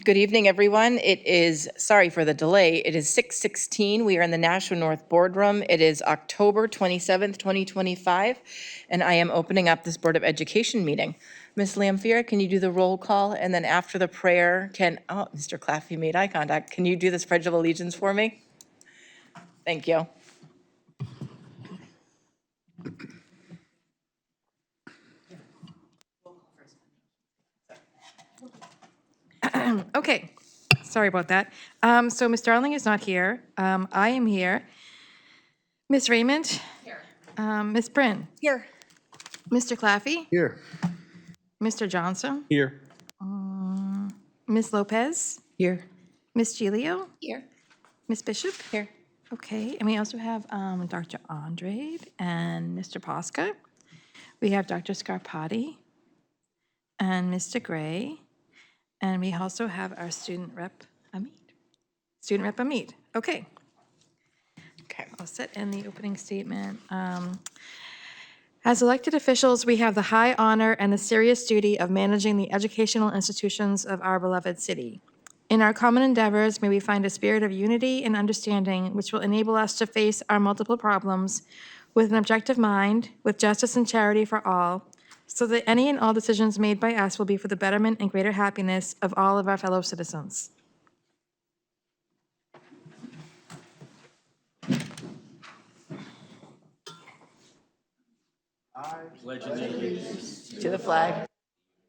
Good evening, everyone. It is, sorry for the delay, it is 6:16. We are in the Nashua North Boardroom. It is October 27th, 2025, and I am opening up this Board of Education meeting. Ms. Lampier, can you do the roll call? And then after the prayer, Mr. Claffey made eye contact. Can you do this Pledge of Allegiance for me? Thank you. Okay, sorry about that. So Ms. Darling is not here. I am here. Ms. Raymond? Here. Ms. Bryn? Here. Mr. Claffey? Here. Mr. Johnson? Here. Ms. Lopez? Here. Ms. Gilio? Here. Ms. Bishop? Here. Okay, and we also have Dr. Andrade and Mr. Posca. We have Dr. Scarpati and Mr. Gray. And we also have our student rep, Amit. Student rep, Amit. Okay. Okay. I'll set in the opening statement. As elected officials, we have the high honor and the serious duty of managing the educational institutions of our beloved city. In our common endeavors, may we find a spirit of unity and understanding which will enable us to face our multiple problems with an objective mind, with justice and charity for all, so that any and all decisions made by us will be for the betterment and greater happiness of all of our fellow citizens. I pledge allegiance To the flag. to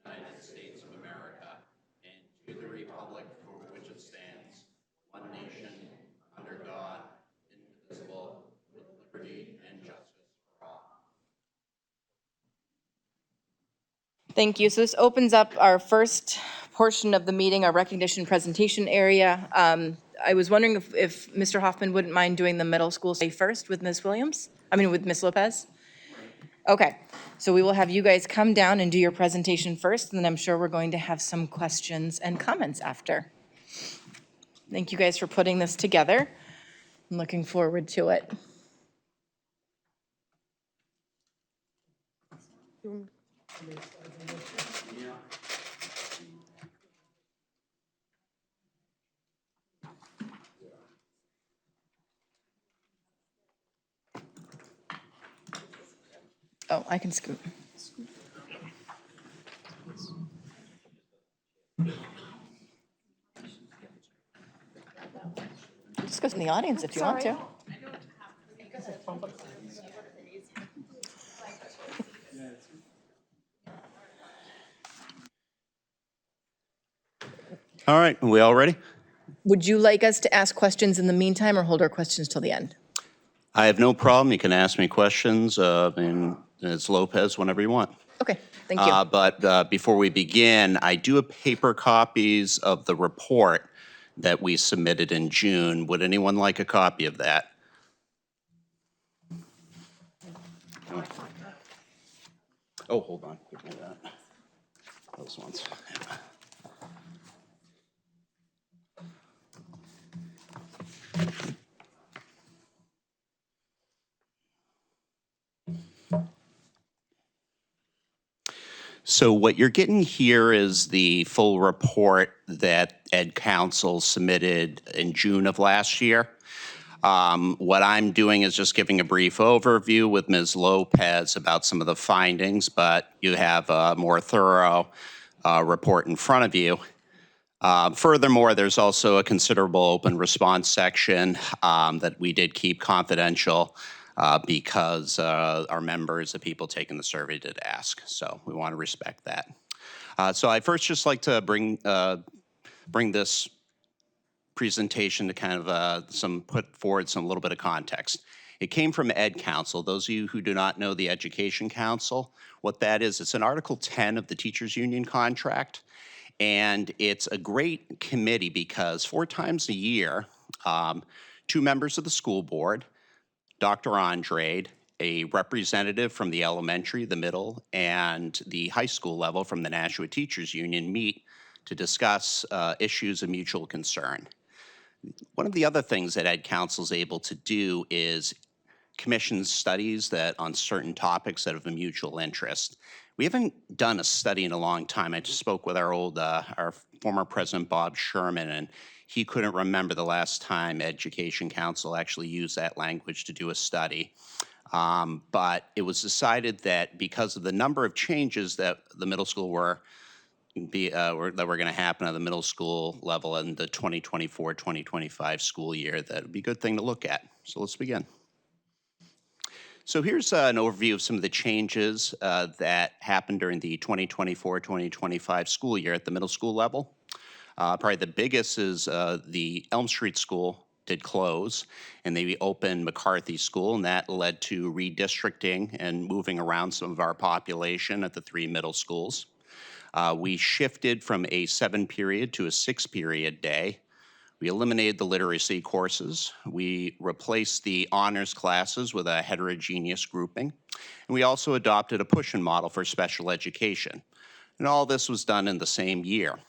the United States of America and to the republic for which it stands, one nation, under God, indivisible, with liberty and justice for all. Thank you. So this opens up our first portion of the meeting, our recognition presentation area. I was wondering if Mr. Hoffman wouldn't mind doing the middle school say first with Ms. Williams? With Ms. Lopez? Okay, so we will have you guys come down and do your presentation first, and then I'm sure we're going to have some questions and comments after. Thank you guys for putting this together. I'm looking forward to it. Oh, I can scoot. Just go in the audience if you want to. All right, are we all ready? Would you like us to ask questions in the meantime or hold our questions till the end? I have no problem. You can ask me questions, and it's Lopez whenever you want. Okay, thank you. But before we begin, I do have paper copies of the report that we submitted in June. Would anyone like a copy of that? Oh, hold on. Give me that. Those ones. So what you're getting here is the full report that Ed Council submitted in June of last year. What I'm doing is just giving a brief overview with Ms. Lopez about some of the findings, but you have a more thorough report in front of you. Furthermore, there's also a considerable open response section that we did keep confidential because our members, the people taking the survey, did ask. So we want to respect that. So I first just like to bring this presentation to kind of put forward some little bit of context. It came from Ed Council. Those of you who do not know the Education Council, what that is, it's an Article 10 of the Teachers Union contract. And it's a great committee because 4 times a year, 2 members of the school board, Dr. Andrade, a representative from the elementary, the middle, and the high school level from the Nashua Teachers Union meet to discuss issues of mutual concern. One of the other things that Ed Council is able to do is commission studies that on certain topics that have a mutual interest. We haven't done a study in a long time. I just spoke with our former president, Bob Sherman, and he couldn't remember the last time Education Council actually used that language to do a study. But it was decided that because of the number of changes that the middle school that were going to happen at the middle school level in the 2024-2025 school year, that would be a good thing to look at. So let's begin. So here's an overview of some of the changes that happened during the 2024-2025 school year at the middle school level. Probably the biggest is the Elm Street School did close, and they opened McCarthy School, and that led to redistricting and moving around some of our population at the 3 middle schools. We shifted from a 7-period to a 6-period day. We eliminated the literacy courses. We replaced the honors classes with a heterogeneous grouping. And we also adopted a push-in model for special education. And all this was done in the same year.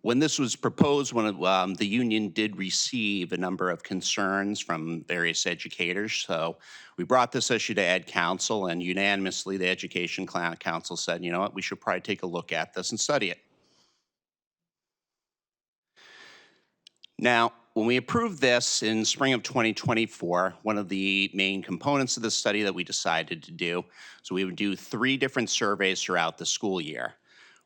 When this was proposed, the union did receive a number of concerns from various educators. So we brought this issue to Ed Council, and unanimously the Education Council said, you know what, we should probably take a look at this and study it. Now, when we approved this in spring of 2024, one of the main components of the study that we decided to do, so we would do 3 different surveys throughout the school year.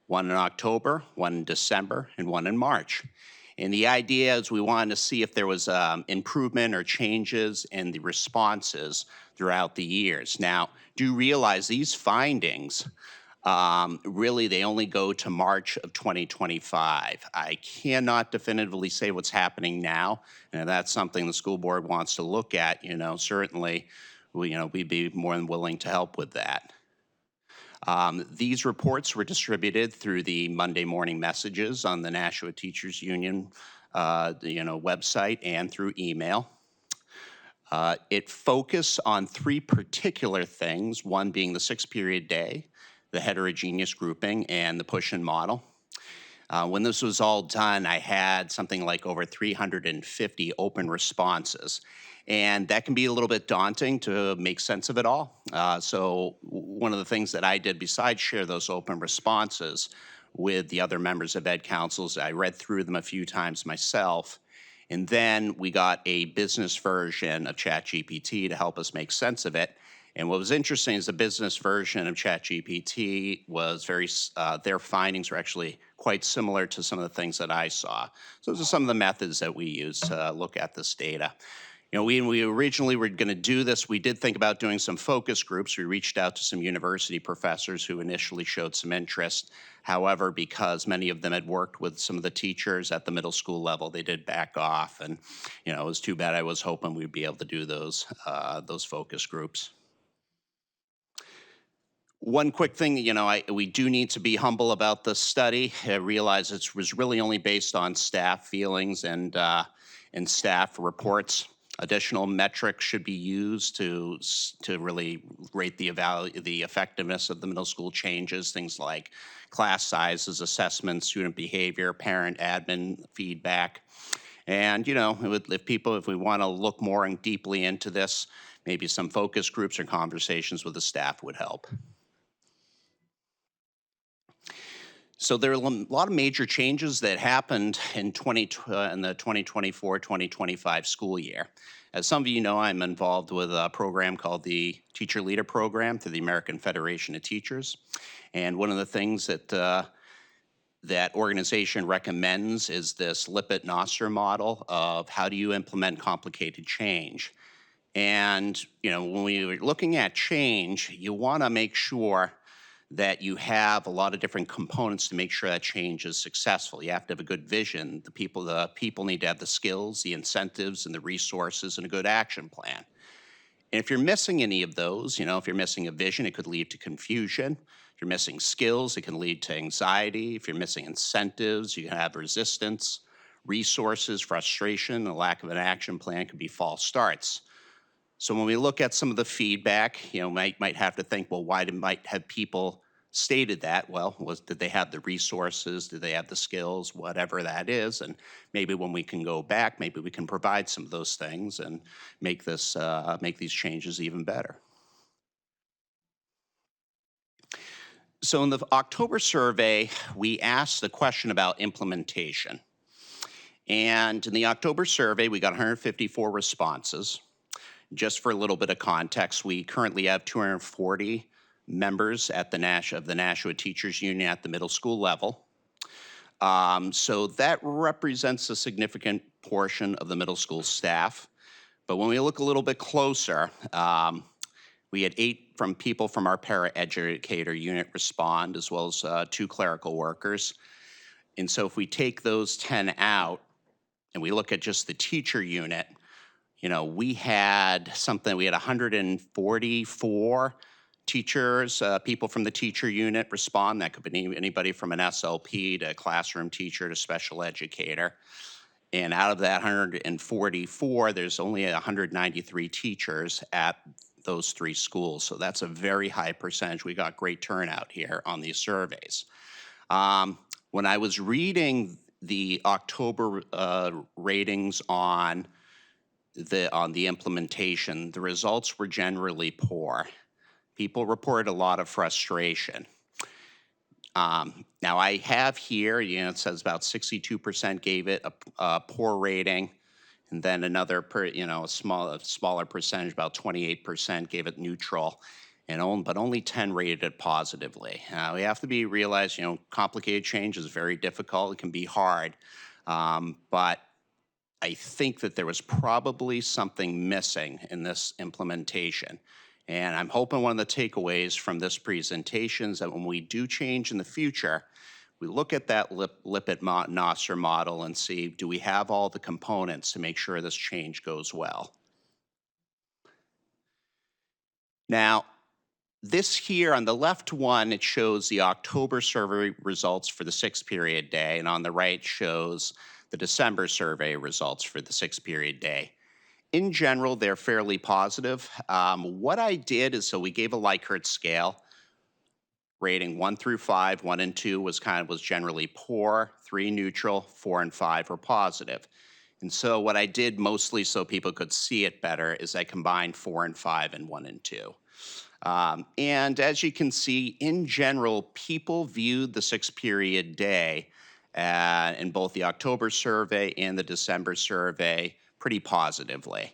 One in October, one in December, and one in March. And the idea is we wanted to see if there was improvement or changes in the responses throughout the years. Now, do realize these findings, really they only go to March of 2025. I cannot definitively say what's happening now, and if that's something the school board wants to look at, certainly, we'd be more than willing to help with that. These reports were distributed through the Monday morning messages on the Nashua Teachers Union website and through email. It focused on 3 particular things, one being the 6-period day, the heterogeneous grouping, and the push-in model. When this was all done, I had something like over 350 open responses. And that can be a little bit daunting to make sense of it all. So one of the things that I did besides share those open responses with the other members of Ed Councils, I read through them a few times myself. And then we got a business version of ChatGPT to help us make sense of it. And what was interesting is the business version of ChatGPT was their findings were actually quite similar to some of the things that I saw. So those are some of the methods that we use to look at this data. When we originally were going to do this, we did think about doing some focus groups. We reached out to some university professors who initially showed some interest. However, because many of them had worked with some of the teachers at the middle school level, they did back off. And, it was too bad. I was hoping we'd be able to do those focus groups. One quick thing, we do need to be humble about this study. I realize it was really only based on staff feelings and staff reports. Additional metrics should be used to really rate the effectiveness of the middle school changes, things like class sizes, assessments, student behavior, parent admin feedback. And, if we want to look more and deeply into this, maybe some focus groups or conversations with the staff would help. So there are a lot of major changes that happened in the 2024-2025 school year. As some of you know, I'm involved with a program called the Teacher Leader Program through the American Federation of Teachers. And one of the things that that organization recommends is this Lippitt-Nostrum model of how do you implement complicated change. And, when we were looking at change, you want to make sure that you have a lot of different components to make sure that change is successful. You have to have a good vision. The people need to have the skills, the incentives, and the resources, and a good action plan. And if you're missing any of those, if you're missing a vision, it could lead to confusion. If you're missing skills, it can lead to anxiety. If you're missing incentives, you can have resistance. Resources, frustration, a lack of an action plan could be false starts. So when we look at some of the feedback, might have to think, well, why might have people stated that? Well, did they have the resources? Did they have the skills? Whatever that is. And maybe when we can go back, maybe we can provide some of those things and make these changes even better. So in the October survey, we asked the question about implementation. And in the October survey, we got 154 responses. Just for a little bit of context, we currently have 240 members at the Nashua Teachers Union at the middle school level. So that represents a significant portion of the middle school staff. But when we look a little bit closer, we had 8 people from our paraeducator unit respond, as well as 2 clerical workers. And so if we take those 10 out and we look at just the teacher unit, we had 144 teachers, people from the teacher unit respond. That could be anybody from an SLP to a classroom teacher to special educator. And out of that 144, there's only 193 teachers at those 3 schools. So that's a very high percentage. We got great turnout here on these surveys. When I was reading the October ratings on the implementation, the results were generally poor. People reported a lot of frustration. Now I have here, it says about 62% gave it a poor rating, and then another, a smaller percentage, about 28% gave it neutral, but only 10 rated it positively. We have to realize, complicated change is very difficult. It can be hard, but I think that there was probably something missing in this implementation. And I'm hoping one of the takeaways from this presentation is that when we do change in the future, we look at that Lippert-Nosser model and see, do we have all the components to make sure this change goes well? Now, this here on the left one, it shows the October survey results for the 6th period day, and on the right shows the December survey results for the 6th period day. In general, they're fairly positive. What I did is, so we gave a Likert scale, rating 1 through 5. 1 and 2 was generally poor, 3 neutral, 4 and 5 were positive. And so what I did, mostly so people could see it better, is I combined 4 and 5 and 1 and 2. And as you can see, in general, people viewed the 6th period day in both the October survey and the December survey pretty positively.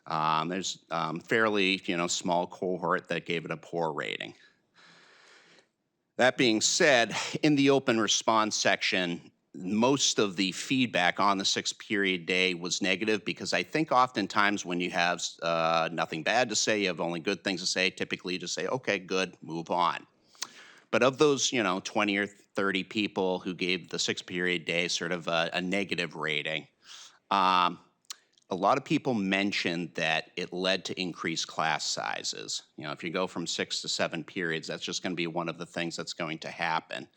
There's fairly small cohort that gave it a poor rating. That being said, in the open response section, most of the feedback on the 6th period day was negative, because I think oftentimes when you have nothing bad to say, you have only good things to say, typically you just say, okay, good, move on. But of those 20 or 30 people who gave the 6th period day sort of a negative rating, a lot of people mentioned that it led to increased class sizes. If you go from 6 to 7 periods, that's just going to be one of the things that's going to happen.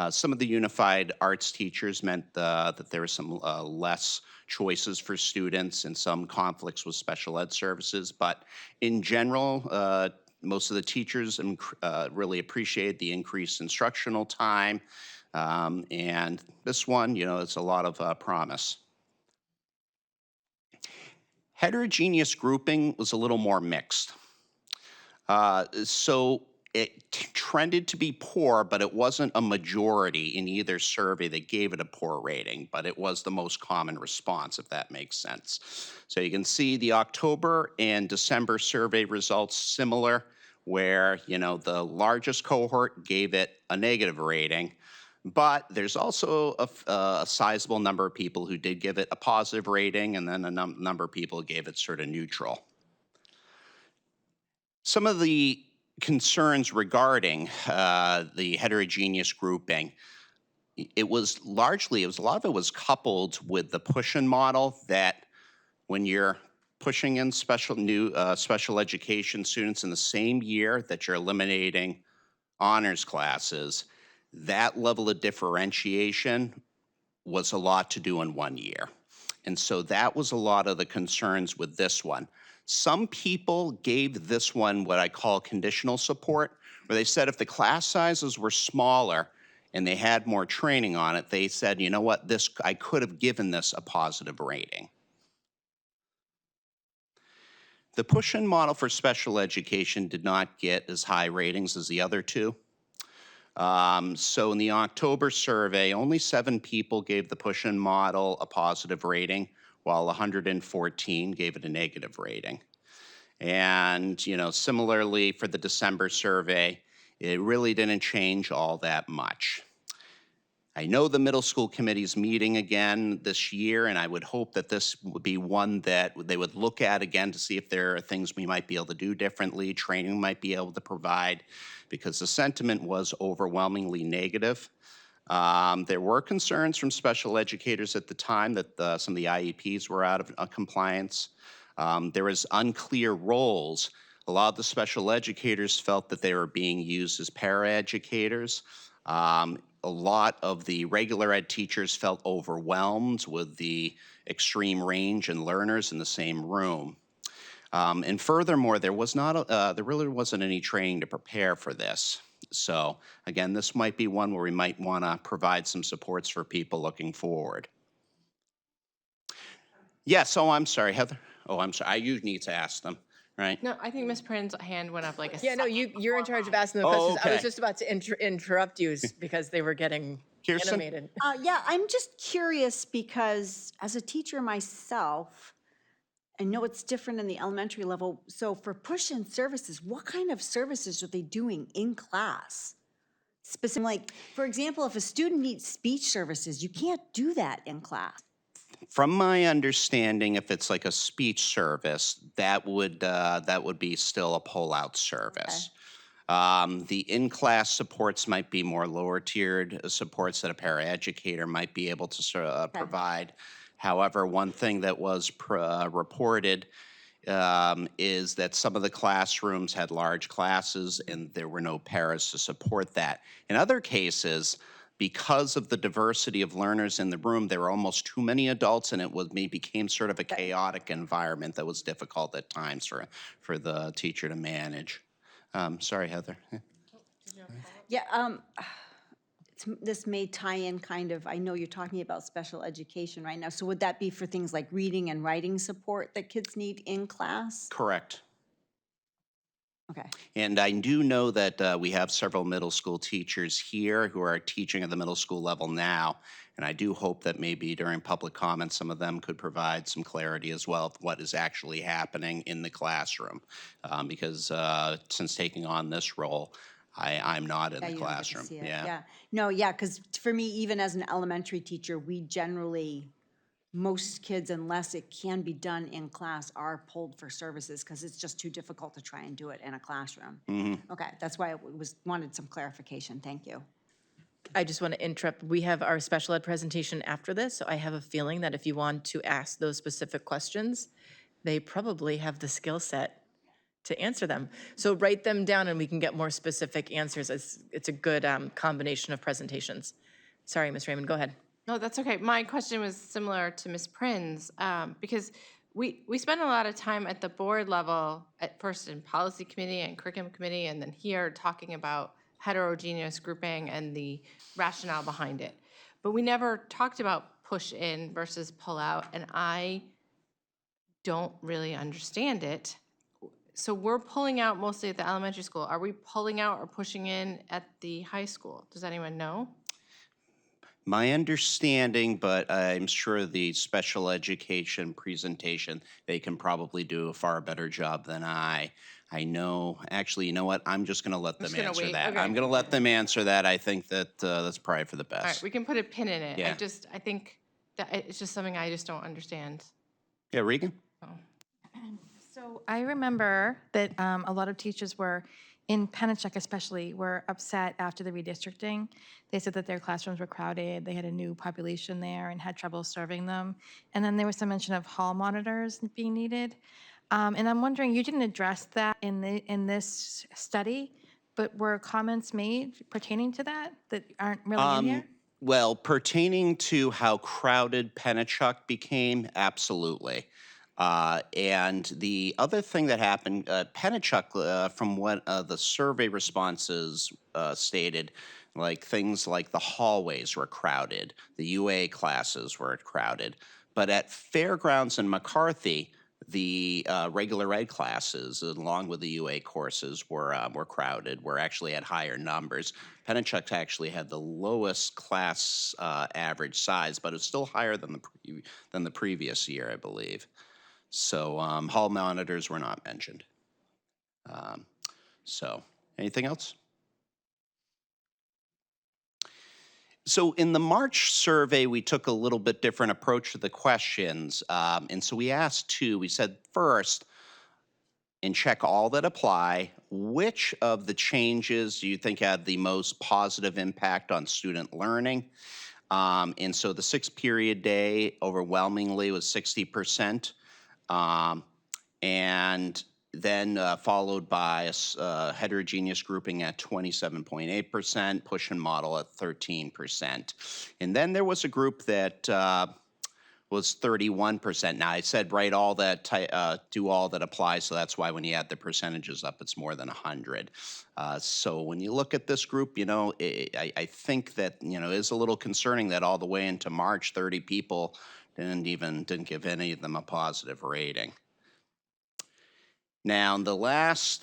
Some of the unified arts teachers meant that there were some less choices for students and some conflicts with special ed services. But in general, most of the teachers really appreciate the increased instructional time. And this one, it's a lot of promise. Heterogeneous grouping was a little more mixed. So it trended to be poor, but it wasn't a majority in either survey that gave it a poor rating, but it was the most common response, if that makes sense. So you can see the October and December survey results similar, where the largest cohort gave it a negative rating, but there's also a sizable number of people who did give it a positive rating, and then a number of people gave it sort of neutral. Some of the concerns regarding the heterogeneous grouping, a lot of it was coupled with the push-in model, that when you're pushing in special education students in the same year that you're eliminating honors classes, that level of differentiation was a lot to do in 1 year. And so that was a lot of the concerns with this one. Some people gave this one what I call conditional support, where they said if the class sizes were smaller and they had more training on it, they said, you know what, I could have given this a positive rating. The push-in model for special education did not get as high ratings as the other two. So in the October survey, only 7 people gave the push-in model a positive rating, while 114 gave it a negative rating. And, similarly for the December survey, it really didn't change all that much. I know the middle school committee's meeting again this year, and I would hope that this would be one that they would look at again to see if there are things we might be able to do differently, training we might be able to provide, because the sentiment was overwhelmingly negative. There were concerns from special educators at the time that some of the IEPs were out of compliance. There was unclear roles. A lot of the special educators felt that they were being used as paraeducators. A lot of the regular ed teachers felt overwhelmed with the extreme range and learners in the same room. And furthermore, there really wasn't any training to prepare for this. So again, this might be one where we might want to provide some supports for people looking forward. Yes, I'm sorry, Heather. I'm sorry, you need to ask them, right? No, I think Ms. Prin's hand went up like a Yeah, no, second. you're in charge of asking the Oh, questions. I was okay. just about to interrupt you because they were getting Kirsten? animated. Yeah, I'm just curious because as a teacher myself, I know it's different in the elementary level. So for push-in services, what kind of services are they doing in class? Specifically, like, for example, if a student needs speech services, you can't do that in class. From my understanding, if it's like a speech service, that would be still a pull-out service. The in-class supports might be more lower-tiered supports that a paraeducator might be able to provide. However, one thing that was reported is that some of the classrooms had large classes and there were no paras to support that. In other cases, because of the diversity of learners in the room, there were almost too many adults, and became sort of a chaotic environment that was difficult at times for the teacher to manage. Sorry, Heather. Yeah, this may tie in kind of, I know you're talking about special education right now. So would that be for things like reading and writing support that kids need in class? Correct. Okay. And I do know that we have several middle school teachers here who are teaching at the middle school level now. And I do hope that maybe during public comment, some of them could provide some clarity as well of what is actually happening in the classroom. Because since taking on this role, I'm not in Yeah, the you don't get to classroom. see it. Yeah. No, yeah, because for me, even as an elementary teacher, we generally, most kids, unless it can be done in class, are pulled for services because it's just too difficult to try and do it in a classroom. Okay, that's why I wanted some clarification. Thank you. I just want to interrupt. We have our special ed presentation after this, so I have a feeling that if you want to ask those specific questions, they probably have the skill set to answer them. So write them down and we can get more specific answers. It's a good combination of presentations. Sorry, Ms. Raymond, go ahead. No, that's okay. My question was similar to Ms. Prin's because we spend a lot of time at the board level, at first in policy committee and curriculum committee, and then here talking about heterogeneous grouping and the rationale behind it. But we never talked about push in versus pull out, and I don't really understand it. So we're pulling out mostly at the elementary school. Are we pulling out or pushing in at the high school? Does anyone know? My understanding, but I'm sure the special education presentation, they can probably do a far better job than I know. Actually, you know what? I'm just going to let them just gonna answer wait, that. okay. I'm going to let them answer that. I think that that's probably for the All right, best. we can put a pin in it. Yeah. I think that it's just something I just don't understand. Yeah, Regan? So I remember that a lot of teachers were, in Pennachuck especially, were upset after the redistricting. They said that their classrooms were crowded, they had a new population there and had trouble serving them. And then there was some mention of hall monitors being needed. And I'm wondering, you didn't address that in this study, but were comments made pertaining to that aren't really in here? Well, pertaining to how crowded Pennachuck became, absolutely. And the other thing that happened, Pennachuck, from what the survey responses stated, like things like the hallways were crowded, the UA classes were crowded. But at Fairgrounds and McCarthy, the regular ed classes, along with the UA courses, were crowded. We're actually at higher numbers. Pennachuck actually had the lowest class average size, but it's still higher than the previous year, I believe. So hall monitors were not mentioned. So anything else? So in the March survey, we took a little bit different approach to the questions. And so we asked two. We said, first, and check all that apply, which of the changes do you think had the most positive impact on student learning? And so the 6-period day overwhelmingly was 60%. And then followed by a heterogeneous grouping at 27.8%, push and model at 13%. And then there was a group that was 31%. Now, I said write all that, do all that applies, so that's why when you add the percentages up, it's more than 100. So when you look at this group, I think that, it is a little concerning that all the way into March, 30 people didn't give any of them a positive rating. Now, the last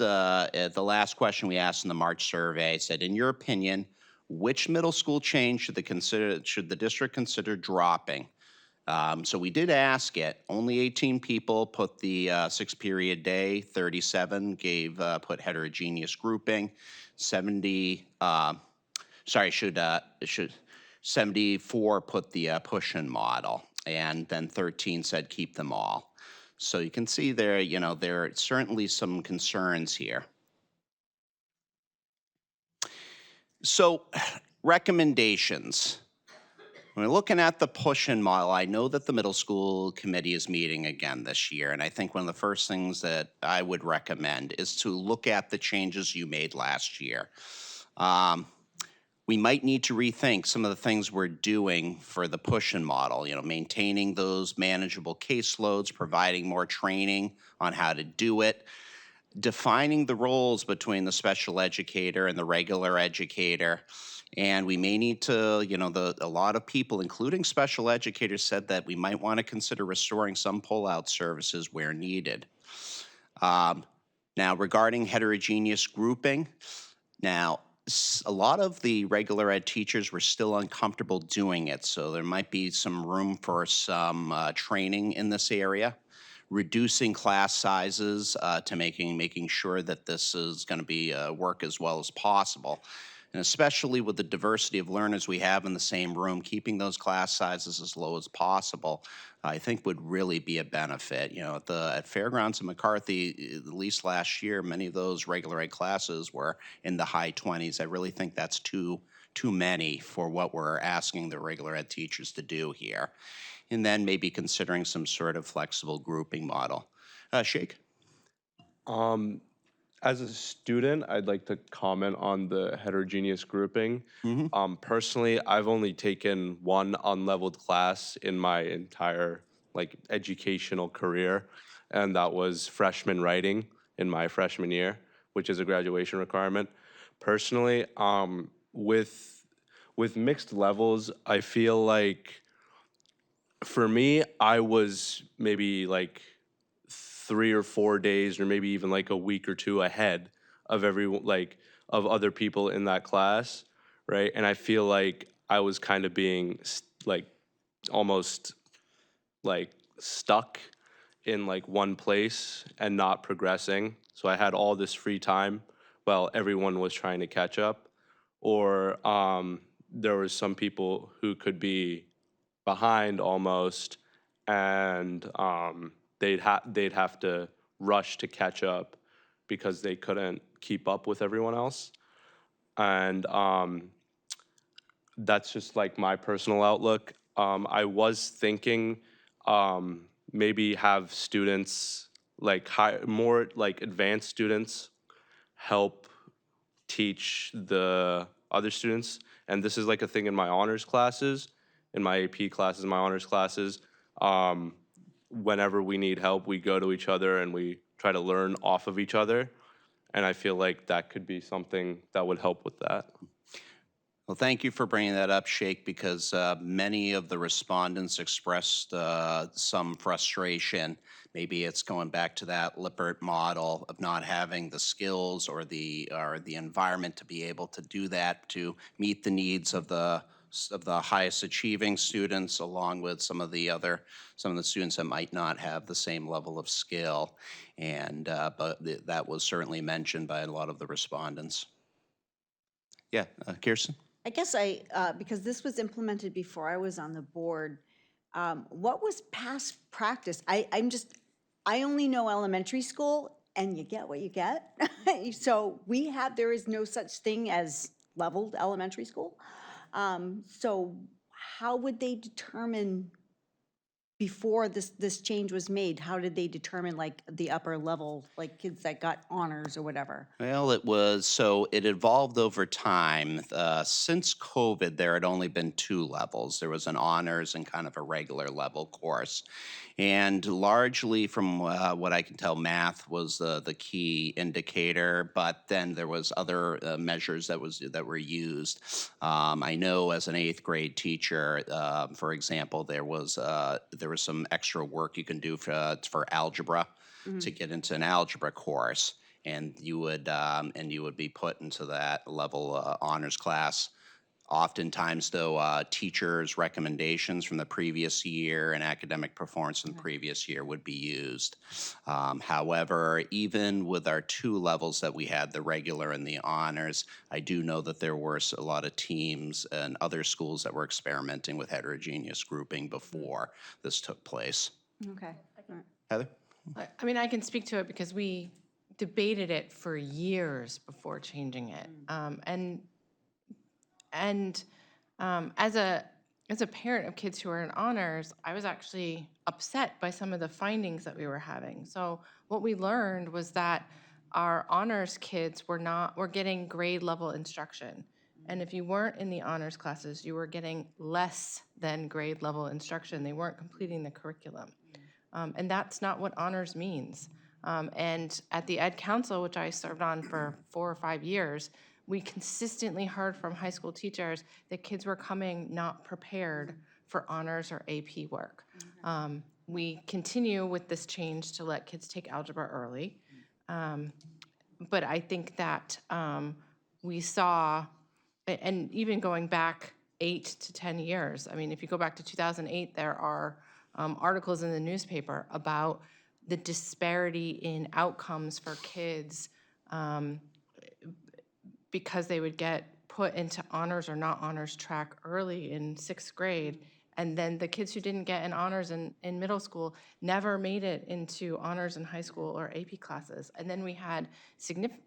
question we asked in the March survey said, in your opinion, which middle school change should the district consider dropping? So we did ask it. Only 18 people put the 6-period day. 37 put heterogeneous grouping. 74 put the push and model, and then 13 said keep them all. So you can see there, there are certainly some concerns here. So recommendations. When we're looking at the push and model, I know that the middle school committee is meeting again this year, and I think one of the first things that I would recommend is to look at the changes you made last year. We might need to rethink some of the things we're doing for the push and model, maintaining those manageable caseloads, providing more training on how to do it, defining the roles between the special educator and the regular educator. And we may need to, a lot of people, including special educators, said that we might want to consider restoring some pull-out services where needed. Now, regarding heterogeneous grouping, now, a lot of the regular ed teachers were still uncomfortable doing it, so there might be some room for some training in this area. Reducing class sizes to making sure that this is going to be work as well as possible. And especially with the diversity of learners we have in the same room, keeping those class sizes as low as possible, I think would really be a benefit. At Fairgrounds and McCarthy, at least last year, many of those regular ed classes were in the high 20s. I really think that's too many for what we're asking the regular ed teachers to do here. And then maybe considering some sort of flexible grouping model. Sheikh? As a student, I'd like to comment on the heterogeneous grouping. Personally, I've only taken one unleveled class in my entire educational career, and that was freshman writing in my freshman year, which is a graduation requirement. Personally, with mixed levels, I feel like for me, I was maybe 3 or 4 days, or maybe even a week or two ahead of of other people in that class, right? And I feel like I was kind of being almost stuck in one place and not progressing. So I had all this free time while everyone was trying to catch up, or there was some people who could be behind almost, and they'd have to rush to catch up because they couldn't keep up with everyone else. And that's just my personal outlook. I was thinking maybe have students more advanced students help teach the other students. And this is a thing in my honors classes, in my AP classes, my honors classes. Whenever we need help, we go to each other and we try to learn off of each other. And I feel like that could be something that would help with that. Well, thank you for bringing that up, Sheikh, because many of the respondents expressed some frustration, Maybe it's going back to that Lippert model of not having the skills or the environment to be able to do that, to meet the needs of the highest achieving students, along with some of the students that might not have the same level of skill. And but that was certainly mentioned by a lot of the respondents. Yeah, Kirsten? I guess because this was implemented before I was on the board, what was past practice? I only know elementary school, and you get what you get. So there is no such thing as leveled elementary school. So how would they determine, before this change was made, how did they determine like the upper level, like kids that got honors or whatever? Well, it evolved over time. Since COVID, there had only been 2 levels. There was an honors and kind of a regular level course. And largely from what I can tell, math was the key indicator, but then there was other measures that were used. I know as an 8th grade teacher, for example, there was some extra work you can do for algebra to get into an algebra course. And you would be put into that level honors class. Oftentimes, though, teachers' recommendations from the previous year and academic performance from the previous year would be used. However, even with our 2 levels that we had, the regular and the honors, I do know that there were a lot of teams and other schools that were experimenting with heterogeneous grouping before this took place. Okay. All right. Heather? I mean, I can speak to it because we debated it for years before changing it. As a parent of kids who are in honors, I was actually upset by some of the findings that we were having. So what we learned was that our honors kids were getting grade level instruction. And if you weren't in the honors classes, you were getting less than grade level instruction. They weren't completing the curriculum. And that's not what honors means. And at the Ed Council, which I served on for 4 or 5 years, we consistently heard from high school teachers that kids were coming not prepared for honors or AP work. We continue with this change to let kids take algebra early. But I think that we saw, and even going back 8 to 10 years, I mean, if you go back to 2008, there are articles in the newspaper about the disparity in outcomes for kids because they would get put into honors or not honors track early in 6th grade. And then the kids who didn't get an honors in middle school never made it into honors in high school or AP classes. And then we had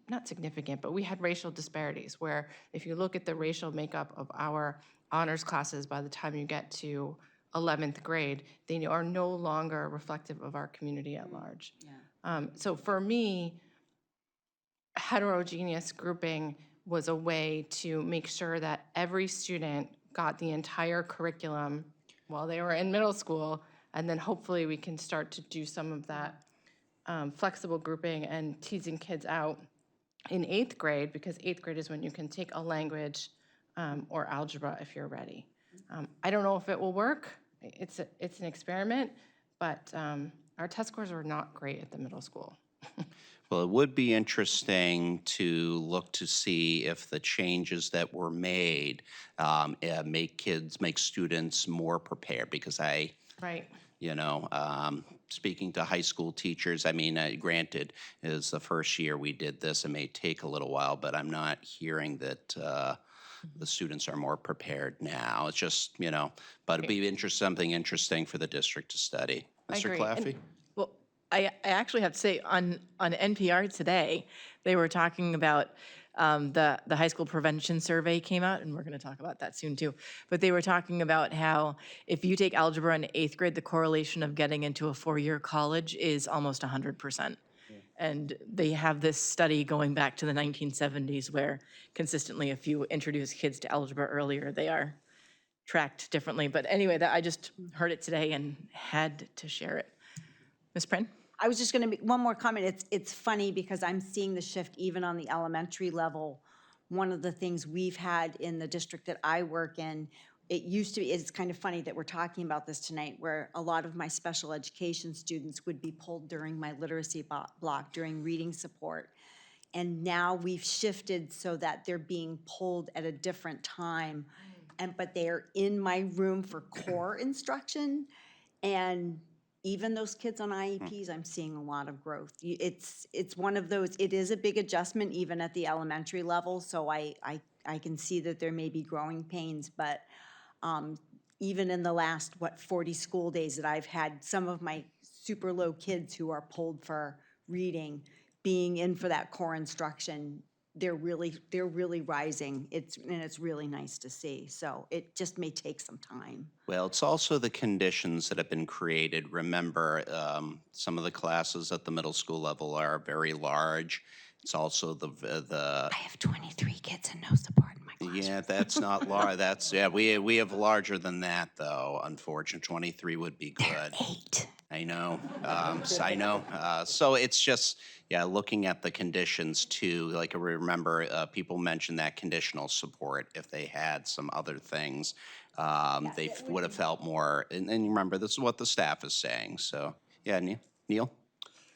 not significant, but we had racial disparities where if you look at the racial makeup of our honors classes, by the time you get to 11th grade, they are no longer reflective of our community at large. So for me, heterogeneous grouping was a way to make sure that every student got the entire curriculum while they were in middle school, and then hopefully we can start to do some of that flexible grouping and teasing kids out in 8th grade, because 8th grade is when you can take a language or algebra if you're ready. I don't know if it will work. It's an experiment, but our test scores are not great at the middle school. Well, it would be interesting to look to see if the changes that were made make students more prepared, because Right. speaking to high school teachers, I mean, granted, it is the first year we did this. It may take a little while, but I'm not hearing that the students are more prepared now. It's just, but it'd be something interesting for the district to study. I Mr. agree. Claffey? Well, I actually have to say, on NPR today, they were talking about the high school prevention survey came out, and we're going to talk about that soon too. But they were talking about how if you take algebra in 8th grade, the correlation of getting into a 4-year college is almost 100%. And they have this study going back to the 1970s where consistently, if you introduce kids to algebra earlier, they are tracked differently. But anyway, I just heard it today and had to share it. Ms. Prin? I was just going to make one more comment. It's funny because I'm seeing the shift even on the elementary level. One of the things we've had in the district that I work in, it used to be, it's kind of funny that we're talking about this tonight, where a lot of my special education students would be pulled during my literacy block, during reading support. And now we've shifted so that they're being pulled at a different time. But they are in my room for core instruction. And even those kids on IEPs, I'm seeing a lot of growth. It's one of those, it is a big adjustment even at the elementary level. So I can see that there may be growing pains, but even in the last, 40 school days that I've had, some of my super low kids who are pulled for reading, being in for that core instruction, they're really rising. It's really nice to see. So it just may take some time. Well, it's also the conditions that have been created. Remember, some of the classes at the middle school level are very large. It's also the I have 23 kids and no support in my classroom. yeah, that's not large. That's yeah. We have larger than that though. Unfortunately, 23 would be good. 8. I know. I know. So it's just, yeah, looking at the conditions too. Like I remember, people mentioned that conditional support. If they had some other things, they would have felt more. And remember, this is what the staff is saying. So, yeah, Neil?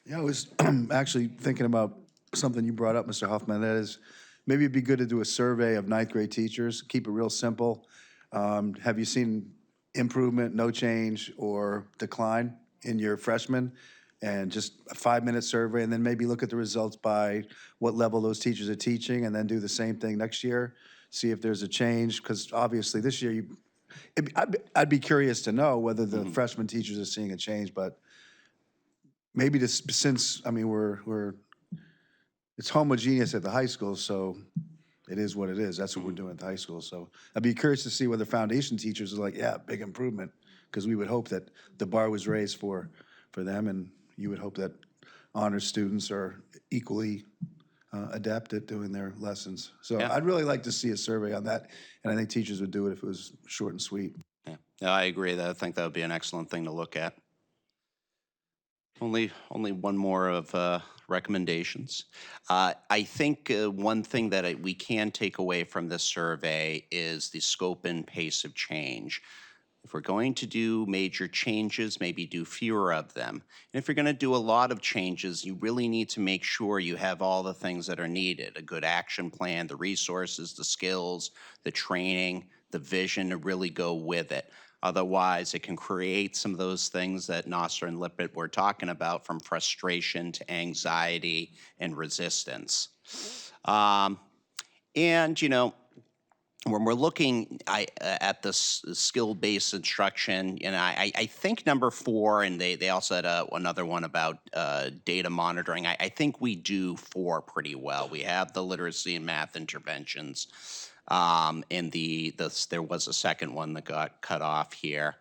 Yeah, I was actually thinking about something you brought up, Mr. Huffman. That is, maybe it'd be good to do a survey of ninth grade teachers, keep it real simple. Have you seen improvement, no change, or decline in your freshmen? And just a 5-minute survey, and then maybe look at the results by what level those teachers are teaching, and then do the same thing next year, see if there's a change, because obviously this year I'd be curious to know whether the freshman teachers are seeing a change, but maybe since, I mean, it's homogeneous at the high school, so it is what it is. That's what we're doing at the high school. So I'd be curious to see whether foundation teachers are like, yeah, big improvement, because we would hope that the bar was raised for them, and you would hope that honors students are equally adept at doing their lessons. So Yeah. I'd really like to see a survey on that, and I think teachers would do it if it was short and sweet. Yeah, I agree. I think that would be an excellent thing to look at. Only one more of recommendations. I think one thing that we can take away from this survey is the scope and pace of change. If we're going to do major changes, maybe do fewer of them. And if you're going to do a lot of changes, you really need to make sure you have all the things that are needed, a good action plan, the resources, the skills, the training, the vision to really go with it. Otherwise, it can create some of those things that Nasser and Lippert were talking about, from frustration to anxiety and resistance. And, you know, when we're looking at this skill-based instruction, and I think number 4, and they also had another one about data monitoring. I think we do 4 pretty well. We have the literacy and math interventions, and there was a second one that got cut off here.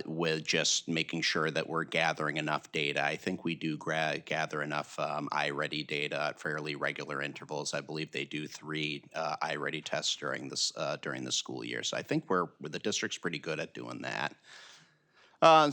With just making sure that we're gathering enough data. I think we do gather enough iReady data at fairly regular intervals. I believe they do 3 iReady tests during the school year. So I think the district's pretty good at doing that.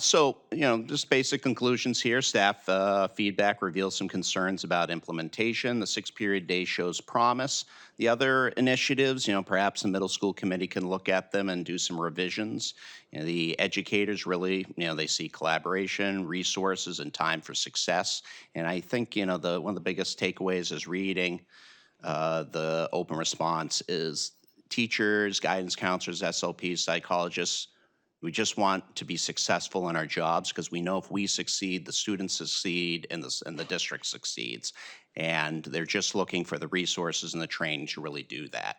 So, you know, just basic conclusions here. Staff feedback reveals some concerns about implementation. The 6-period day shows promise. The other initiatives, you know, perhaps the middle school committee can look at them and do some revisions. You know, the educators really, you know, they see collaboration, resources, and time for success. And I think, you know, one of the biggest takeaways is reading the open response is teachers, guidance counselors, SLPs, psychologists. We just want to be successful in our jobs, because we know if we succeed, the students succeed, and the district succeeds. And they're just looking for the resources and the training to really do that.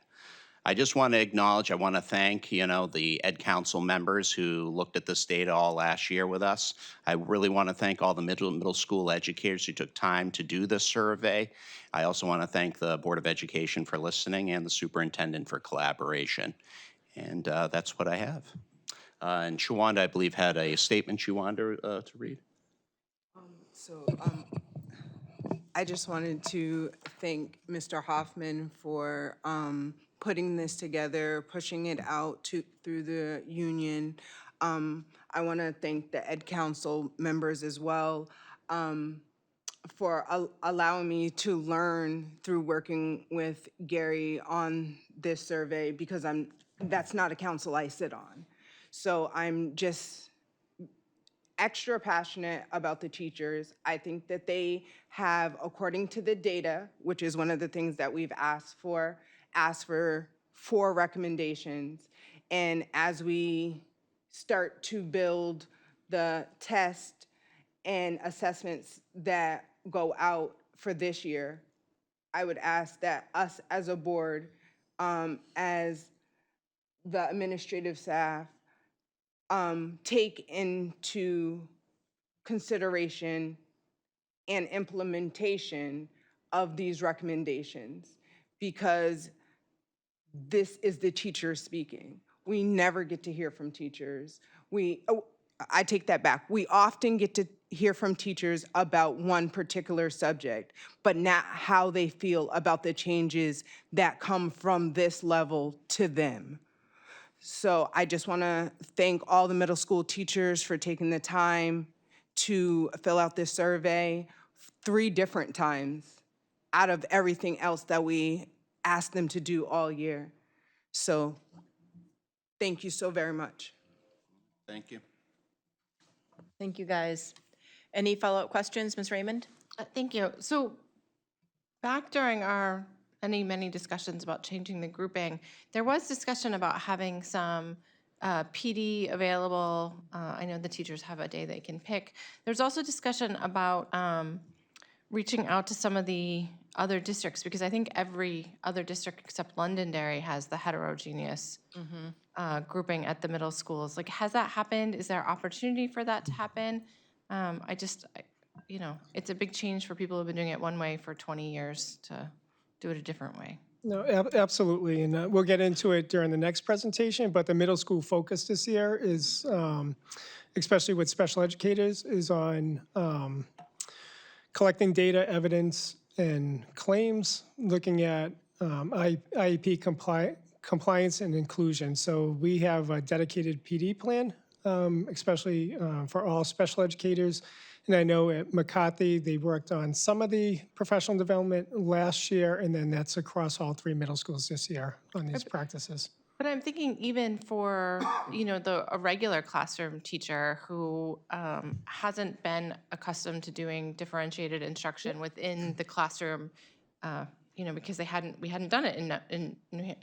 I just want to acknowledge, I want to thank, you know, the Ed Council members who looked at this data all last year with us. I really want to thank all the middle school educators who took time to do this survey. I also want to thank the Board of Education for listening, and the superintendent for collaboration. And that's what I have. And Shawanda, I believe, had a statement she wanted to read. So I just wanted to thank Mr. Hoffman for putting this together, pushing it out through the union. I want to thank the Ed Council members as well for allowing me to learn through working with Gary on this survey, because I'm that's not a council I sit on. So I'm just extra passionate about the teachers. I think that they have, according to the data, which is one of the things that we've asked for 4 recommendations. And as we start to build the test and assessments that go out for this year, I would ask that us as a board, as the administrative staff, take into consideration and implementation of these recommendations, because this is the teacher speaking. We never get to hear from teachers. I take that back. We often get to hear from teachers about one particular subject, but not how they feel about the changes that come from this level to them. So I just want to thank all the middle school teachers for taking the time to fill out this survey 3 different times out of everything else that we asked them to do all year. So thank you so very much. Thank you. Thank you, guys. Any follow-up questions, Ms. Raymond? Thank you. So back during our many discussions about changing the grouping, there was discussion about having some PD available. I know the teachers have a day they can pick. There's also discussion about reaching out to some of the other districts, because I think every other district except Londonderry has the heterogeneous grouping at the middle schools. Like, has that happened? Is there opportunity for that to happen? You know, it's a big change for people who've been doing it one way for 20 years to do it a different way. No, absolutely, and we'll get into it during the next presentation, but the middle school focus this year is, especially with special educators, is on collecting data, evidence, and claims, looking at IEP compliance and inclusion. So we have a dedicated PD plan, especially for all special educators. And I know at McCarthy, they worked on some of the professional development last year, and then that's across all 3 middle schools this year on these practices. But I'm thinking even for, you know, a regular classroom teacher who hasn't been accustomed to doing differentiated instruction within the classroom, you know, because we hadn't done it in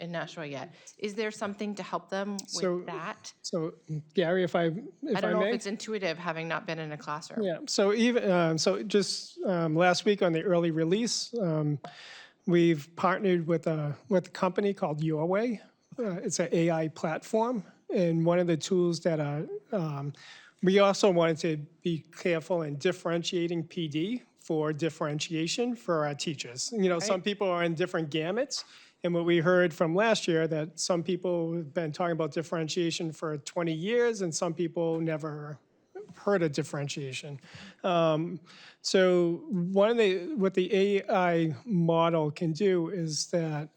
Nashua yet. Is there something to help them with that? So Gary, if I I don't know may? if it's intuitive having not been in a classroom. Yeah, so even, so just last week on the early release, we've partnered with a company called Your Way. It's an AI platform, and one of the tools that we also wanted to be careful in differentiating PD for differentiation for our teachers. You know, some people are in different gamuts, and what we heard from last year, that some people have been talking about differentiation for 20 years, and some people never heard of differentiation. So what the AI model can do is that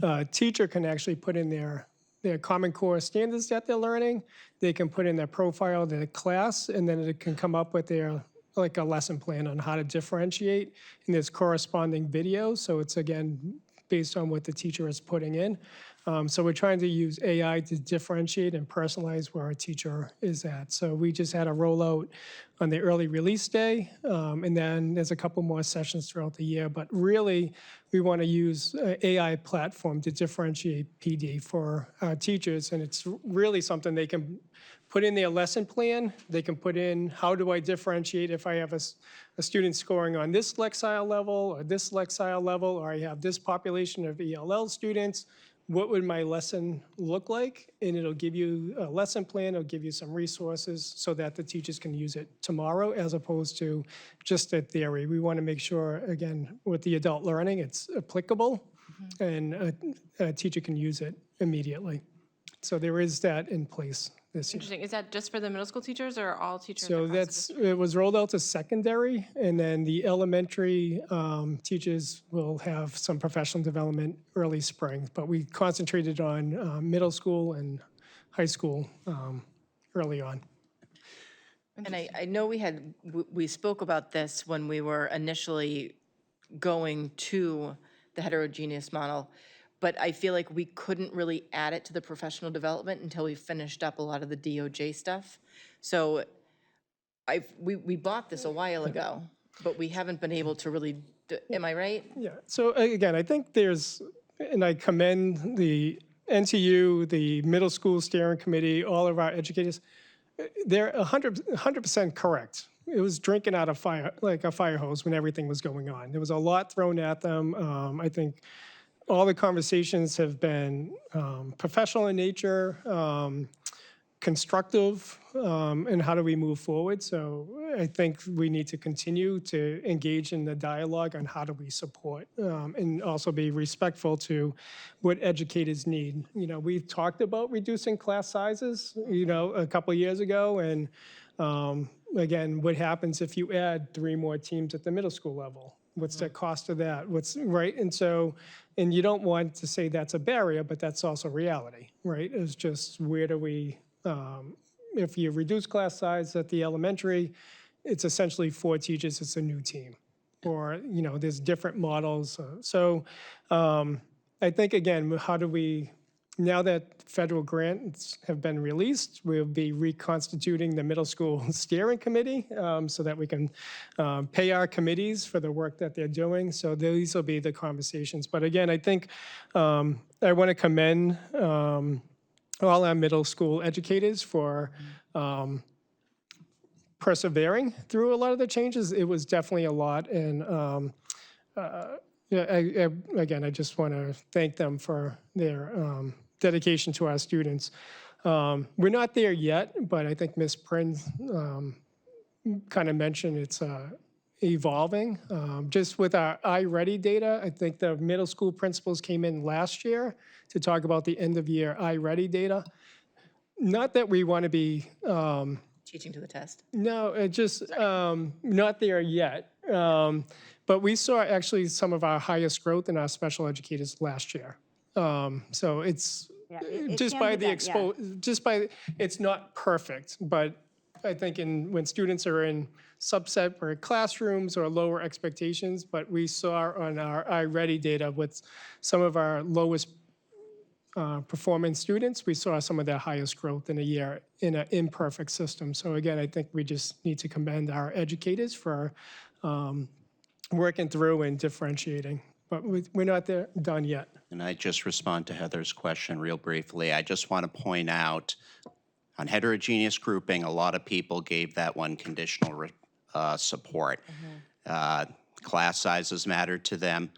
a teacher can actually put in their Common Core standards that they're learning. They can put in their profile, their class, and then it can come up with their, like a lesson plan on how to differentiate. And there's corresponding videos, so it's again based on what the teacher is putting in. So we're trying to use AI to differentiate and personalize where our teacher is at. So we just had a rollout on the early release day, and then there's a couple more sessions throughout the year. But really, we want to use an AI platform to differentiate PD for our teachers, and it's really something they can put in their lesson plan. They can put in, how do I differentiate if I have a student scoring on this Lexile level or this Lexile level, or I have this population of ELL students? What would my lesson look like? And it'll give you a lesson plan, it'll give you some resources so that the teachers can use it tomorrow as opposed to just a theory. We want to make sure, again, with the adult learning, it's applicable and a teacher can use it immediately. So there is that in place this year. Interesting. Is that just for the middle school teachers or all teachers? So it was rolled out to secondary, and then the elementary teachers will have some professional development early spring, but we concentrated on middle school and high school early on. And I know we spoke about this when we were initially going to the heterogeneous model, but I feel like we couldn't really add it to the professional development until we finished up a lot of the DOJ stuff. So we bought this a while ago, but we haven't been able to really, am I right? Yeah, so again, I think there's, and I commend the NTU, the middle school steering committee, all of our educators. They're 100% correct. It was drinking out of fire, like a fire hose when everything was going on. There was a lot thrown at them. I think all the conversations have been professional in nature, constructive, and how do we move forward? So I think we need to continue to engage in the dialogue on how do we support, and also be respectful to what educators need. You know, we've talked about reducing class sizes, you know, a couple of years ago, and again, what happens if you add 3 more teams at the middle school level? What's the cost of that? What's right? And so, and you don't want to say that's a barrier, but that's also reality, right? It's just where do we, if you reduce class size at the elementary, it's essentially 4 teachers, it's a new team. Or, you know, there's different models. I think, again, how do we, now that federal grants have been released, we'll be reconstituting the middle school steering committee so that we can pay our committees for the work that they're doing. So these will be the conversations. But again, I think I want to commend all our middle school educators for persevering through a lot of the changes. It was definitely a lot. And again, I just want to thank them for their dedication to our students. We're not there yet, but I think Ms. Prinz kind of mentioned it's evolving. Just with our iReady data, I think the middle school principals came in last year to talk about the end of year iReady data. Not that we want to be Teaching to the test. no, it just not there yet. But we saw actually some of our highest growth in our special educators last year. So it's it just can by be the done, yeah. just by, it's not perfect, but I think when students are in subset or classrooms or lower expectations, but we saw on our iReady data with some of our lowest performing students, we saw some of their highest growth in a year in an imperfect system. So again, I think we just need to commend our educators for working through and differentiating. But we're not there done yet. And I just respond to Heather's question real briefly. I just want to point out on heterogeneous grouping, a lot of people gave that one conditional support. Class sizes mattered to them.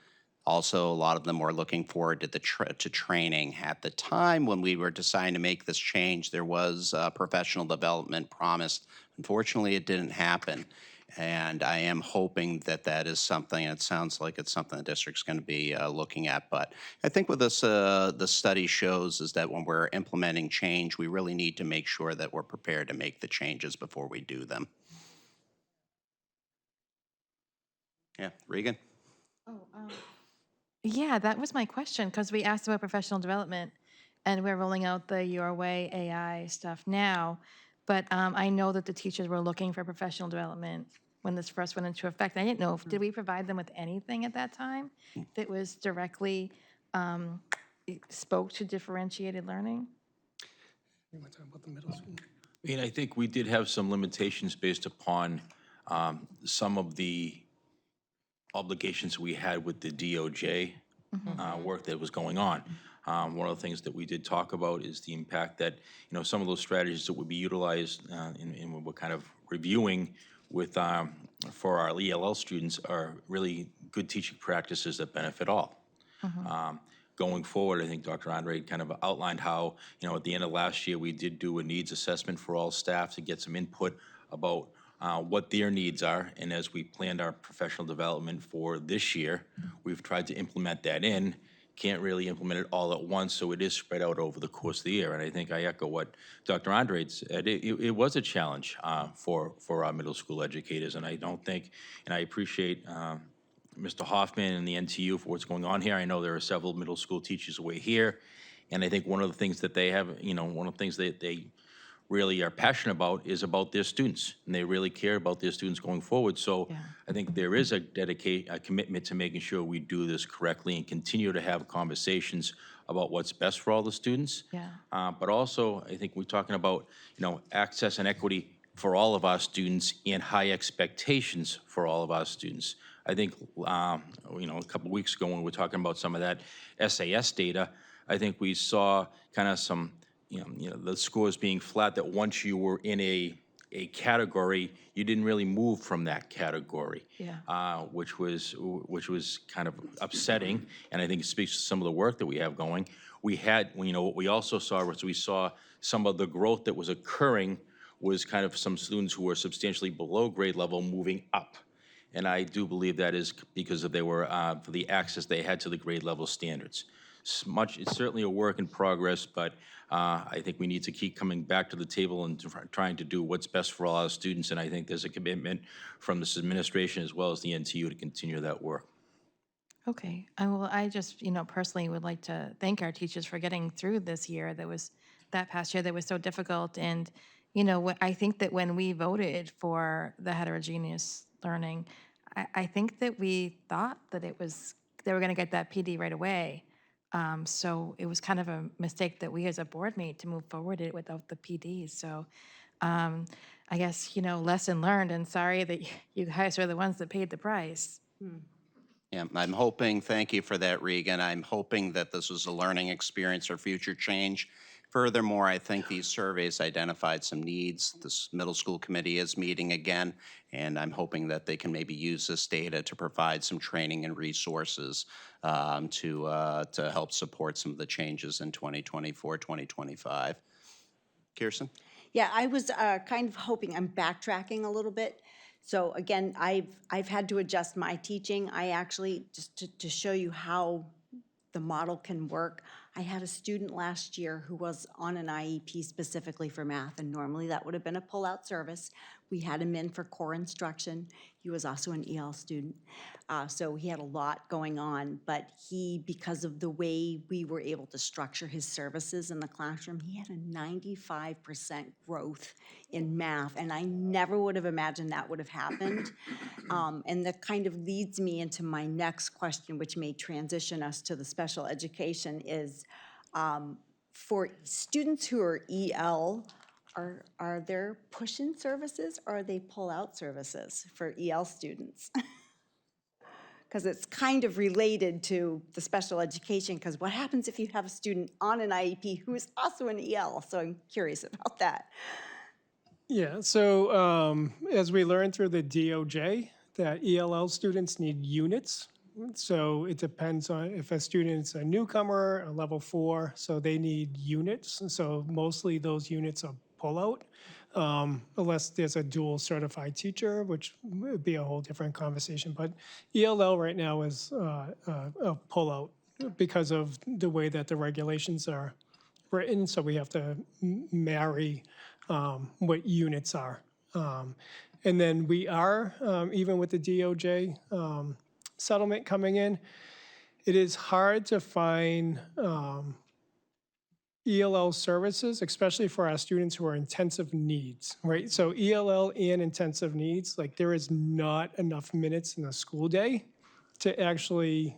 Also, a lot of them were looking forward to to training. At the time when we were deciding to make this change, there was professional development promised. Unfortunately, it didn't happen. And I am hoping that that is something, it sounds like it's something the district's going to be looking at. But I think what this the study shows is that when we're implementing change, we really need to make sure that we're prepared to make the changes before we do them. Yeah, Regan? Yeah, that was my question, because we asked about professional development, and we're rolling out the Your Way AI stuff now. But I know that the teachers were looking for professional development when this first went into effect. I didn't know, did we provide them with anything at that time that was directly spoke to differentiated learning? You want to talk about the middle school? I mean, I think we did have some limitations based upon some of the obligations we had with the DOJ work that was going on. One of the things that we did talk about is the impact that, you know, some of those strategies that would be utilized in what we're kind of reviewing with, for our ELL students are really good teaching practices that benefit all. Going forward, I think Dr. Andre kind of outlined how, you know, at the end of last year, we did do a needs assessment for all staff to get some input about what their needs are. And as we planned our professional development for this year, we've tried to implement that in. Can't really implement it all at once, so it is spread out over the course of the year. And I think I echo what Dr. Andre said. It was a challenge for our middle school educators, and I don't think, and I appreciate Mr. Hoffman and the NTU for what's going on here. I know there are several middle school teachers away here, and I think one of the things that they have, you know, one of the things that they really are passionate about is about their students, and they really care about their students going forward. So I think there is a commitment to making sure we do this correctly and continue to have conversations about what's best for all the students. Yeah. But also, I think we're talking about, access and equity for all of our students and high expectations for all of our students. I think, a couple weeks ago when we were talking about some of that SAS data, I think we saw kind of some, the scores being flat, that once you were in a category, you didn't really move from that category. Which was kind of upsetting, and I think it speaks to some of the work that we have going. What we also saw was we saw some of the growth that was occurring was kind of some students who were substantially below grade level moving up. And I do believe that is because of for the access they had to the grade level standards. It's certainly a work in progress, but I think we need to keep coming back to the table and trying to do what's best for all our students. And I think there's a commitment from this administration as well as the NTU to continue that work. Okay, I just, personally would like to thank our teachers for getting through this year that past year that was so difficult. And, I think that when we voted for the heterogeneous learning, I think that we thought that they were gonna get that PD right away. So it was kind of a mistake that we as a board made to move forward it without the PD. So, I guess, lesson learned, and sorry that you guys are the ones that paid the price. Yeah, I'm hoping, thank you for that, Regan. I'm hoping that this was a learning experience for future change. Furthermore, I think these surveys identified some needs. This middle school committee is meeting again, and I'm hoping that they can maybe use this data to provide some training and resources to help support some of the changes in 2024, 2025. Kirsten? Yeah, I was kind of hoping, I'm backtracking a little bit. So again, I've had to adjust my teaching. I actually, just to show you how the model can work, I had a student last year who was on an IEP specifically for math, and normally that would have been a pull-out service. We had him in for core instruction. He was also an EL student. So he had a lot going on, but because of the way we were able to structure his services in the classroom, he had a 95% growth in math, and I never would have imagined that would have happened. And that kind of leads me into my next question, which may transition us to the special education, is for students who are EL, are there push-in services or are they pull-out services for EL students? Because it's kind of related to the special education, because what happens if you have a student on an IEP who is also an EL? So I'm curious about that. Yeah, so as we learned through the DOJ, that ELL students need units. So it depends on if a student's a newcomer, a level 4, so they need units. And so mostly those units are pull-out, unless there's a dual certified teacher, which would be a whole different conversation. But ELL right now is a pull-out because of the way that the regulations are written, so we have to marry what units are. And then we are, even with the DOJ settlement coming in, it is hard to find ELL services, especially for our students who are intensive needs, right? So ELL and intensive needs, like there is not enough minutes in the school day to actually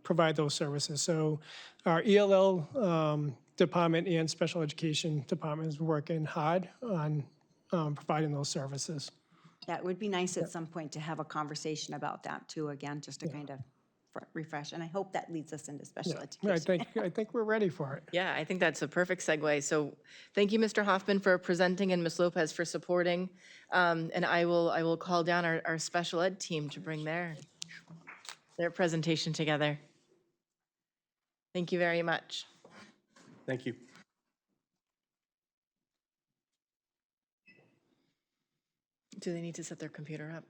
provide those services. So our ELL department and special education department is working hard on providing those services. Yeah, it would be nice at some point to have a conversation about that too, again, just to kind of refresh. And I hope that leads us into special education. I think we're ready for it. Yeah, I think that's a perfect segue. So thank you, Mr. Hoffman, for presenting and Ms. Lopez for supporting. And I will call down our special ed team to bring their presentation together. Thank you very much. Thank you. Do they need to set their computer up?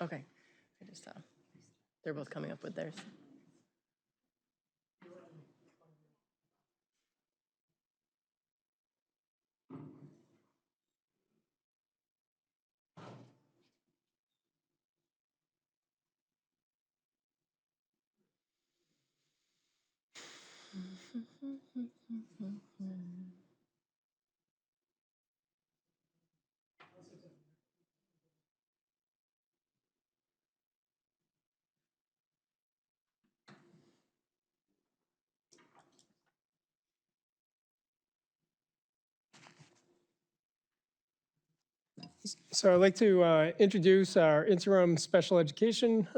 Okay. I just they're both coming up with theirs. So I'd like to introduce our interim special education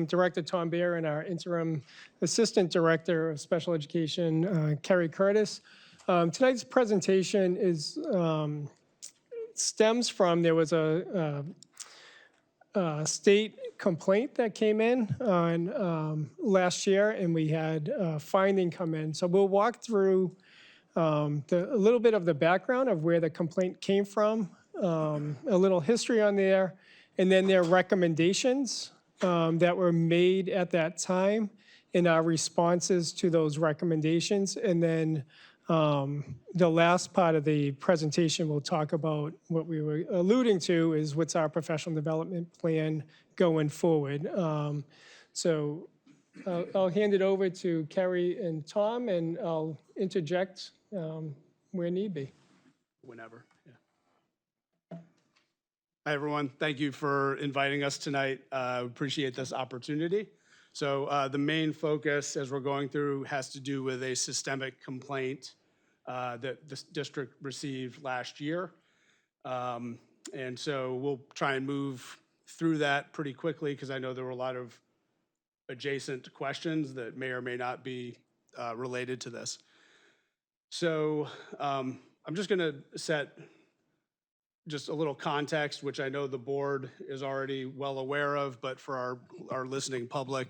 director, Tom Bear, and our interim assistant director of special education, Kerry Curtis. Tonight's presentation stems from, there was a state complaint that came in on last year, and we had a finding come in. So we'll walk through a little bit of the background of where the complaint came from, a little history on there, and then their recommendations that were made at that time and our responses to those recommendations. And then the last part of the presentation, we'll talk about what we were alluding to is what's our professional development plan going forward. So I'll hand it over to Kerry and Tom, and I'll interject where need be. Whenever, yeah. Hi, everyone. Thank you for inviting us tonight. Appreciate this opportunity. So the main focus as we're going through has to do with a systemic complaint that this district received last year. And so we'll try and move through that pretty quickly because I know there were a lot of adjacent questions that may or may not be related to this. So I'm just going to set just a little context, which I know the board is already well aware of, but for our listening public,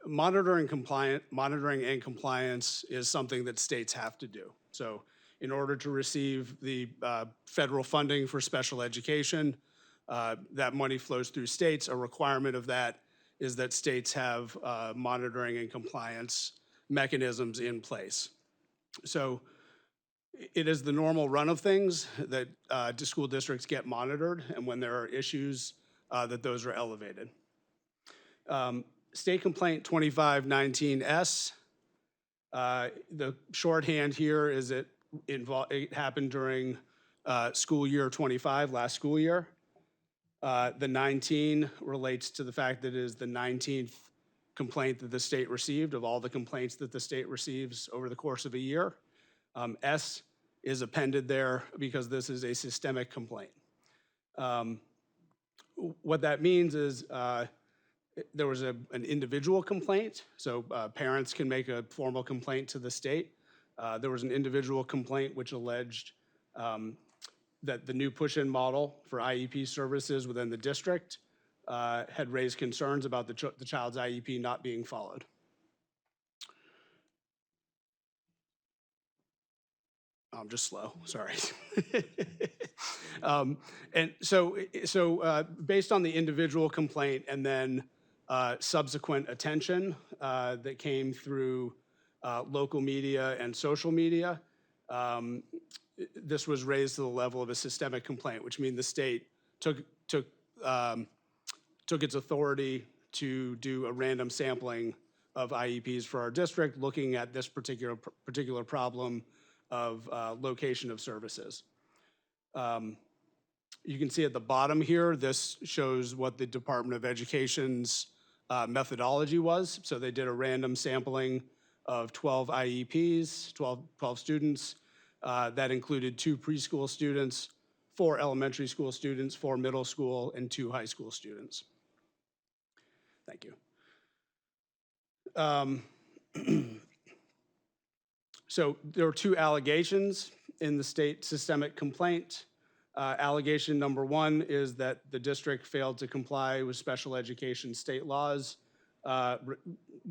monitoring and compliance is something that states have to do. So in order to receive the federal funding for special education, that money flows through states. A requirement of that is that states have monitoring and compliance mechanisms in place. So it is the normal run of things that school districts get monitored, and when there are issues, that those are elevated. State Complaint 2519S, the shorthand here is it happened during school year 25, last school year. The 19 relates to the fact that it is the 19th complaint that the state received of all the complaints that the state receives over the course of a year. S is appended there because this is a systemic complaint. What that means is there was an individual complaint, so parents can make a formal complaint to the state. There was an individual complaint which alleged that the new push-in model for IEP services within the district had raised concerns about the child's IEP not being followed. I'm just slow, sorry. And so based on the individual complaint and then subsequent attention that came through local media and social media, this was raised to the level of a systemic complaint, which means the state took its authority to do a random sampling of IEPs for our district, looking at this particular problem of location of services. You can see at the bottom here, this shows what the Department of Education's methodology was. So they did a random sampling of 12 IEPs, 12 students. That included 2 preschool students, 4 elementary school students, 4 middle school, and 2 high school students. Thank you. So there were 2 allegations in the state systemic complaint. Allegation number 1 is that the district failed to comply with special education state laws,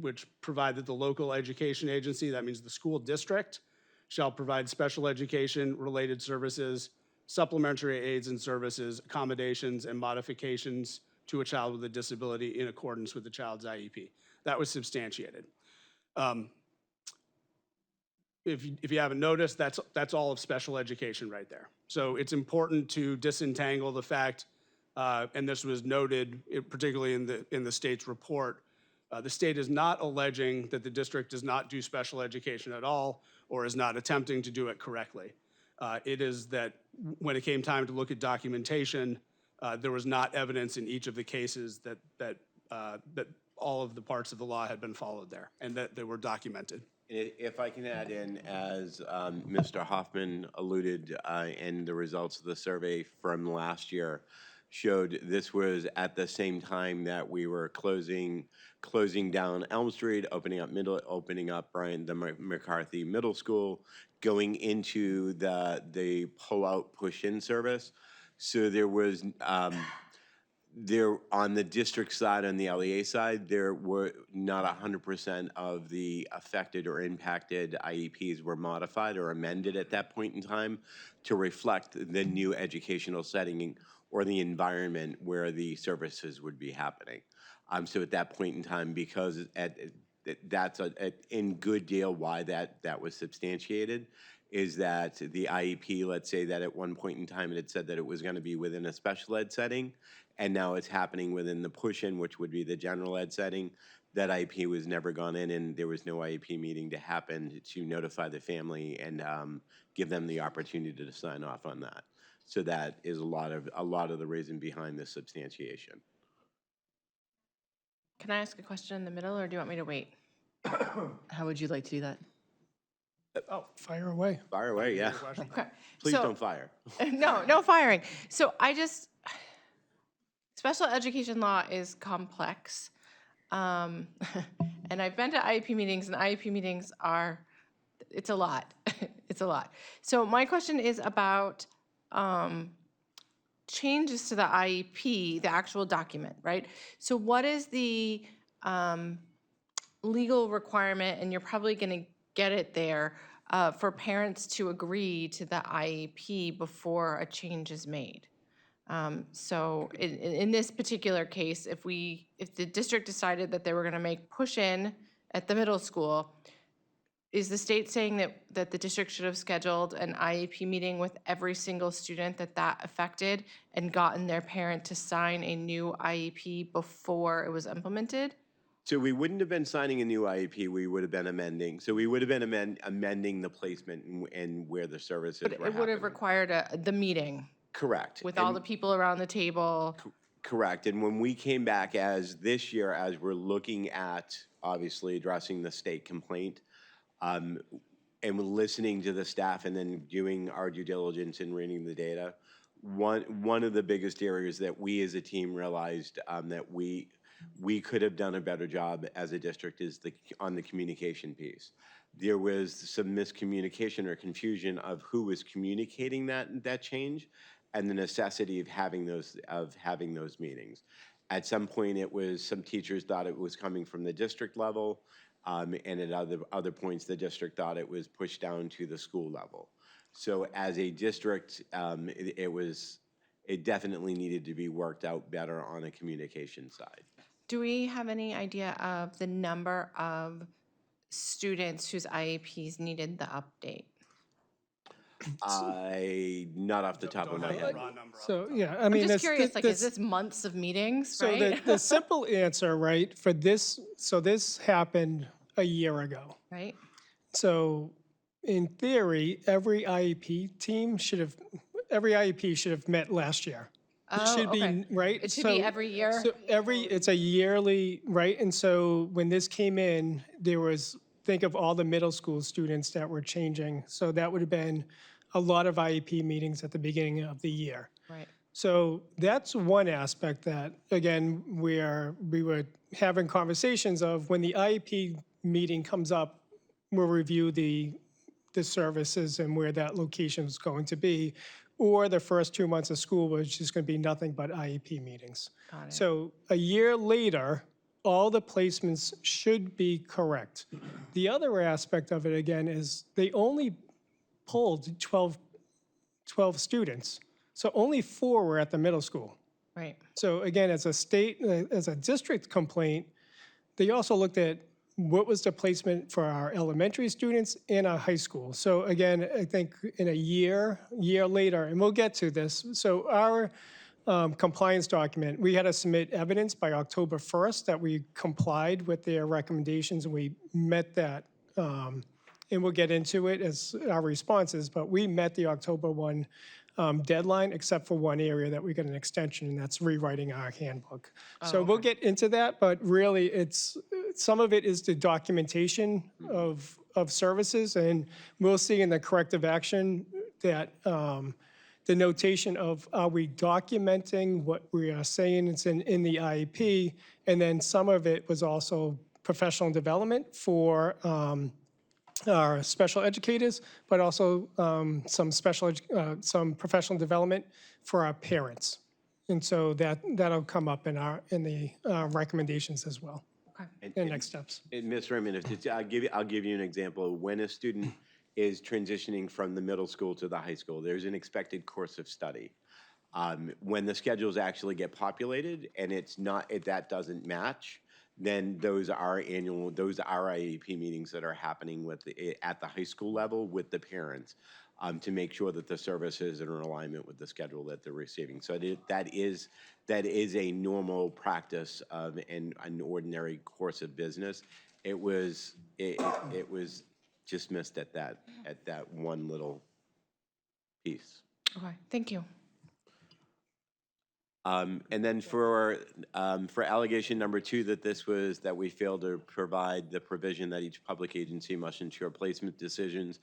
which provide that the local education agency, that means the school district, shall provide special education related services, supplementary aids and services, accommodations, and modifications to a child with a disability in accordance with the child's IEP. That was substantiated. If you haven't noticed, that's all of special education right there. So it's important to disentangle the fact, and this was noted particularly in the state's report, The state is not alleging that the district does not do special education at all or is not attempting to do it correctly. It is that when it came time to look at documentation, there was not evidence in each of the cases that all of the parts of the law had been followed there and that they were documented. If I can add in, as Mr. Hoffman alluded, and the results of the survey from last year showed this was at the same time that we were closing down Elm Street, opening up the McCarthy Middle School, going into the pull-out push-in service. So there was there on the district side, on the LEA side, there were not 100% of the affected or impacted IEPs were modified or amended at that point in time to reflect the new educational setting or the environment where the services would be happening. So at that point in time, because that's in good deal why that was substantiated, is that the IEP, let's say that at one point in time it had said that it was going to be within a special ed setting, and now it's happening within the push-in, which would be the general ed setting. That IEP was never gone in, and there was no IEP meeting to happen to notify the family and give them the opportunity to sign off on that. So that is a lot of the reason behind this substantiation. Can I ask a question in the middle, or do you want me to wait? How would you like to do that? Oh, fire away. Fire away, yeah. Okay. Please So- don't fire. No firing. So special education law is complex. And I've been to IEP meetings, and IEP meetings it's a lot. It's a lot. So my question is about changes to the IEP, the actual document, right? So what is the legal requirement, and you're probably going to get it there, for parents to agree to the IEP before a change is made? So in this particular case, if the district decided that they were going to make push-in at the middle school, is the state saying that the district should have scheduled an IEP meeting with every single student that affected and gotten their parent to sign a new IEP before it was implemented? So we wouldn't have been signing a new IEP, we would have been amending. So we would have been amending the placement and where the services were But it would have happening. required the meeting Correct. with all And- the people around the table. Correct, and when we came back this year, as we're looking at obviously addressing the state complaint, and we're listening to the staff and then doing our due diligence and reading the data, one of the biggest areas that we as a team realized that we could have done a better job as a district is on the communication piece. There was some miscommunication or confusion of who was communicating that change, and the necessity of having those meetings. At some point, some teachers thought it was coming from the district level, and at other points, the district thought it was pushed down to the school level. So as a district, it definitely needed to be worked out better on a communication side. Do we have any idea of the number of students whose IEPs needed the update? Not off the top of my head. So, yeah, I I'm mean, just that's- curious, like, is that's- this months of meetings, So right? the simple answer, right, for this, so this happened a year ago. Right? So in theory, every IEP should have met last year. It Oh, should be, okay. right? It should be So- every year? So it's a yearly, right? And so when this came in, think of all the middle school students that were changing. So that would have been a lot of IEP meetings at the beginning of the year. Right. So that's one aspect that, again, we were having conversations of when the IEP meeting comes up, we'll review the services and where that location is going to be. Or the first 2 months of school was just going to be nothing but IEP meetings. Got it. So a year later, all the placements should be correct. The other aspect of it, again, is they only pulled 12 students. So only 4 were at the middle school. Right. So again, as a district complaint, they also looked at what was the placement for our elementary students and our high school. So again, I think in a year later, and we'll get to this, so our compliance document. We had to submit evidence by October 1st that we complied with their recommendations, and we met that. And we'll get into it as our responses, but we met the October 1 deadline, except for one area that we got an extension, and that's rewriting our handbook. So we'll get into that, but really, some of it is the documentation of services, and we'll see in the corrective action that the notation of, are we documenting what we are saying it's in the IEP, and then some of it was also professional development for our special educators, but also some professional development for our parents. And so that'll come up in the recommendations as well, and next steps. And Ms. Raymond, I'll give you an example. When a student is transitioning from the middle school to the high school, there's an expected course of study. When the schedules actually get populated and that doesn't match, then those are IEP meetings that are happening at the high school level with the parents to make sure that the services are in alignment with the schedule that they're receiving. So that is a normal practice of an ordinary course of business. It was just missed at that one little piece. Okay, thank you. And then for allegation number 2, that we failed to provide the provision that each public agency must ensure placement decisions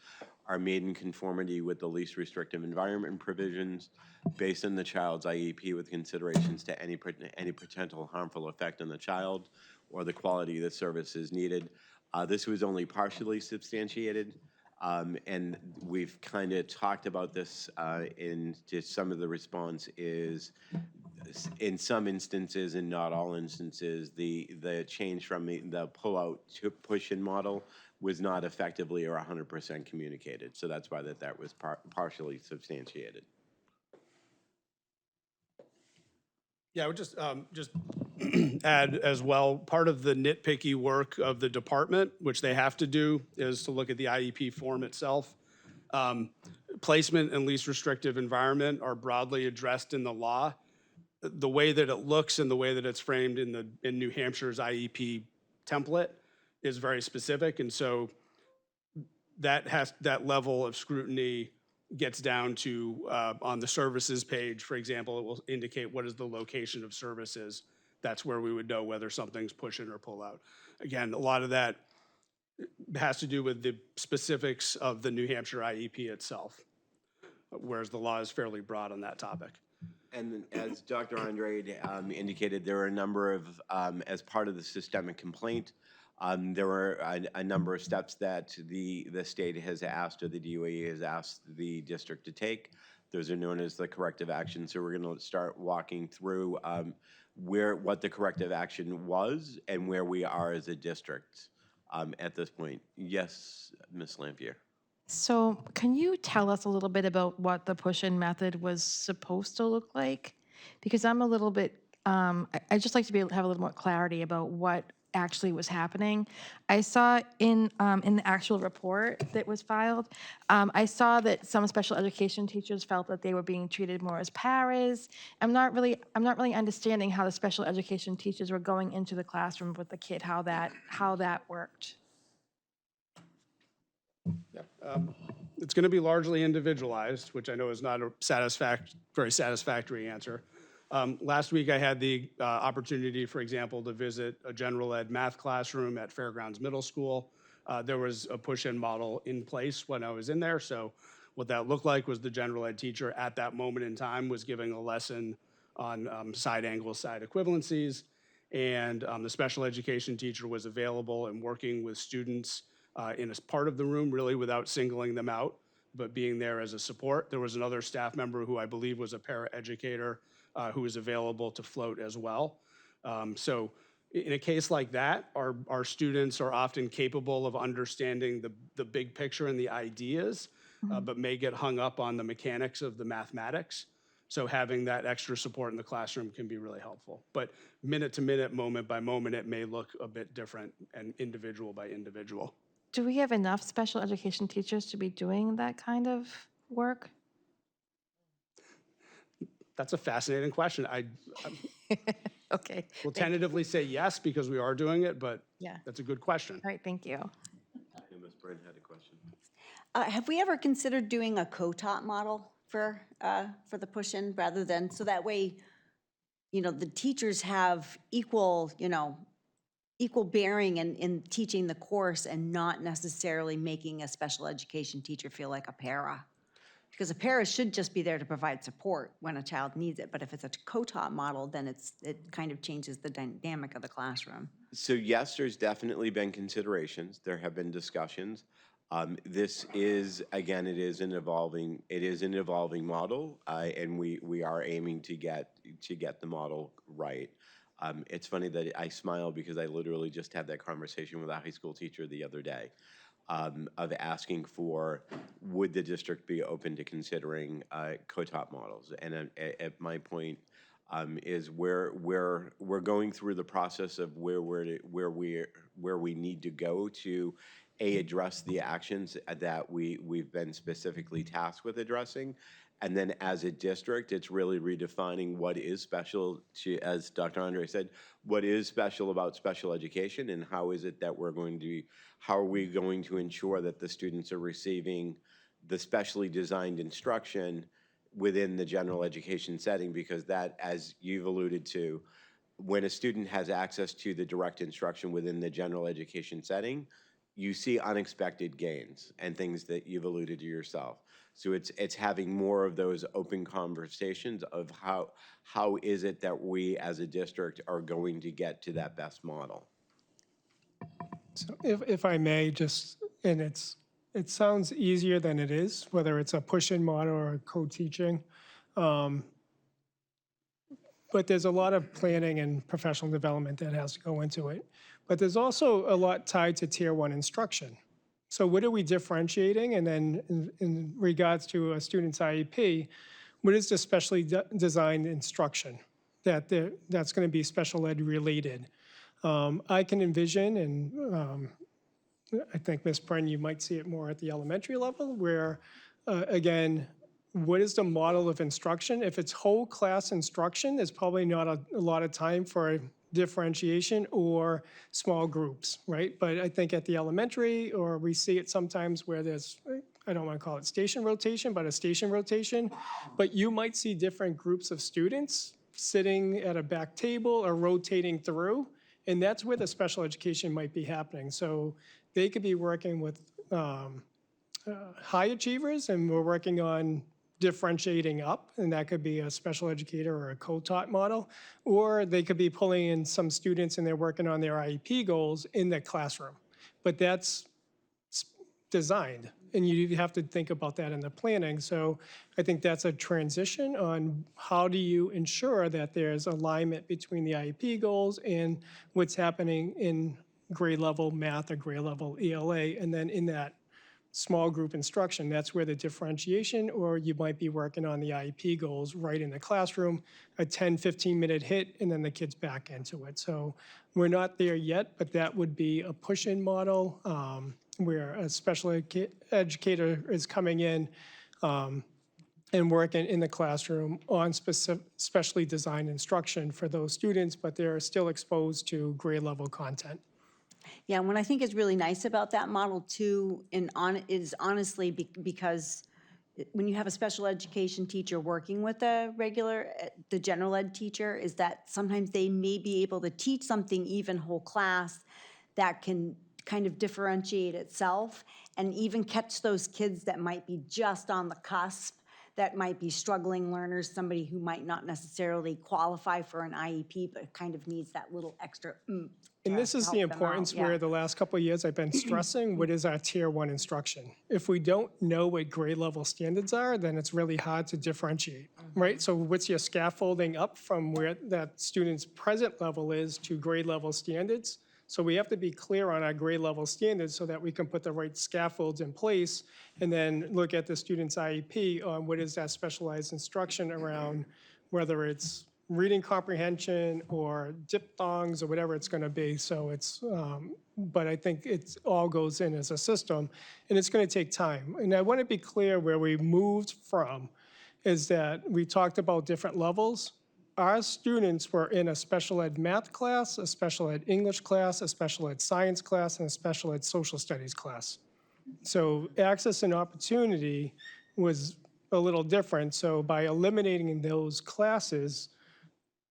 are made in conformity with the least restrictive environment provisions based on the child's IEP with considerations to any potential harmful effect on the child or the quality of the services needed. This was only partially substantiated. And we've kind of talked about this in just some of the response is, in some instances and not all instances, the change from the pull-out to push-in model was not effectively or 100% communicated. So that's why that was partially substantiated. Yeah, I would just add as well, part of the nitpicky work of the department, which they have to do, is to look at the IEP form itself. Placement and least restrictive environment are broadly addressed in the law. The way that it looks and the way that it's framed in New Hampshire's IEP template is very specific, and so that level of scrutiny gets down to on the services page, for example, it will indicate what is the location of services. That's where we would know whether something's push in or pull out. Again, a lot of that has to do with the specifics of the New Hampshire IEP itself, whereas the law is fairly broad on that topic. And as Dr. Andre indicated, there are a number of, as part of the systemic complaint, there were a number of steps that the state has asked, or the DOE has asked the district to take. Those are known as the corrective action. So we're going to start walking through what the corrective action was and where we are as a district at this point. Yes, Ms. Lampier. So can you tell us a little bit about what the push-in method was supposed to look like? Because I'm a little bit, I'd just like to have a little more clarity about what actually was happening. I saw in the actual report that was filed, I saw that some special education teachers felt that they were being treated more as paras. I'm not really understanding how the special education teachers were going into the classroom with the kid, how that worked. It's going to be largely individualized, which I know is not a very satisfactory answer. Last week, I had the opportunity, for example, to visit a general ed math classroom at Fairgrounds Middle School. There was a push-in model in place when I was in there. So what that looked like was the general ed teacher at that moment in time was giving a lesson on side angles, side equivalencies. And the special education teacher was available and working with students in a part of the room, really without singling them out, but being there as a support. There was another staff member who I believe was a paraeducator who was available to float as well. So in a case like that, our students are often capable of understanding the big picture and the ideas, but may get hung up on the mechanics of the mathematics. So having that extra support in the classroom can be really helpful. But minute to minute, moment by moment, it may look a bit different and individual by individual. Do we have enough special education teachers to be doing that kind of work? That's a fascinating question. I Okay. will tentatively say yes because we are doing it, but Yeah. that's a good question. All right, thank you. Ms. Brin had a question. Have we ever considered doing a co-taught model for the push-in rather than, so that way, the teachers have equal, equal bearing in teaching the course and not necessarily making a special education teacher feel like a para? Because a para should just be there to provide support when a child needs it, but if it's a co-taught model, then it kind of changes the dynamic of the classroom. So yes, there's definitely been considerations. There have been discussions. This is, again, it is an evolving model, and we are aiming to get the model right. It's funny that I smile because I literally just had that conversation with a high school teacher the other day, of asking for, would the district be open to considering co-taught models? And at my point is we're going through the process of where we need to go to address the actions that we've been specifically tasked with addressing. And then as a district, it's really redefining what is special to, as Dr. Andre said, what is special about special education, and how is it that how are we going to ensure that the students are receiving the specially designed instruction within the general education setting? Because that, as you've alluded to, when a student has access to the direct instruction within the general education setting, you see unexpected gains and things that you've alluded to yourself. So it's having more of those open conversations of how is it that we as a district are going to get to that best model. So if I may, and it sounds easier than it is, whether it's a push-in model or co-teaching. But there's a lot of planning and professional development that has to go into it. But there's also a lot tied to Tier 1 instruction. So what are we differentiating? And then in regards to a student's IEP, what is the specially designed instruction that's going to be special ed related? I can envision, and I think, Ms. Bren, you might see it more at the elementary level, where, again, what is the model of instruction? If it's whole class instruction, there's probably not a lot of time for differentiation or small groups, right? But I think at the elementary, or we see it sometimes where there's, I don't want to call it station rotation, but a station rotation, but you might see different groups of students sitting at a back table or rotating through, and that's where the special education might be happening. So they could be working with high achievers, and we're working on differentiating up, and that could be a special educator or a co-taught model, or they could be pulling in some students and they're working on their IEP goals in the classroom. But that's designed, and you have to think about that in the planning. So I think that's a transition on how do you ensure that there's alignment between the IEP goals and what's happening in grade level math or grade level ELA, and then in that small group instruction, that's where the differentiation, or you might be working on the IEP goals right in the classroom, a 10, 15-minute hit, and then the kid's back into it. So we're not there yet, but that would be a push-in model where a special educator is coming in and working in the classroom on specially designed instruction for those students, but they're still exposed to grade level content. Yeah, and what I think is really nice about that model too, is honestly because when you have a special education teacher working with the general ed teacher, is that sometimes they may be able to teach something even whole class that can kind of differentiate itself and even catch those kids that might be just on the cusp, that might be struggling learners, somebody who might not necessarily qualify for an IEP, but kind of needs that little extra And this is the importance where the last couple of years I've been stressing what is our Tier 1 instruction. If we don't know what grade level standards are, then it's really hard to differentiate, right? So what's your scaffolding up from where that student's present level is to grade level standards? So we have to be clear on our grade level standards so that we can put the right scaffolds in place and then look at the student's IEP on what is that specialized instruction around, whether it's reading comprehension or diphthongs or whatever it's going to be. So it's, but I think it all goes in as a system, and it's going to take time. And I want to be clear where we moved from is that we talked about different levels. Our students were in a special ed math class, a special ed English class, a special ed science class, and a special ed social studies class. So access and opportunity was a little different. So by eliminating those classes,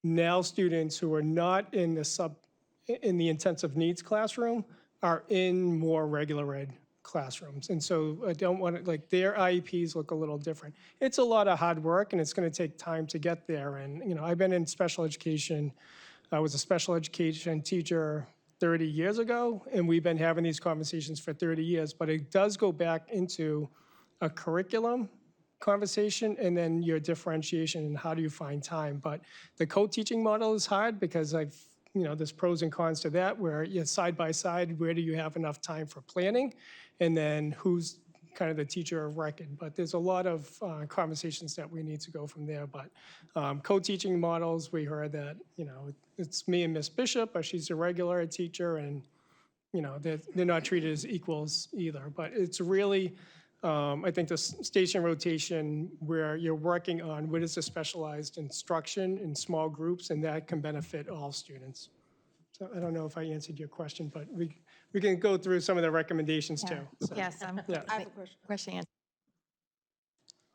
now students who are not in the intensive needs classroom are in more regular ed classrooms. And so I don't want to, like, their IEPs look a little different. It's a lot of hard work, and it's going to take time to get there. And, you know, I've been in special education. I was a special education teacher 30 years ago, and we've been having these conversations for 30 years. But it does go back into a curriculum conversation and then your differentiation and how do you find time. But the co-teaching model is hard because there's pros and cons to that, where you're side by side, where do you have enough time for planning? And then who's kind of the teacher of record. But there's a lot of conversations that we need to go from there. But co-teaching models, we heard that, it's me and Miss Bishop, but she's a regular teacher, and, they're not treated as equals either. But it's really, I think the station rotation where you're working on what is the specialized instruction in small groups, and that can benefit all students. So I don't know if I answered your question, but we can go through some of the recommendations too. So. Yes, Yeah. I have a question. question answered.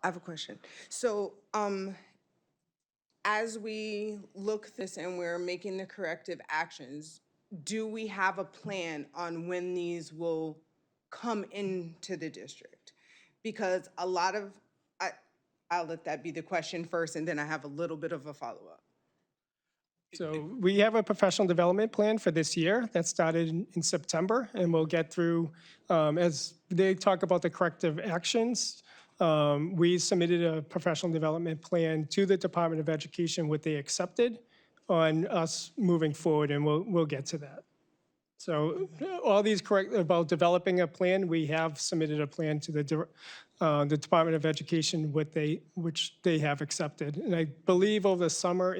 I have a question. So, as we look this and we're making the corrective actions, do we have a plan on when these will come into the district? Because a lot of, I'll let that be the question first, and then I have a little bit of a follow-up. So we have a professional development plan for this year that started in September, and we'll get through, as they talk about the corrective actions, we submitted a professional development plan to the Department of Education, what they accepted on us moving forward, and we'll get to that. So all these about developing a plan, we have submitted a plan to the Department of Education, which they have accepted. And I believe over the summer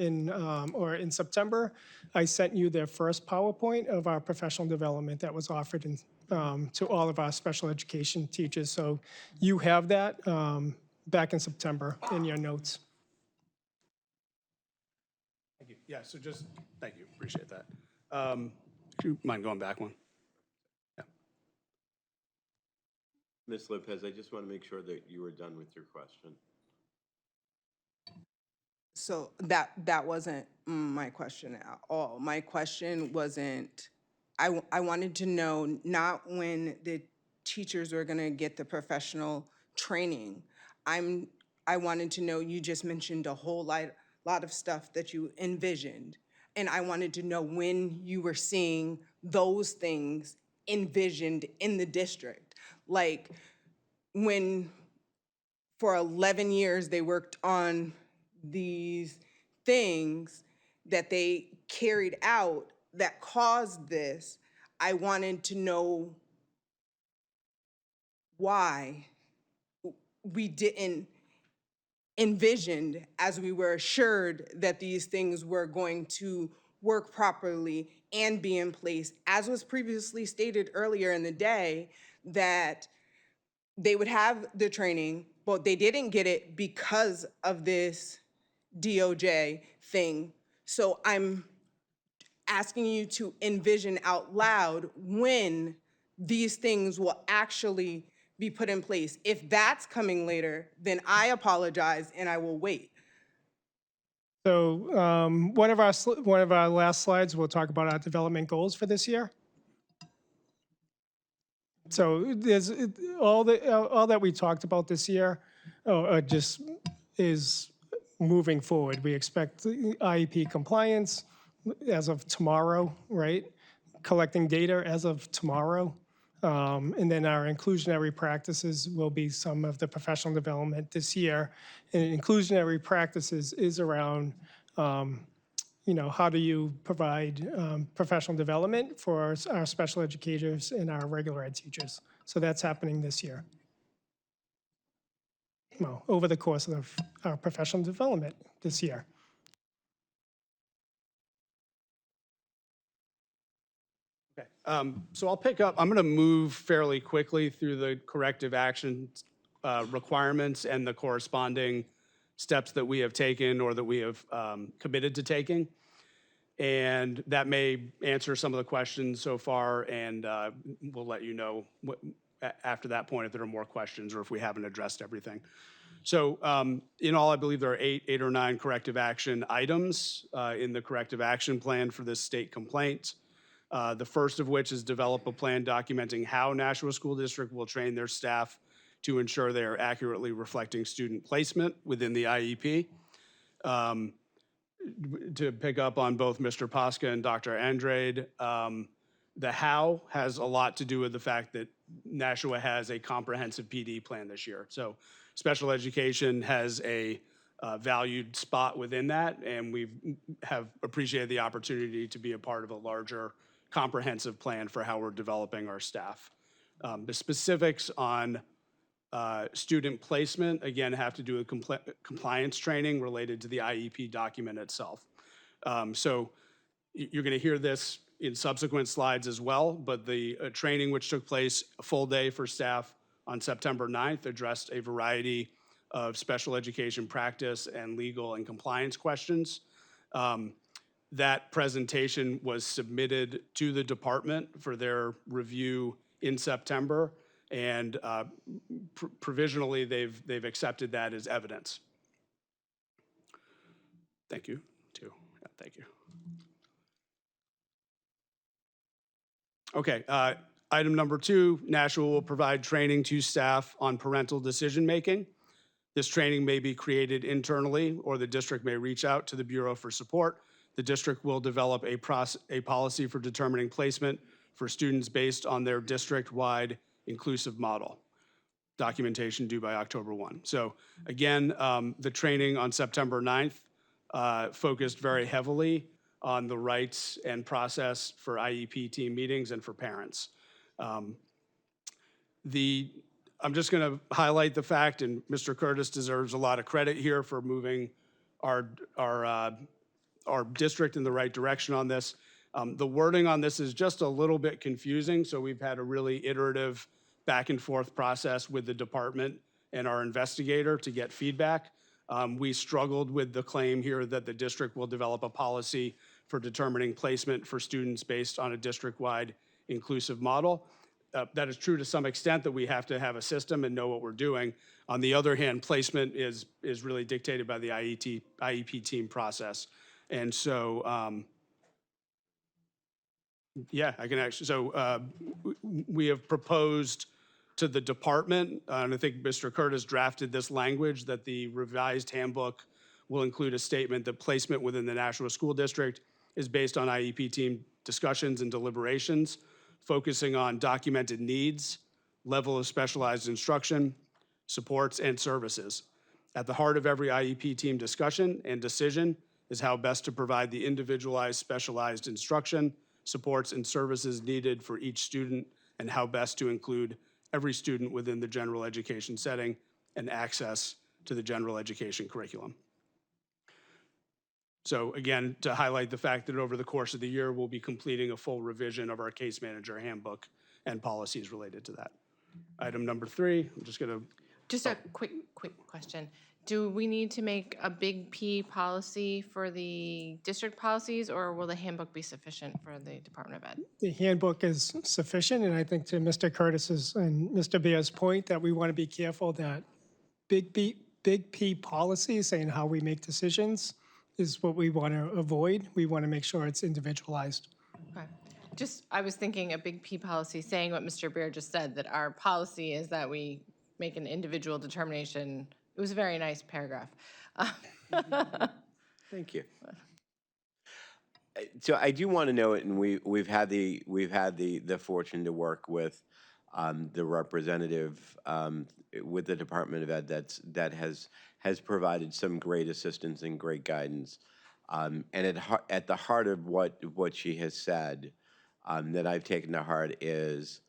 or in September, I sent you their first PowerPoint of our professional development that was offered to all of our special education teachers. So you have that back in September in your notes. Thank you. Yeah, so just, thank you, appreciate that. Do you mind going back one? Yeah. Ms. Lopez, I just want to make sure that you were done with your question. So that wasn't my question at all. My question wasn't, I wanted to know not when the teachers are going to get the professional training. I wanted to know, you just mentioned a whole lot of stuff that you envisioned. And I wanted to know when you were seeing those things envisioned in the district. Like when for 11 years they worked on these things that they carried out that caused this, I wanted to know why we didn't envisioned as we were assured that these things were going to work properly and be in place, as was previously stated earlier in the day, that they would have the training, but they didn't get it because of this DOJ thing. So I'm asking you to envision out loud when these things will actually be put in place. If that's coming later, then I apologize and I will wait. So one of our last slides, we'll talk about our development goals for this year. So there's all that we talked about this year just is moving forward. We expect IEP compliance as of tomorrow, right? Collecting data as of tomorrow. And then our inclusionary practices will be some of the professional development this year. And inclusionary practices is around, how do you provide professional development for our special educators and our regular ed teachers. So that's happening this year. Well, over the course of our professional development this year. So I'll pick up, I'm going to move fairly quickly through the corrective action requirements and the corresponding steps that we have taken or that we have committed to taking. And that may answer some of the questions so far, and we'll let you know after that point if there are more questions or if we haven't addressed everything. So in all, I believe there are eight or nine corrective action items in the corrective action plan for this state complaint. The first of which is develop a plan documenting how Nashua School District will train their staff to ensure they are accurately reflecting student placement within the IEP. To pick up on both Mr. Posca and Dr. Andrade, the how has a lot to do with the fact that Nashua has a comprehensive PD plan this year. So special education has a valued spot within that, and we have appreciated the opportunity to be a part of a larger comprehensive plan for how we're developing our staff. The specifics on student placement, again, have to do with compliance training related to the IEP document itself. So you're going to hear this in subsequent slides as well, but the training which took place a full day for staff on September 9th addressed a variety of special education practice and legal and compliance questions. That presentation was submitted to the department for their review in September, and provisionally they've accepted that as evidence. Thank you, too. Yeah, thank you. Okay, item number 2, Nashua will provide training to staff on parental decision-making. This training may be created internally, or the district may reach out to the Bureau for support. The district will develop a policy for determining placement for students based on their district-wide inclusive model. Documentation due by October 1. So again, the training on September 9th focused very heavily on the rights and process for IEP team meetings and for parents. I'm just going to highlight the fact, and Mr. Curtis deserves a lot of credit here for moving our district in the right direction on this. The wording on this is just a little bit confusing, so we've had a really iterative back and forth process with the department and our investigator to get feedback. We struggled with the claim here that the district will develop a policy for determining placement for students based on a district-wide inclusive model. That is true to some extent, that we have to have a system and know what we're doing. On the other hand, placement is really dictated by the IEP team process. And so, yeah, I can actually, so we have proposed to the department, and I think Mr. Curtis drafted this language, that the revised handbook will include a statement that placement within the Nashua School District is based on IEP team discussions and deliberations, focusing on documented needs, level of specialized instruction, supports, and services. At the heart of every IEP team discussion and decision is how best to provide the individualized, specialized instruction, supports, and services needed for each student, and how best to include every student within the general education setting and access to the general education curriculum. So again, to highlight the fact that over the course of the year, we'll be completing a full revision of our case manager handbook and policies related to that. Item number 3, I'm just gonna. Just a quick question. Do we need to make a big P policy for the district policies, or will the handbook be sufficient for the Department of Ed? The handbook is sufficient, and I think to Mr. Curtis's and Mr. Beer's point that we want to be careful that big P policy saying how we make decisions is what we want to avoid. We want to make sure it's individualized. Okay. Just, I was thinking a big P policy saying what Mr. Beer just said, that our policy is that we make an individual determination. It was a very nice paragraph. Thank you. So I do want to note, and we've had the fortune to work with the representative with the Department of Ed that has provided some great assistance and great guidance. And at the heart of what she has said that I've taken to heart is,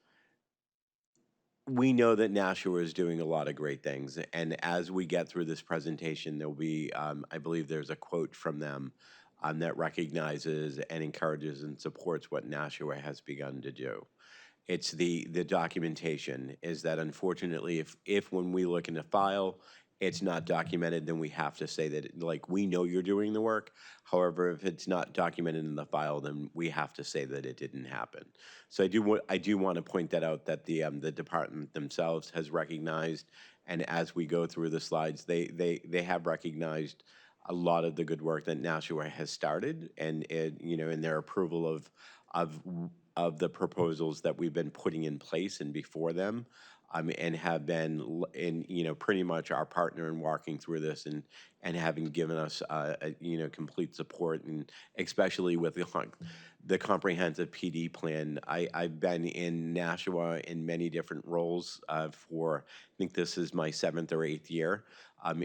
we know that Nashua is doing a lot of great things, and as we get through this presentation, there'll be, I believe there's a quote from them that recognizes and encourages and supports what Nashua has begun to do. It's the documentation is that, unfortunately, if when we look in the file it's not documented, then we have to say that, like, we know you're doing the work. However, if it's not documented in the file, then we have to say that it didn't happen. So I do want to point that out, that the department themselves has recognized, and as we go through the slides, they have recognized a lot of the good work that Nashua has started, and in their approval of the proposals that we've been putting in place and before them, and have been pretty much our partner in walking through this, and having given us complete support, and especially with the comprehensive PD plan. I've been in Nashua in many different roles for, I think this is my 7th or 8th year.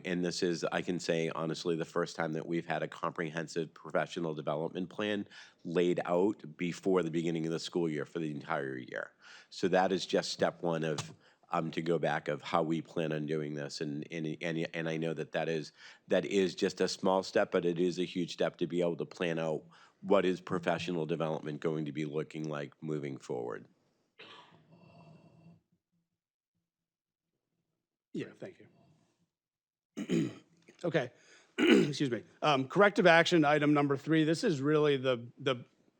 And this is, I can say honestly, the first time that we've had a comprehensive professional development plan laid out before the beginning of the school year for the entire year. So that is just step one of, to go back, of how we plan on doing this. And I know that is just a small step, but it is a huge step to be able to plan out what is professional development going to be looking like moving forward. Yeah, thank you. Okay, excuse me. Corrective action, item number 3. This is really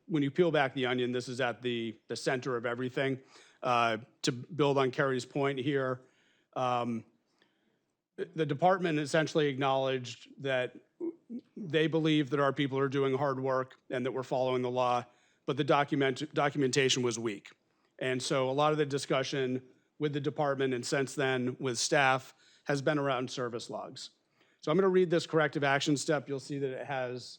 when you peel back the onion, this is at the center of everything. To build on Carrie's point here, the department essentially acknowledged that they believe that our people are doing hard work and that we're following the law, but the documentation was weak. And so a lot of the discussion with the department, and since then with staff, has been around service logs. So I'm going to read this corrective action step. You'll see that it has,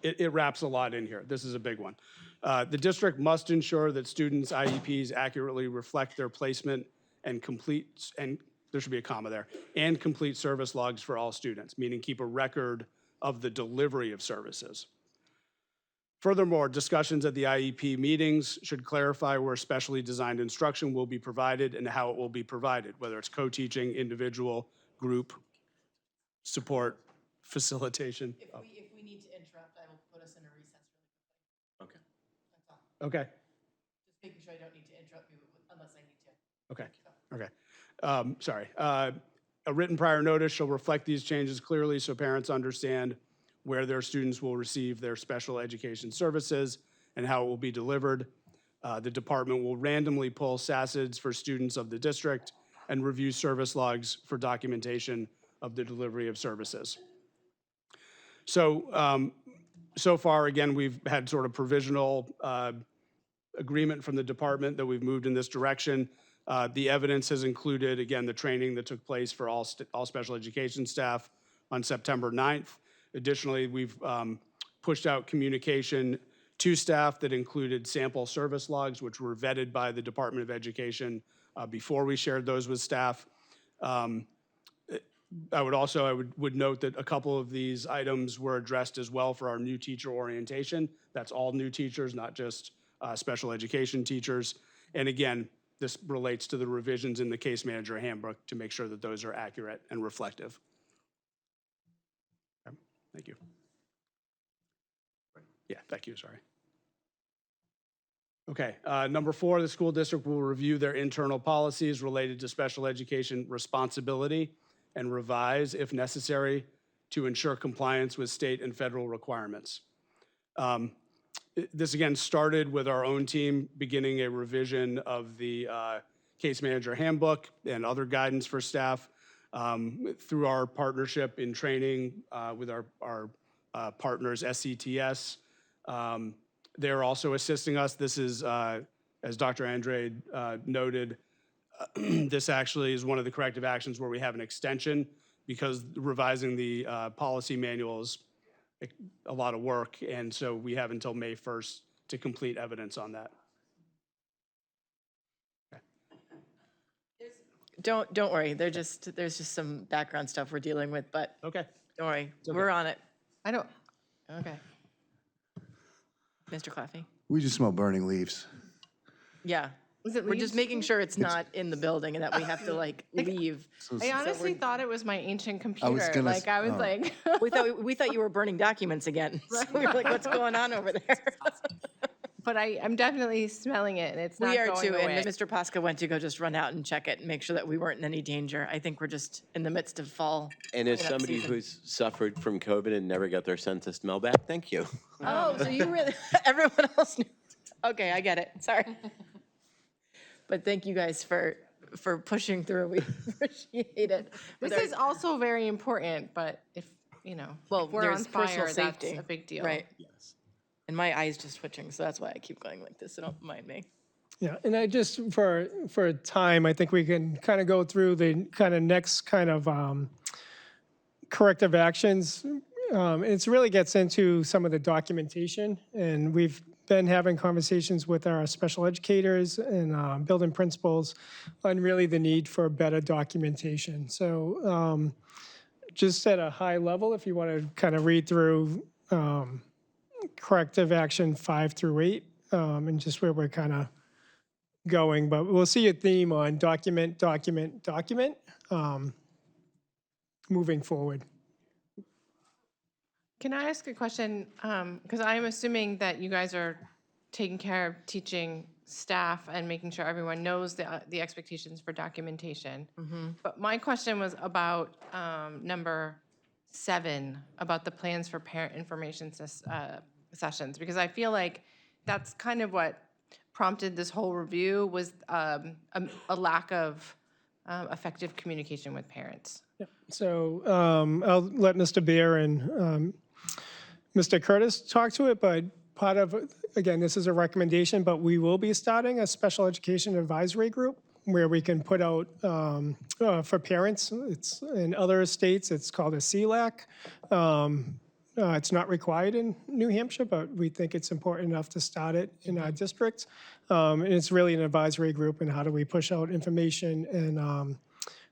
it wraps a lot in here. This is a big one. The district must ensure that students' IEPs accurately reflect their placement and complete, and there should be a comma there, and complete service logs for all students, meaning keep a record of the delivery of services. Furthermore, discussions at the IEP meetings should clarify where specially designed instruction will be provided and how it will be provided, whether it's co-teaching, individual, group, support, facilitation. If we need to interrupt, I will put us in a recess really quickly. Okay. That's all. Okay. Just making sure I don't need to interrupt you unless I need to. Okay. Sorry. A written prior notice shall reflect these changes clearly so parents understand where their students will receive their special education services and how it will be delivered. The department will randomly pull SACIDs for students of the district and review service logs for documentation of the delivery of services. So, so far, again, we've had sort of provisional agreement from the department that we've moved in this direction. The evidence has included, again, the training that took place for all special education staff on September 9th. Additionally, we've pushed out communication to staff that included sample service logs, which were vetted by the Department of Education before we shared those with staff. I would note that a couple of these items were addressed as well for our new teacher orientation. That's all new teachers, not just special education teachers. And again, this relates to the revisions in the case manager handbook to make sure that those are accurate and reflective. Okay, thank you. Yeah, thank you, sorry. Okay, number 4, the school district will review their internal policies related to special education responsibility and revise, if necessary, to ensure compliance with state and federal requirements. This again started with our own team beginning a revision of the case manager handbook and other guidance for staff through our partnership in training with our partners, SCTS. They're also assisting us. This is, as Dr. Andre noted, this actually is one of the corrective actions where we have an extension because revising the policy manual is a lot of work, and so we have until May 1st to complete evidence on that. Don't worry. There's just some background stuff we're dealing with, but Okay. don't worry. okay. We're on it. I don't, Okay. Mr. Claffey? We just smell burning leaves. Yeah. was it We're just leaves? making sure it's not in the building and that we have to like leave. I honestly thought it was my ancient computer. gonna Like, I was oh. like, We thought you were burning documents again. So we were like, what's going on over there? but I'm definitely smelling it, and it's not We are going too, away. and Mr. Pasca went to go just run out and check it and make sure that we weren't in any danger. I think we're just in the midst of fall. And as cleanup somebody season. who's suffered from COVID and never got their sense of smell back, thank you. Oh, so you really, everyone else knew. Okay, I get it, sorry. But thank you guys for pushing through, we appreciate it. This is also very important, but if, you know, Well, if we're there's on personal fire, that's safety, a big deal. right. And my eye's just twitching, so that's why I keep going like this, so don't mind me. Yeah, and I just, for time, I think we can kind of go through the kind of next kind of corrective actions. It really gets into some of the documentation, and we've been having conversations with our special educators and building principals on really the need for better documentation. So just at a high level, if you want to kind of read through corrective action 5 through 8, and just where we're kind of going, but we'll see a theme on document, document, document moving forward. Can I ask a question? Because I'm assuming that you guys are taking care of teaching staff and making sure everyone knows the expectations for documentation. But my question was about number 7, about the plans for parent information sessions, because I feel like that's kind of what prompted this whole review was a lack of effective communication with parents. So I'll let Mr. Beer and Mr. Curtis talk to it, but part of, again, this is a recommendation, but we will be starting a special education advisory group where we can put out for parents. It's in other states, it's called a CLAC. It's not required in New Hampshire, but we think it's important enough to start it in our district. And it's really an advisory group, and how do we push out information and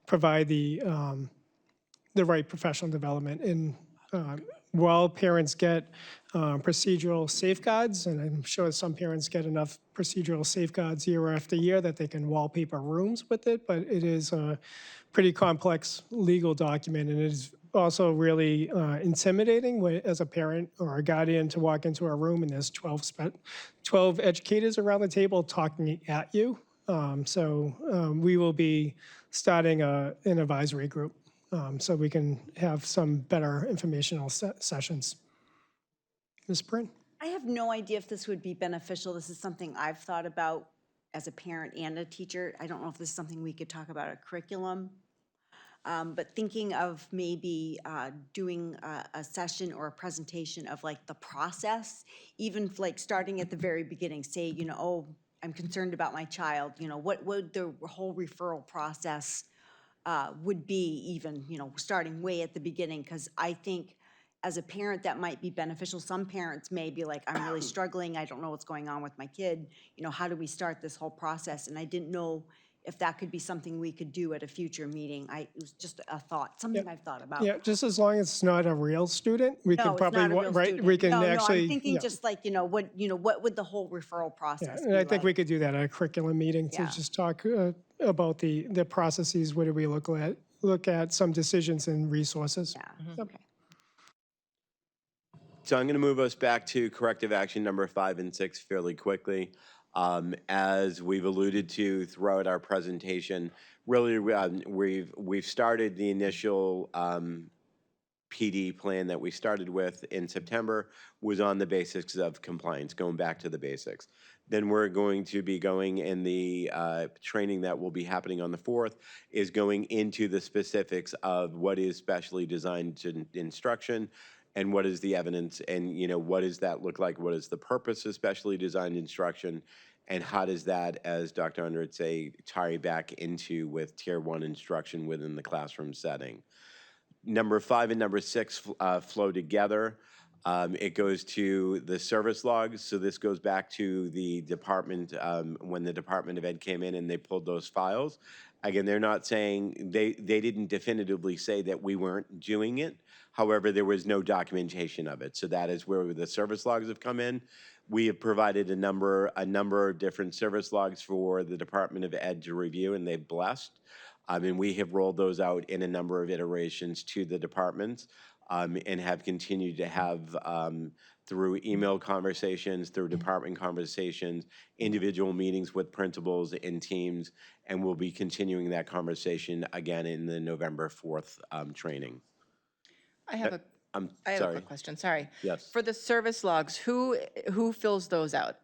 provide the right professional development. And while parents get procedural safeguards, and I'm sure some parents get enough procedural safeguards year after year that they can wallpaper rooms with it, but it is a pretty complex legal document, and it is also really intimidating as a parent or a guardian to walk into a room and there's 12 educators around the table talking at you. So we will be starting an advisory group so we can have some better informational sessions. Ms. Brin? I have no idea if this would be beneficial. This is something I've thought about as a parent and a teacher. I don't know if this is something we could talk about at curriculum. But thinking of maybe doing a session or a presentation of like the process, even like starting at the very beginning, say, you know, oh, I'm concerned about my child, you know, what would the whole referral process would be, even, you know, starting way at the beginning, because I think as a parent that might be beneficial. Some parents may be like, I'm really struggling, I don't know what's going on with my kid, you know, how do we start this whole process? And I didn't know if that could be something we could do at a future meeting. It was just a thought, something I've thought about. Yeah, just as long as it's not a real student, we No, can it's probably, not a real right, student. we can No, actually. I'm thinking yeah. just like, what would the whole referral process be And I think like? we could do that at a curriculum meeting to Yeah. just talk about the processes. What do we look at some decisions and resources. Yeah, okay. So I'm going to move us back to corrective action number 5 and 6 fairly quickly. As we've alluded to throughout our presentation, really we've started the initial PD plan that we started with in September was on the basics of compliance, going back to the basics. Then we're going to be going in the training that will be happening on the 4th is going into the specifics of what is specially designed instruction and what is the evidence and, you know, what does that look like? What is the purpose of specially designed instruction? And how does that, as Dr. Under would say, tie back into with Tier 1 instruction within the classroom setting? Number 5 and number 6 flow together. It goes to the service logs. So this goes back to the department, when the Department of Ed came in and they pulled those files. Again, they're not saying, they didn't definitively say that we weren't doing it. However, there was no documentation of it. So that is where the service logs have come in. We have provided a number of different service logs for the Department of Ed to review, and they've blessed. And we have rolled those out in a number of iterations to the departments. and have continued to have through email conversations, through department conversations, individual meetings with principals and teams, and we'll be continuing that conversation again in the November 4th training. I have a I'm I have a sorry. quick question, sorry. Yes. For the service logs, who fills those out?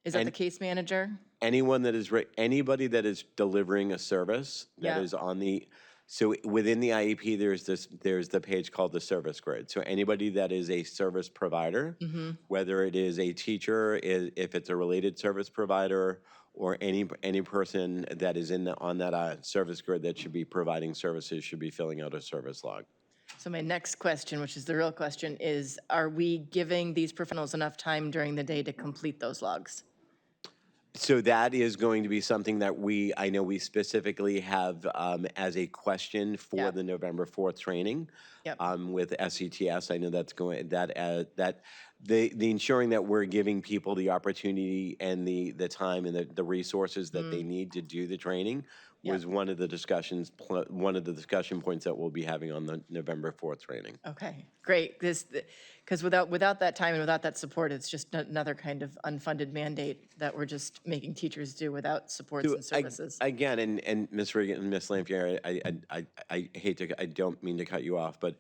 Is that the case manager? Anyone that is, anybody that is delivering a service that Yeah. is on the, so within the IEP, there's the page called the service grid. So anybody that is a service provider, whether it is a teacher, if it's a related service provider, or any person that is on that service grid that should be providing services should be filling out a service log. So my next question, which is the real question, is are we giving these professionals enough time during the day to complete those logs? So that is going to be something that I know we specifically have as a question for Yep. the November 4th training. Yep. With SETS, I know that's going, that the ensuring that we're giving people the opportunity and the time and the resources that they need to do the training was one of the discussion points that we'll be having on the November 4th training. Okay, great, because without that time and without that support, it's just another kind of unfunded mandate that we're just making teachers do without supports and services. Again, and Ms. Regan and Ms. Lampier, I hate to, I don't mean to cut you off, but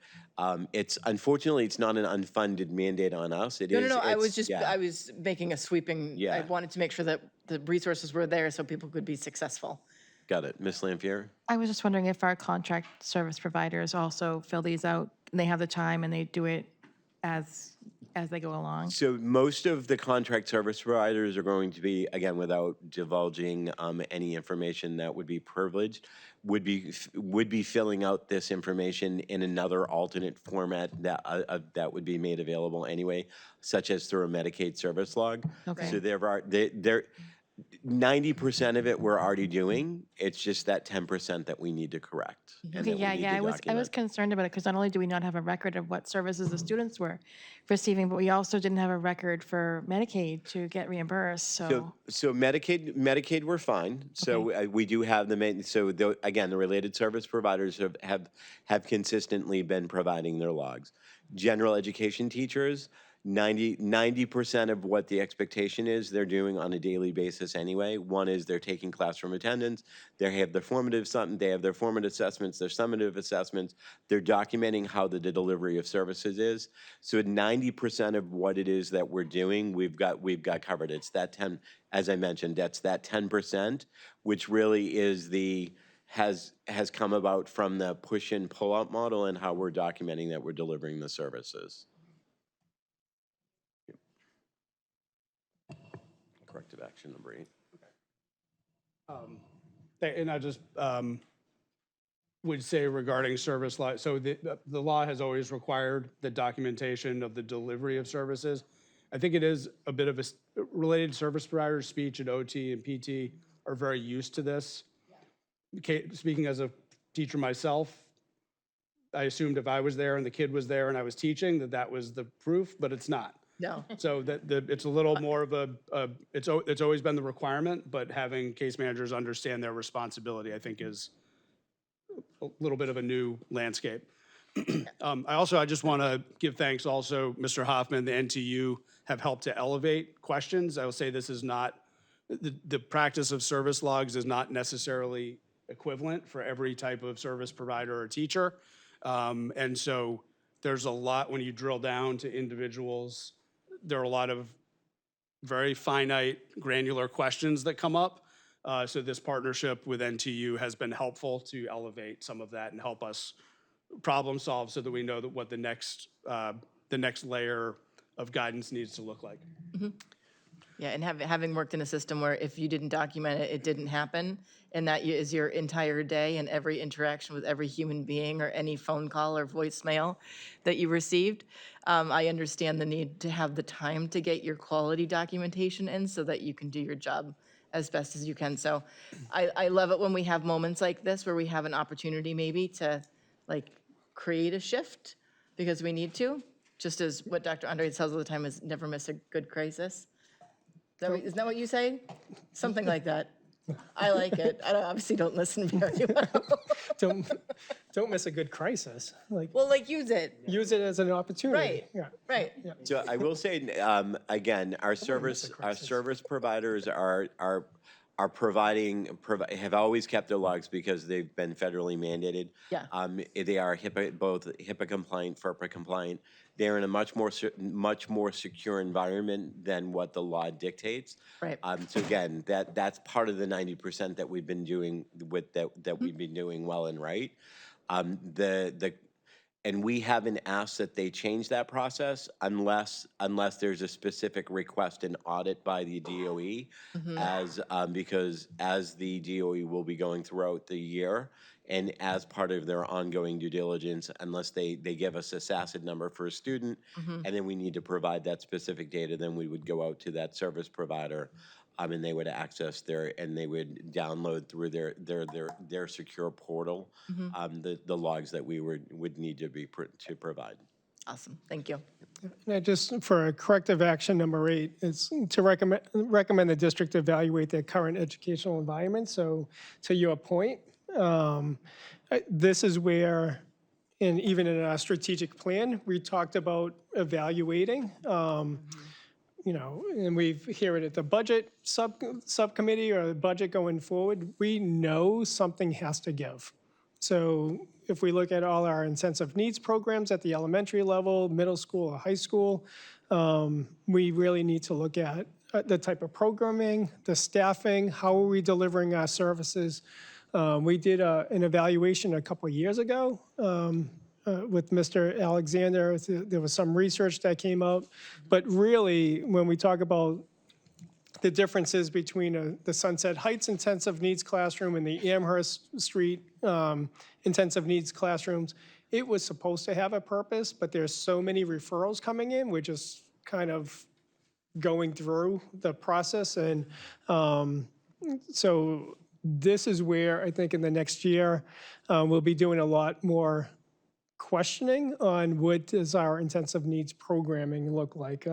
unfortunately, it's not an unfunded mandate on us. It is. No, I was it's- just, yeah. I was making a sweeping, I Yeah. wanted to make sure that the resources were there so people could be successful. Got it. Ms. Lampier? I was just wondering if our contract service providers also fill these out, and they have the time and they do it as they go along. So most of the contract service providers are going to be, again, without divulging any information that would be privileged, would be filling out this information in another alternate format that would be made available anyway, such as through a Medicaid service log. Okay. So there 90% of it we're already doing. It's just that 10% that we need to correct. and Okay, that we need to I was document. concerned about it, because not only do we not have a record of what services the students were receiving, but we also didn't have a record for Medicaid to get reimbursed, so. So Medicaid, we're fine. So we do have again, the related service providers have consistently been providing their logs. General education teachers, 90% of what the expectation is, they're doing on a daily basis anyway. One is they're taking classroom attendance, they have their formative assessments, their summative assessments, they're documenting how the delivery of services is. So 90% of what it is that we're doing, we've got covered. It's that 10, as I mentioned, that's that 10%, which really is has come about from the push and pull out model and how we're documenting that we're delivering the services. Corrective action number 8. And I just would say regarding service law, so the law has always required the documentation of the delivery of services. I think it is a bit of a related service providers, speech and OT and PT are very used to this. Speaking as a teacher myself, I assumed if I was there and the kid was there and I was teaching, that was the proof, but it's not. No. So it's a little more of it's always been the requirement, but having case managers understand their responsibility, I think, is a little bit of a new landscape. I just want to give thanks also, Mr. Hoffman, the NTU have helped to elevate questions. I will say this is not, the practice of service logs is not necessarily equivalent for every type of service provider or teacher. And so there's a lot, when you drill down to individuals, there are a lot of very finite, granular questions that come up. So this partnership with NTU has been helpful to elevate some of that and help us problem solve so that we know that what the next layer of guidance needs to look like. Yeah, and having worked in a system where if you didn't document it, it didn't happen, and that is your entire day and every interaction with every human being or any phone call or voicemail that you received, I understand the need to have the time to get your quality documentation in so that you can do your job as best as you can. So I love it when we have moments like this where we have an opportunity maybe to like create a shift because we need to, just as what Dr. Andre tells all the time is never miss a good crisis. Isn't that what you say? Something like that. I like it. I obviously don't listen very well. Don't miss a good crisis. Like, Well, like, use it. use it as an opportunity. Right, Yeah. right. So I will say, again, our service providers are providing, have always kept their logs because they've been federally mandated. Yeah. They are both HIPAA compliant, FERPA compliant. They're in a much more secure environment than what the law dictates. Right. So again, that's part of the 90% that we've been doing that we've been doing well and right. And we haven't asked that they change that process unless there's a specific request and audit by the DOE, because as the DOE will be going throughout the year, and as part of their ongoing due diligence, unless they give us a SACID number for a student, and then we need to provide that specific data, then we would go out to that service provider, and they would access and they would download through their secure portal, the logs that we would need to provide. Awesome, thank you. And just for corrective action number 8, is to recommend the district evaluate their current educational environment. So to your point, this is where, and even in our strategic plan, we talked about evaluating, and we hear it at the budget subcommittee or the budget going forward, we know something has to give. So if we look at all our intensive needs programs at the elementary level, middle school or high school, we really need to look at the type of programming, the staffing, how are we delivering our services. We did an evaluation a couple of years ago with Mr. Alexander. There was some research that came out, but really when we talk about the differences between the Sunset Heights intensive needs classroom and the Amherst Street intensive needs classrooms, it was supposed to have a purpose, but there's so many referrals coming in, we're just kind of going through the process. And so this is where I think in the next year, we'll be doing a lot more questioning on what does our intensive needs programming look like.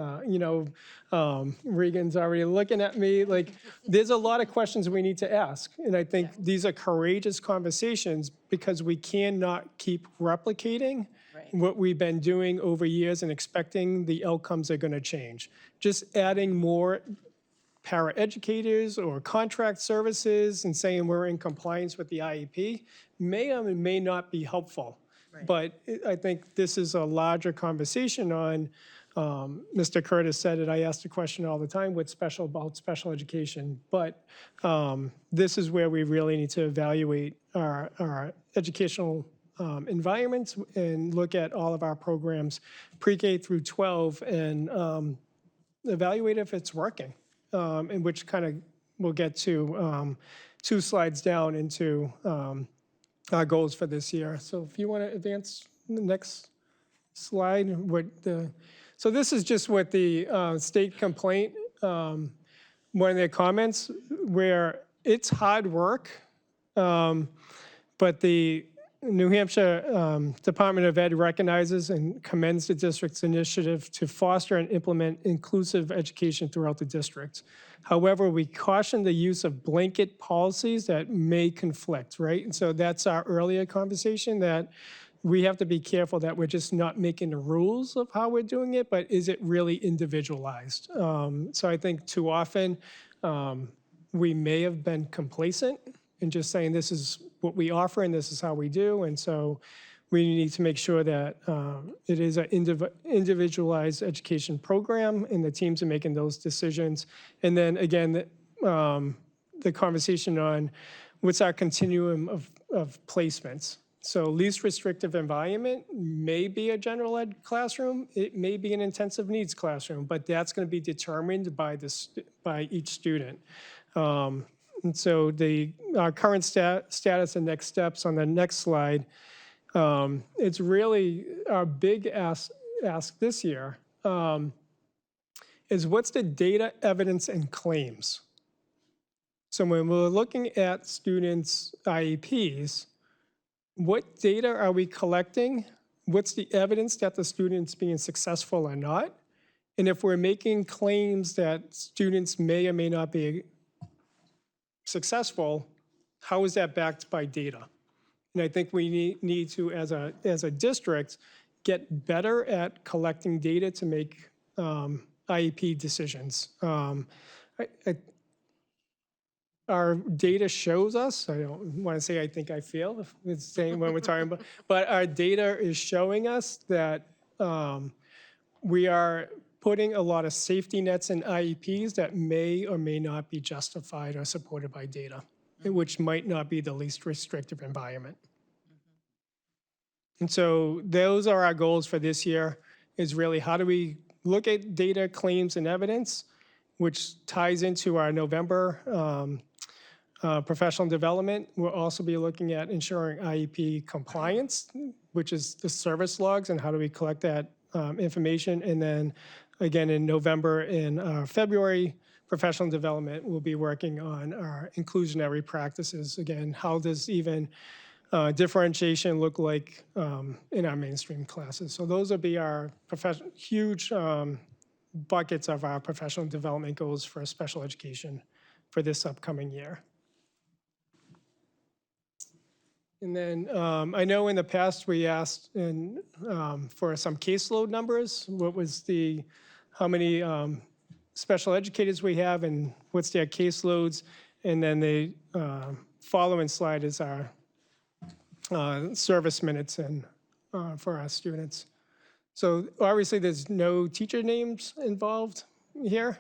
Regan's already looking at me. Like, there's a lot of questions we need to ask. And I think these are courageous conversations because we cannot keep replicating what we've been doing over years and expecting the outcomes are going to change. Just adding more paraeducators or contract services and saying we're in compliance with the IEP may or may not be helpful. But I think this is a larger conversation on, Mr. Curtis said it, I ask the question all the time, what's special about special education? But this is where we really need to evaluate our educational environments and look at all of our programs, pre-K through 12, and evaluate if it's working, and which kind of we'll get to 2 slides down into our goals for this year. So if you want to advance the next slide, so this is just what the state complaint, one of their comments, where it's hard work, but the New Hampshire Department of Ed recognizes and commends the district's initiative to foster and implement inclusive education throughout the district. However, we caution the use of blanket policies that may conflict, right? And so that's our earlier conversation, that we have to be careful that we're just not making the rules of how we're doing it, but is it really individualized? So I think too often we may have been complacent and just saying this is what we offer and this is how we do. And so we need to make sure that it is an individualized education program and the teams are making those decisions. And then again, the conversation on what's our continuum of placements. So least restrictive environment may be a general ed classroom. It may be an intensive needs classroom, but that's going to be determined by each student. And so our current status and next steps on the next slide, it's really our big ask this year is what's the data, evidence, and claims? So when we're looking at students' IEPs, what data are we collecting? What's the evidence that the student's being successful or not? And if we're making claims that students may or may not be successful, how is that backed by data? And I think we need to, as a district, get better at collecting data to make IEP decisions. Our data shows us, I don't want to say I think I feel, if it's saying when we're talking about, but our data is showing us that we are putting a lot of safety nets in IEPs that may or may not be justified or supported by data, which might not be the least restrictive environment. And so those are our goals for this year, is really how do we look at data, claims, and evidence, which ties into our November professional development. We'll also be looking at ensuring IEP compliance, which is the service logs, and how do we collect that information. And then again, in November and February, professional development will be working on our inclusionary practices. Again, how does even differentiation look like in our mainstream classes? So those will be our huge buckets of our professional development goals for special education for this upcoming year. And then I know in the past we asked for some caseload numbers. What was how many special educators we have and what's their caseloads? And then the following slide is our service minutes for our students. So obviously there's no teacher names involved here,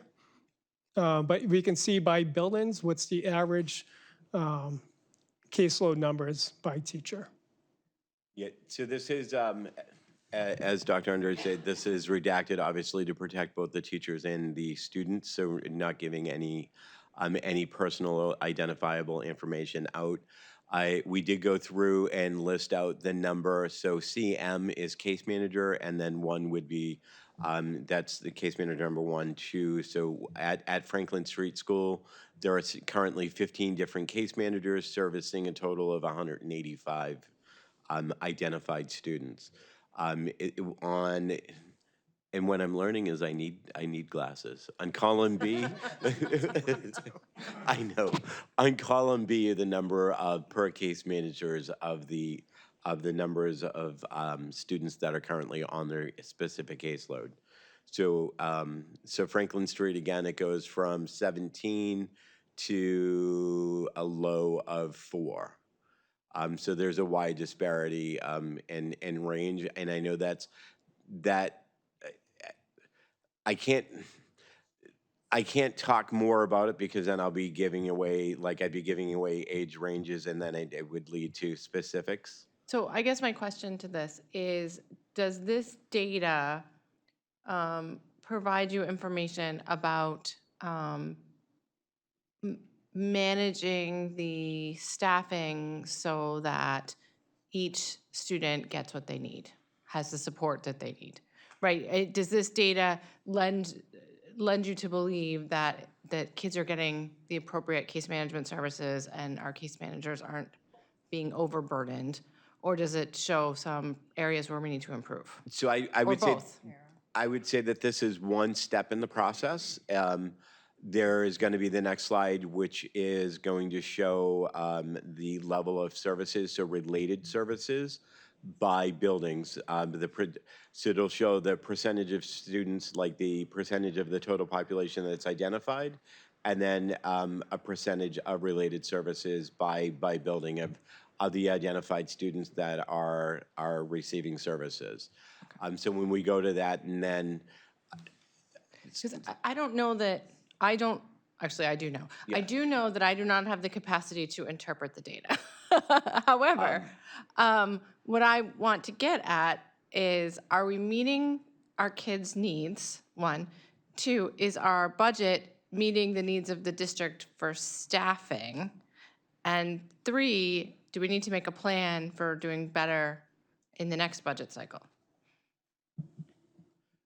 but we can see by buildings what's the average caseload numbers by teacher. Yeah, so this is, as Dr. Under said, this is redacted obviously to protect both the teachers and the students, so not giving any personal identifiable information out. We did go through and list out the number. So CM is case manager, and then one would be, that's the case manager number 1, 2. So at Franklin Street School, there are currently 15 different case managers servicing a total of 185 identified students. And what I'm learning is I need glasses. On column B, I know. On column B, the number of per case managers of the numbers of students that are currently on their specific caseload. So so Franklin Street, again, it goes from 17 to a low of 4. So there's a wide disparity in range, and I know that I can't talk more about it because then I'd be giving away age ranges, and then it would lead to specifics. So I guess my question to this is, does this data provide you information about managing the staffing so that each student gets what they need, has the support that they need? Right? Does this data lend you to believe that kids are getting the appropriate case management services and our case managers aren't being overburdened? Or does it show some areas where we need to improve? So I would say that this is one step in the process. There is going to be the next slide, which is going to show the level of services, so related services by buildings. So it'll show the percentage of students, like the percentage of the total population that's identified, and then a percentage of related services by building of the identified students that are receiving services. So when we go to that, and then Because I don't know that, actually I do know. I do know that I do not have the capacity to interpret the data. However, what I want to get at is, are we meeting our kids' needs, 1? 2, is our budget meeting the needs of the district for staffing? And 3, do we need to make a plan for doing better in the next budget cycle?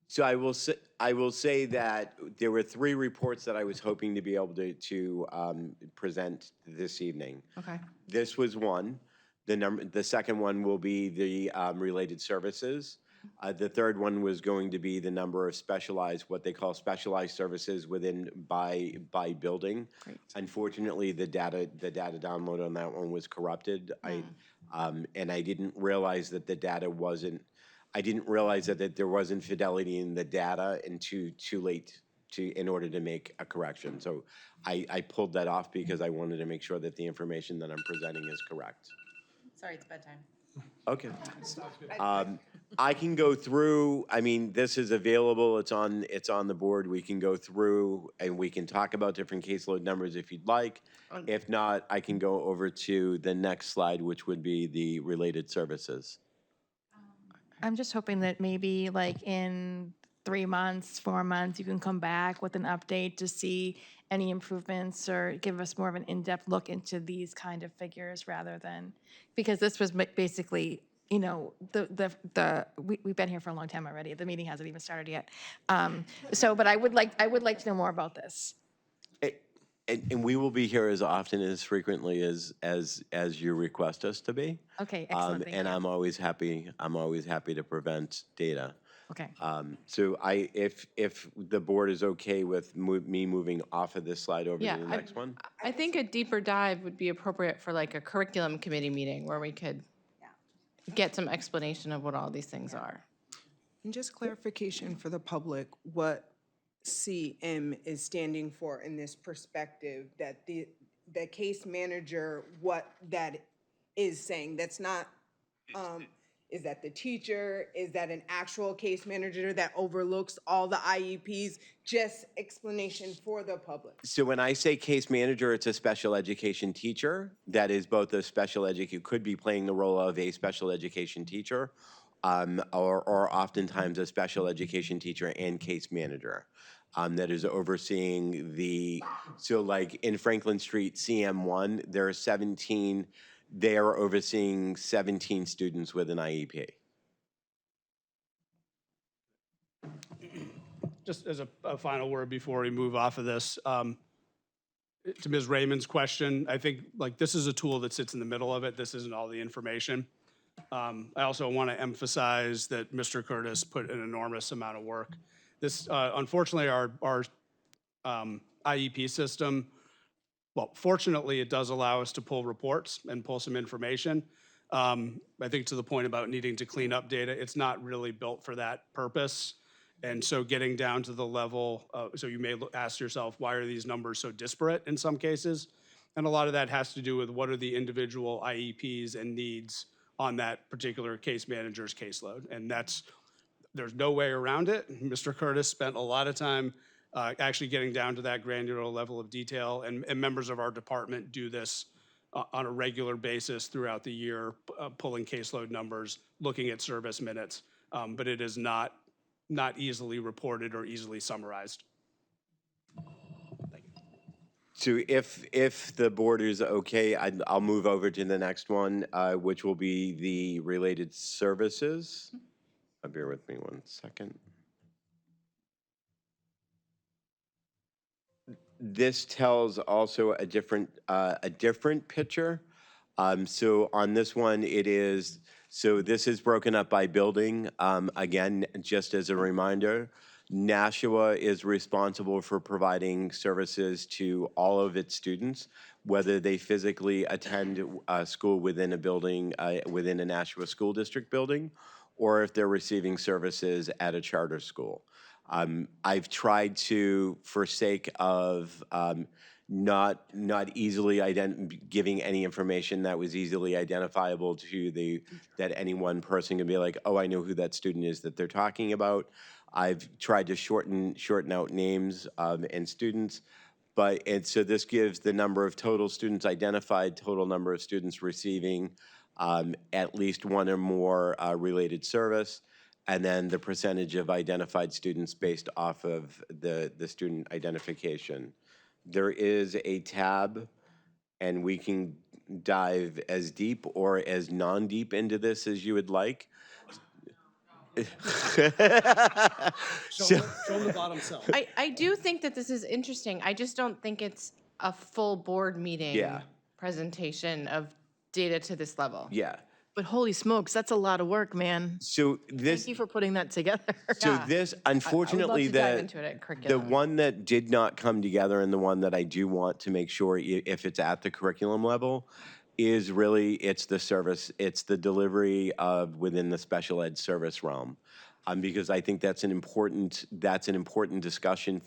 So I will say that there were 3 reports that I was hoping to be able to present this evening. Okay. This was one. The second one will be the related services. The third one was going to be the number of specialized, what they call specialized services within by building. Unfortunately, the data download on that one was corrupted. And I didn't realize that the data wasn't. I didn't realize that there wasn't fidelity in the data and too late in order to make a correction. So I pulled that off because I wanted to make sure that the information that I'm presenting is correct. Sorry, it's bedtime. Okay. I can go through, I mean, this is available, it's on the board. We can go through and we can talk about different caseload numbers if you'd like. If not, I can go over to the next slide, which would be the related services. I'm just hoping that maybe like in 3 months, 4 months, you can come back with an update to see any improvements or give us more of an in-depth look into these kind of figures rather than, because this was basically, you know, we've been here for a long time already. The meeting hasn't even started yet. But I would like to know more about this. And we will be here as often, as frequently as you request us to be. Okay, excellent, thank And you. I'm always happy to present data. Okay. So if the board is okay with me moving off of this slide over Yeah, to the next one? I think a deeper dive would be appropriate for like a curriculum committee meeting where we could get some explanation of what all these things are. And just clarification for the public, what CM is standing for in this perspective, that the case manager, what that is saying, that's not, is that the teacher, is that an actual case manager that overlooks all the IEPs? Just explanation for the public. So when I say case manager, it's a special education teacher that is both a special educator, could be playing the role of a special education teacher, or oftentimes a special education teacher and case manager that is overseeing so like in Franklin Street CM1, there are 17, they are overseeing 17 students with an IEP. Just as a final word before we move off of this, to Ms. Raymond's question, I think like this is a tool that sits in the middle of it. This isn't all the information. I also want to emphasize that Mr. Curtis put an enormous amount of work. This, unfortunately, our IEP system, well, fortunately, it does allow us to pull reports and pull some information. I think to the point about needing to clean up data, it's not really built for that purpose. And so getting down to the level, so you may ask yourself, why are these numbers so disparate in some cases? And a lot of that has to do with what are the individual IEPs and needs on that particular case manager's caseload. And there's no way around it. Mr. Curtis spent a lot of time actually getting down to that granular level of detail, and members of our department do this on a regular basis throughout the year, pulling caseload numbers, looking at service minutes, but it is not easily reported or easily summarized. So if the board is okay, I'll move over to the next one, which will be the related services. Bear with me 1 second. This tells also a different picture. So on this one, this is broken up by building. Again, just as a reminder, Nashua is responsible for providing services to all of its students, whether they physically attend school within a building, within a Nashua School District building, or if they're receiving services at a charter school. I've tried to, for sake of not easily giving any information that was easily identifiable to that any one person can be like, oh, I know who that student is that they're talking about. I've tried to shorten out names and students, so this gives the number of total students identified, total number of students receiving at least one or more related service, and then the percentage of identified students based off of the student identification. There is a tab, and we can dive as deep or as non-deep into this as you would like. Show them the bottom cell. I do think that this is interesting. I just don't think it's a full board meeting presentation of data to this level. Yeah. But holy smokes, that's a lot of work, man. So this, Thank you for putting that together. so Yeah. this, I would love unfortunately, to dive the, into it at the curriculum. one that did not come together and the one that I do want to make sure if it's at the curriculum level is really, it's the service, it's the delivery of within the special ed service realm. Because I think that's an important discussion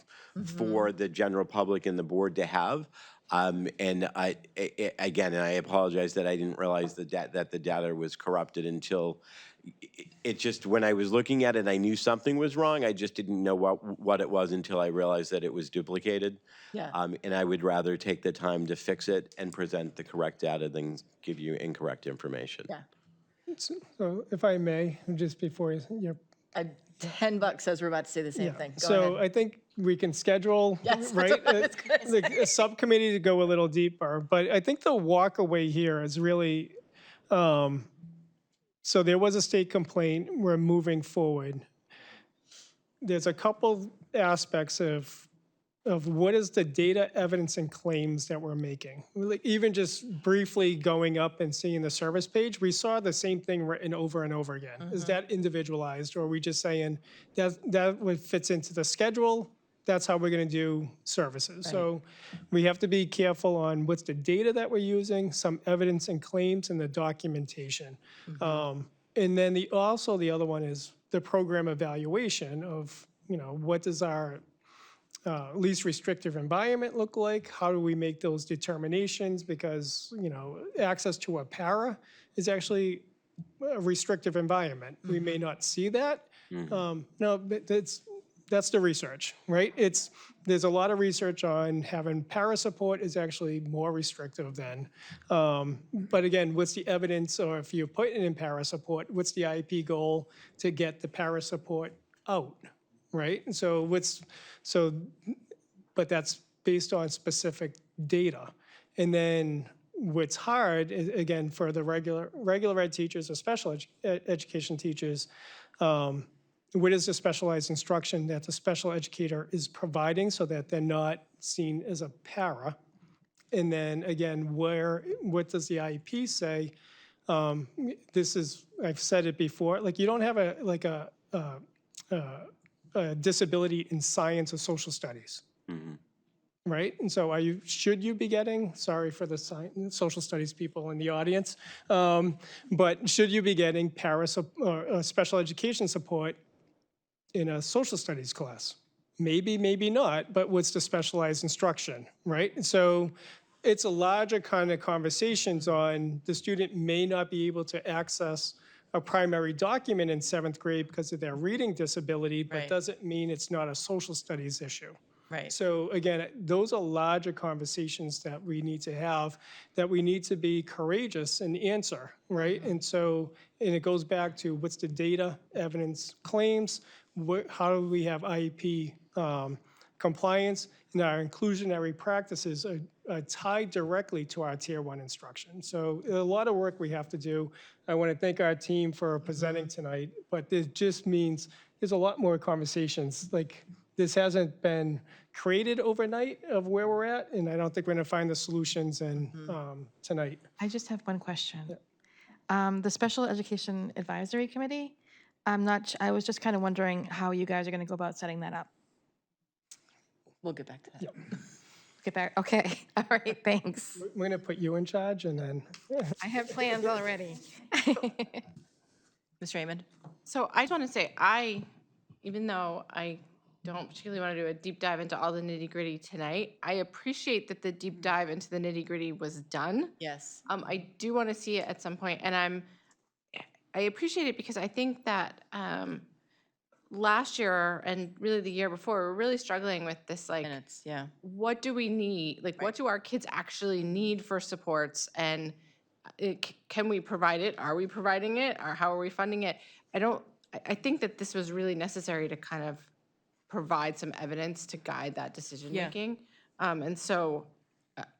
for the general public and the board to have. And again, and I apologize that I didn't realize that the data was corrupted until it just, when I was looking at it, I knew something was wrong. I just didn't know what it was until I realized that it was duplicated. Yeah. And I would rather take the time to fix it and present the correct data than give you incorrect information. Yeah. So if I may, just before you, $10 says we're about to say the same thing. Go so ahead. I think we can schedule, Yes, that's right? what I was gonna A subcommittee to go a little deeper, but I think the walk away here is really, so there was a state complaint, we're moving forward. There's a couple aspects of what is the data, evidence, and claims that we're making. Like, even just briefly going up and seeing the service page, we saw the same thing written over and over again. Is that individualized, or are we just saying that what fits into the schedule, that's how we're gonna do services? So we have to be careful on what's the data that we're using, some evidence and claims, and the documentation. And then the other one is the program evaluation of, what does our least restrictive environment look like? How do we make those determinations? Because, access to a para is actually a restrictive environment. We may not see that. No, but that's the research, right? There's a lot of research on having para support is actually more restrictive than, but again, what's the evidence, or if you're putting in para support, what's the IEP goal to get the para support out, right? And but that's based on specific data. And then what's hard, again, for the regular ed teachers or special education teachers, what is the specialized instruction that the special educator is providing so that they're not seen as a para? And then again, what does the IEP say? I've said it before, like, you don't have a disability in science or social studies. Right? And so should you be getting, sorry for the social studies people in the audience, but should you be getting special education support in a social studies class? Maybe, maybe not, but what's the specialized instruction, right? And so it's a larger kind of conversations on the student may not be able to access a primary document in 7th grade because of their reading disability, but Right. doesn't mean it's not a social studies issue. Right. So again, those are larger conversations that we need to have, that we need to be courageous and answer, right? And it goes back to what's the data, evidence, claims, how do we have IEP compliance, and our inclusionary practices are tied directly to our Tier 1 instruction. So a lot of work we have to do. I want to thank our team for presenting tonight, but it just means there's a lot more conversations. Like, this hasn't been created overnight of where we're at, and I don't think we're going to find the solutions tonight. I just have one question. The Special Education Advisory Committee, I was just kind of wondering how you guys are going to go about setting that up. We'll get back to that. Get back, okay, all right, thanks. We're going to put you in charge, and then, I have plans already. Ms. Raymond? So I just want to say, even though I don't particularly want to do a deep dive into all the nitty gritty tonight, I appreciate that the deep dive into the nitty gritty was done. Yes. I do want to see it at some point, and I appreciate it because I think that last year and really the year before, we're really struggling with this, like, Minutes, yeah. what do we need? Like, what do our kids actually need for supports? And can we provide it? Are we providing it? Or how are we funding it? I think that this was really necessary to kind of provide some evidence to guide that decision-making. And so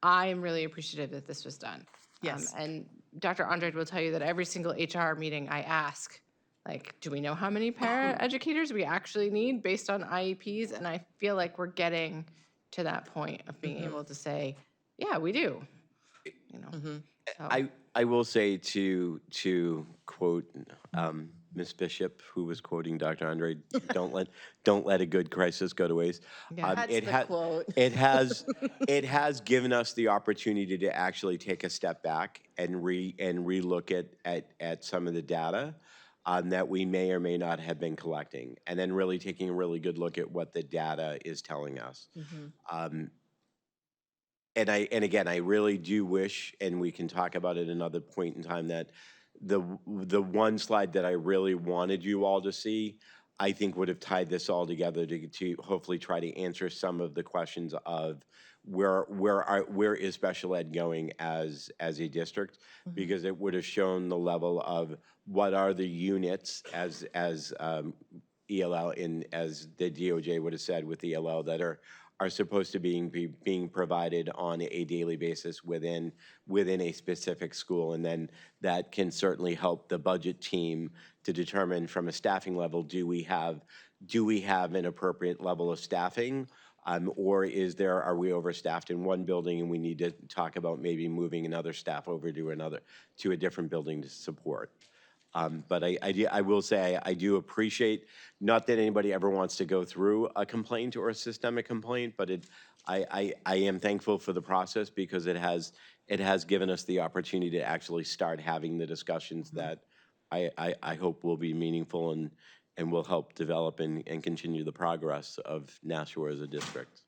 I'm really appreciative that this was done. Yes. And Dr. Andrade will tell you that every single HR meeting I ask, like, do we know how many para-educators we actually need based on IEPs? And I feel like we're getting to that point of being able to say, yeah, we do. So- I will say to quote Ms. Bishop, who was quoting Dr. Andre, don't let a good crisis go to waste. That's the quote. It has given us the opportunity to actually take a step back and relook at some of the data that we may or may not have been collecting, and then really taking a really good look at what the data is telling us. And again, I really do wish, and we can talk about it another point in time, that the one slide that I really wanted you all to see, I think would have tied this all together to hopefully try to answer some of the questions of where is special ed going as a district, because it would have shown the level of what are the units as ELL in, as the DOJ would have said with ELL, that are supposed to be being provided on a daily basis within a specific school. And then that can certainly help the budget team to determine from a staffing level, do we have an appropriate level of staffing? Or are we overstaffed in one building and we need to talk about maybe moving another staff over to a different building to support? But I will say I do appreciate, not that anybody ever wants to go through a complaint or a systemic complaint, but I am thankful for the process, because it has given us the opportunity to actually start having the discussions that I hope will be meaningful and will help develop and continue the progress of Nashua as a district.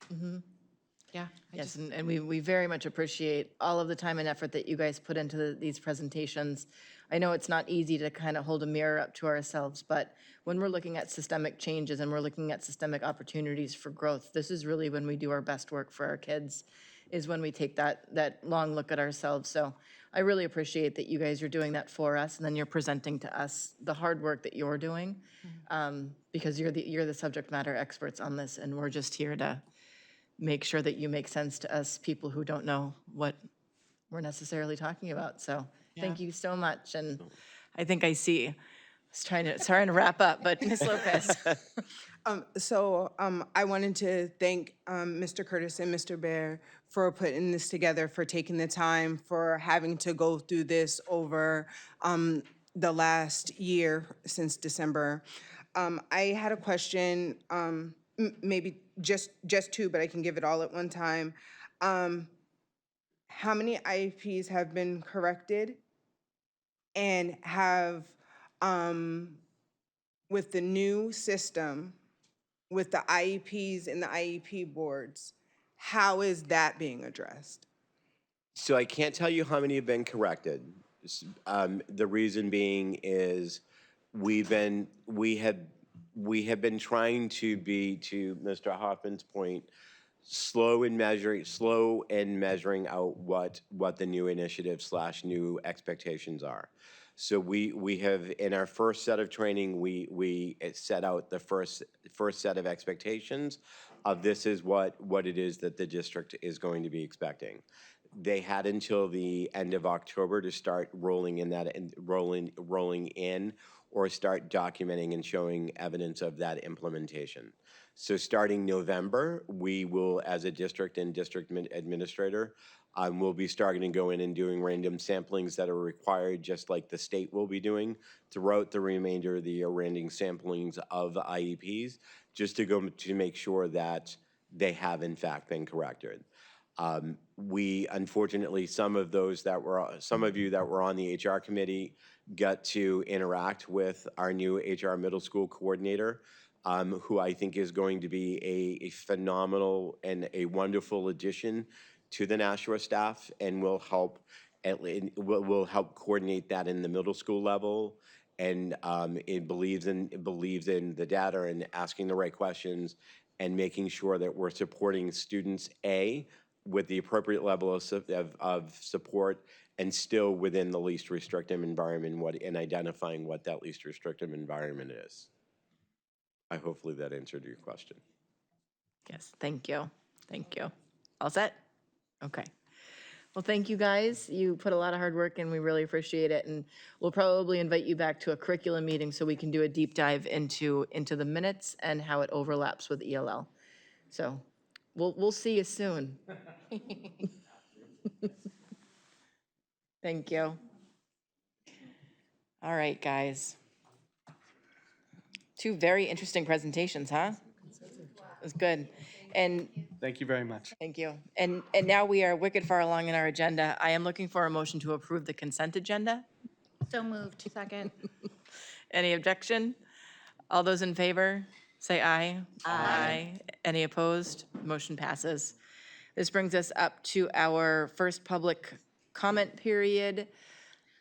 Yeah. Yes, and we very much appreciate all of the time and effort that you guys put into these presentations. I know it's not easy to kind of hold a mirror up to ourselves, but when we're looking at systemic changes and we're looking at systemic opportunities for growth, this is really when we do our best work for our kids, is when we take that long look at ourselves. So I really appreciate that you guys are doing that for us, and then you're presenting to us the hard work that you're doing, because you're the subject matter experts on this, and we're just here to make sure that you make sense to us people who don't know what we're necessarily talking about. So thank you so much. And I think I see, trying to wrap up, but Ms. Lopez. I wanted to thank Mr. Curtis and Mr. Bear for putting this together, for taking the time, for having to go through this over the last year since December. I had a question, maybe just two, but I can give it all at one time. How many IEPs have been corrected? And have, with the new system, with the IEPs and the IEP boards, how is that being addressed? So I can't tell you how many have been corrected. The reason being is we have been trying to be, to Mr. Hoffman's point, slow in measuring out what the new initiative / new expectations are. So we have, in our first set of training, we set out the first set of expectations of this is what it is that the district is going to be expecting. They had until the end of October to start rolling in or start documenting and showing evidence of that implementation. So starting November, we will, as a district and district administrator, we'll be starting to go in and doing random samplings that are required, just like the state will be doing throughout the remainder of the year, random samplings of the IEPs, just to make sure that they have in fact been corrected. We, unfortunately, some of you that were on the HR committee got to interact with our new HR middle school coordinator, who I think is going to be a phenomenal and a wonderful addition to the Nashua staff, and will help coordinate that in the middle school level, and it believes in the data and asking the right questions and making sure that we're supporting students with the appropriate level of support, and still within the least restrictive environment, and identifying what that least restrictive environment is. Hopefully that answered your question. Yes, thank you. Thank you. All set? Okay. Well, thank you, guys. You put a lot of hard work in. We really appreciate it. And we'll probably invite you back to a curriculum meeting so we can do a deep dive into the minutes and how it overlaps with ELL. So we'll see you soon. Thank you. All right, guys. Two very interesting presentations, huh? It was good. And Thank you very much. thank you. And now we are wicked far along in our agenda. I am looking for a motion to approve the consent agenda. So moved. Second. Any objection? All those in favor, say aye. Aye. Any opposed? Motion passes. This brings us up to our first public comment period.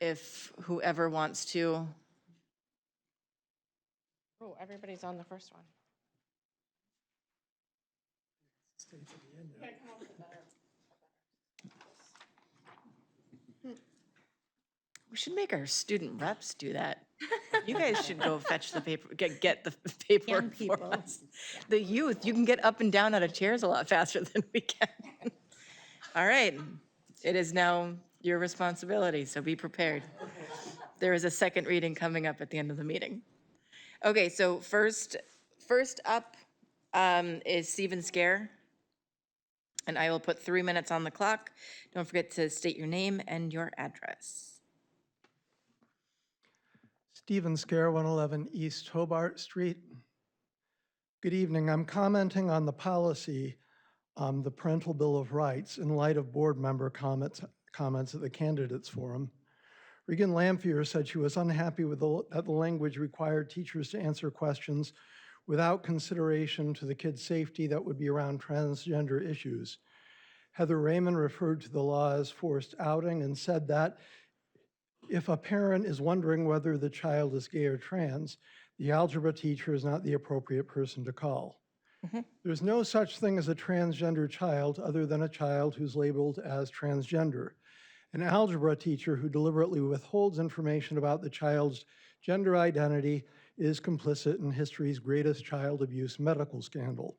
If whoever wants to, Oh, everybody's on the first one. we should make our student reps do that. You guys should go fetch the paper, get the paperwork for us. The youth, you can get up and down out of chairs a lot faster than we can. All right, it is now your responsibility, so be prepared. There is a second reading coming up at the end of the meeting. Okay, so first up is Stephen Scare. And I will put 3 minutes on the clock. Don't forget to state your name and your address. Stephen Scare, 111 East Hobart Street. Good evening. I'm commenting on the policy, the Parental Bill of Rights, in light of board member comments at the candidates forum. Regan Lamphere said she was unhappy with that the language required teachers to answer questions without consideration to the kids' safety that would be around transgender issues. Heather Raymond referred to the law as forced outing and said that if a parent is wondering whether the child is gay or trans, the algebra teacher is not the appropriate person to call. There's no such thing as a transgender child other than a child who's labeled as transgender. An algebra teacher who deliberately withholds information about the child's gender identity is complicit in history's greatest child abuse medical scandal.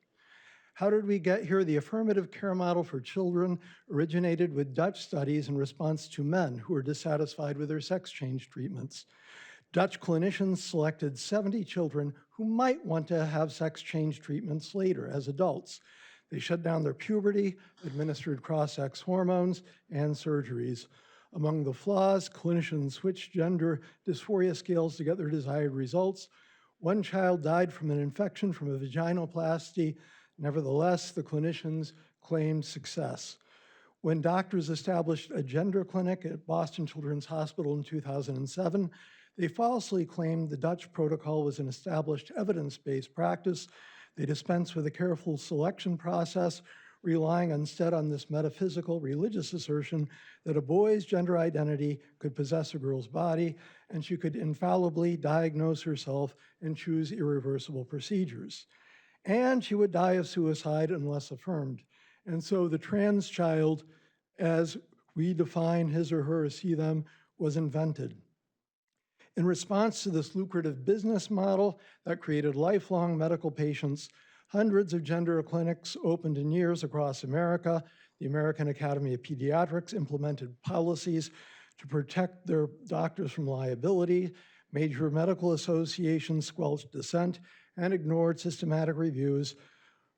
How did we get here? The affirmative care model for children originated with Dutch studies in response to men who were dissatisfied with their sex change treatments. Dutch clinicians selected 70 children who might want to have sex change treatments later as adults. They shut down their puberty, administered cross-sex hormones, and surgeries. Among the flaws, clinicians switched gender dysphoria scales to get their desired results. One child died from an infection from a vaginoplasty. Nevertheless, the clinicians claimed success. When doctors established a gender clinic at Boston Children's Hospital in 2007, they falsely claimed the Dutch protocol was an established evidence-based practice. They dispensed with a careful selection process, relying instead on this metaphysical religious assertion that a boy's gender identity could possess a girl's body, and she could infallibly diagnose herself and choose irreversible procedures. And she would die of suicide unless affirmed. And so the trans child, as we define his or her, see them, was invented. In response to this lucrative business model that created lifelong medical patients, hundreds of gender clinics opened in years across America. The American Academy of Pediatrics implemented policies to protect their doctors from liability. Major medical associations squelched dissent and ignored systematic reviews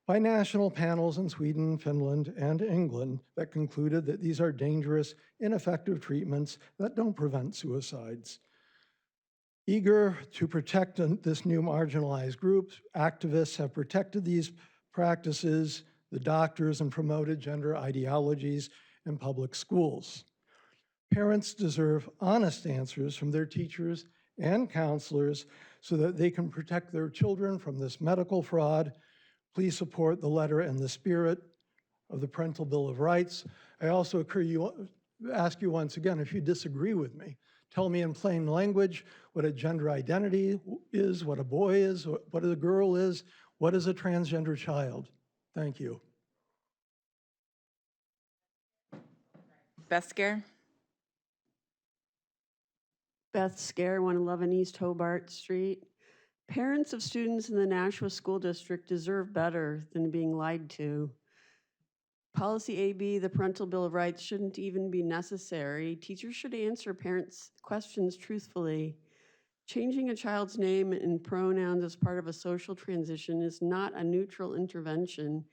by national panels in Sweden, Finland, and England that concluded that these are dangerous, ineffective treatments that don't prevent suicides. Eager to protect this new marginalized group, activists have protected these practices, the doctors, and promoted gender ideologies in public schools. Parents deserve honest answers from their teachers and counselors so that they can protect their children from this medical fraud. Please support the letter and the spirit of the Parental Bill of Rights. I also ask you once again, if you disagree with me, tell me in plain language what a gender identity is, what a boy is, what a girl is, what is a transgender child. Thank you. Beth Scare? Beth Scare, 111 East Hobart Street. Parents of students in the Nashua School District deserve better than being lied to. Policy AB, the Parental Bill of Rights, shouldn't even be necessary. Teachers should answer parents' questions truthfully. Changing a child's name and pronouns as part of a social transition is not a neutral intervention.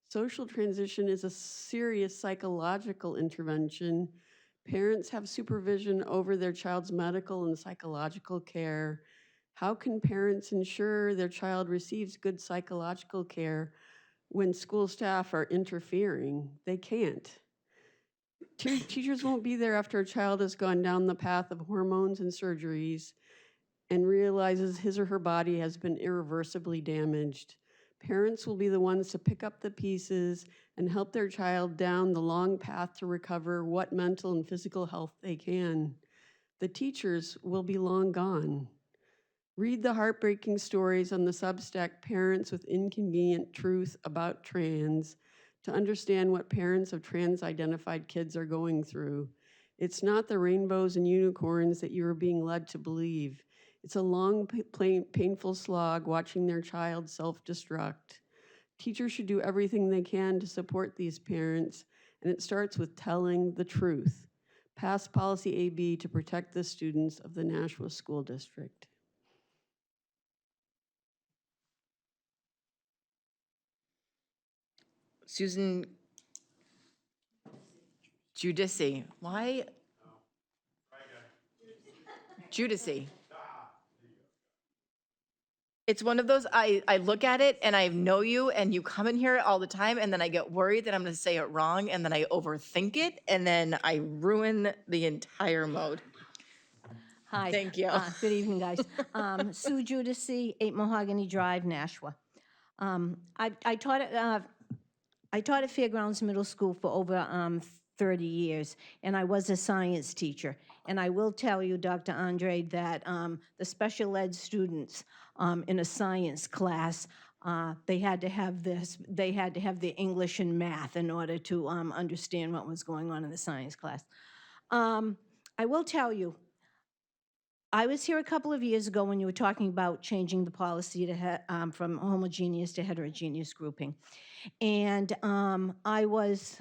Social transition is a serious psychological intervention. Parents have supervision over their child's medical and psychological care. How can parents ensure their child receives good psychological care when school staff are interfering? They can't. Teachers won't be there after a child has gone down the path of hormones and surgeries and realizes his or her body has been irreversibly damaged. Parents will be the ones to pick up the pieces and help their child down the long path to recover what mental and physical health they can. The teachers will be long gone. Read the heartbreaking stories on the Substack Parents with Inconvenient Truth About Trans to understand what parents of trans-identified kids are going through. It's not the rainbows and unicorns that you are being led to believe. It's a long, painful slog watching their child self-destruct. Teachers should do everything they can to support these parents, and it starts with telling the truth. Pass Policy AB to protect the students of the Nashua School District. Susan Judici, why? Judici. It's one of those, I look at it and I know you and you come in here all the time and then I get worried that I'm gonna say it wrong and then I overthink it and then I ruin the entire mode. Hi. Thank you. Good evening, guys. Sue Judici, 8 Mahogany Drive, Nashua. I taught at Fairgrounds Middle School for over 30 years, and I was a science teacher. And I will tell you, Dr. Andre, that the special ed students in a science class, they had to have the English and math in order to understand what was going on in the science class. I will tell you, I was here a couple of years ago when you were talking about changing the policy to from homogeneous to heterogeneous grouping. And I was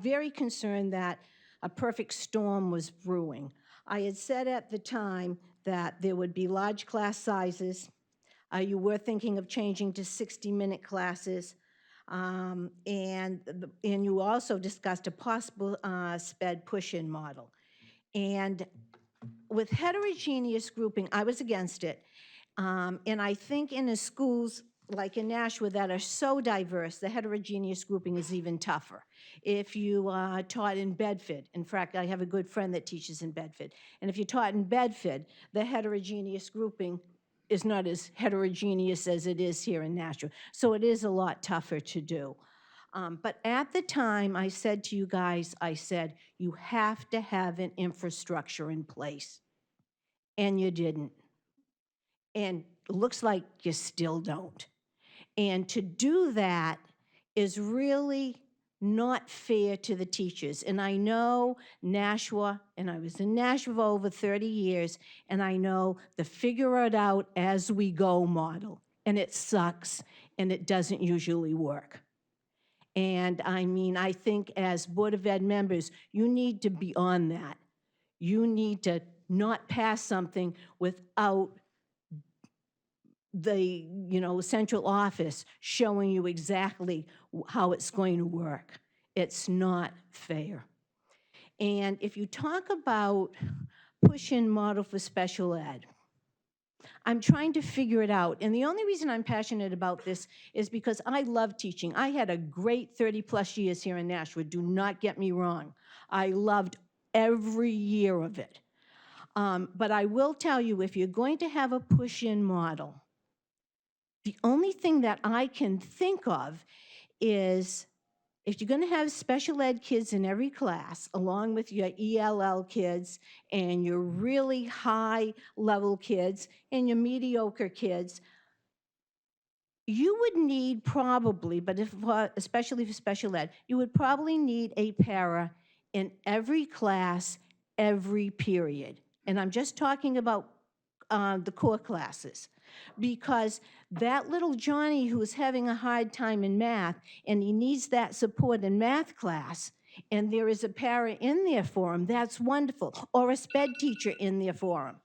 very concerned that a perfect storm was brewing. I had said at the time that there would be large class sizes. You were thinking of changing to 60-minute classes. And you also discussed a possible SPED push-in model. And with heterogeneous grouping, I was against it. And I think in the schools like in Nashua that are so diverse, the heterogeneous grouping is even tougher. If you taught in Bedford, in fact, I have a good friend that teaches in Bedford, and if you taught in Bedford, the heterogeneous grouping is not as heterogeneous as it is here in Nashua. So it is a lot tougher to do. But at the time, I said to you guys, I said, you have to have an infrastructure in place. And you didn't. And it looks like you still don't. And to do that is really not fair to the teachers. And I know Nashua, and I was in Nashua for over 30 years, and I know the figure it out as we go model. And it sucks, and it doesn't usually work. And I mean, I think as Board of Ed members, you need to be on that. You need to not pass something without the, central office showing you exactly how it's going to work. It's not fair. And if you talk about push-in model for special ed, I'm trying to figure it out. And the only reason I'm passionate about this is because I love teaching. I had a great 30-plus years here in Nashua. Do not get me wrong. I loved every year of it. But I will tell you, if you're going to have a push-in model, the only thing that I can think of is if you're going to have special ed kids in every class, along with your ELL kids and your really high-level kids and your mediocre kids, you would need probably, but especially for special ed, you would probably need a para in every class, every period. And I'm just talking about the core classes. Because that little Johnny who is having a hard time in math and he needs that support in math class, and there is a para in there for him, that's wonderful. Or a SPED teacher in there for him.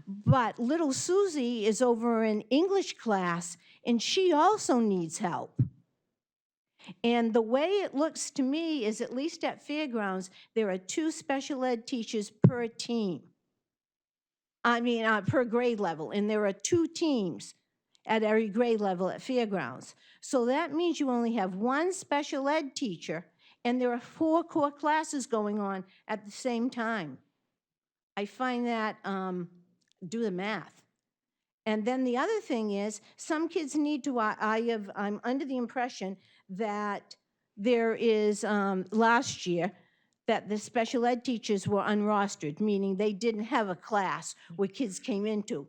But little Susie is over in English class and she also needs help. And the way it looks to me is, at least at Fairgrounds, there are 2 special ed teachers per team. I mean, per grade level, and there are 2 teams at every grade level at Fairgrounds. So that means you only have 1 special ed teacher, and there are 4 core classes going on at the same time. I find that, do the math. And then the other thing is, some kids need to, I'm under the impression that there is, last year, that the special ed teachers were unrostered, meaning they didn't have a class where kids came into.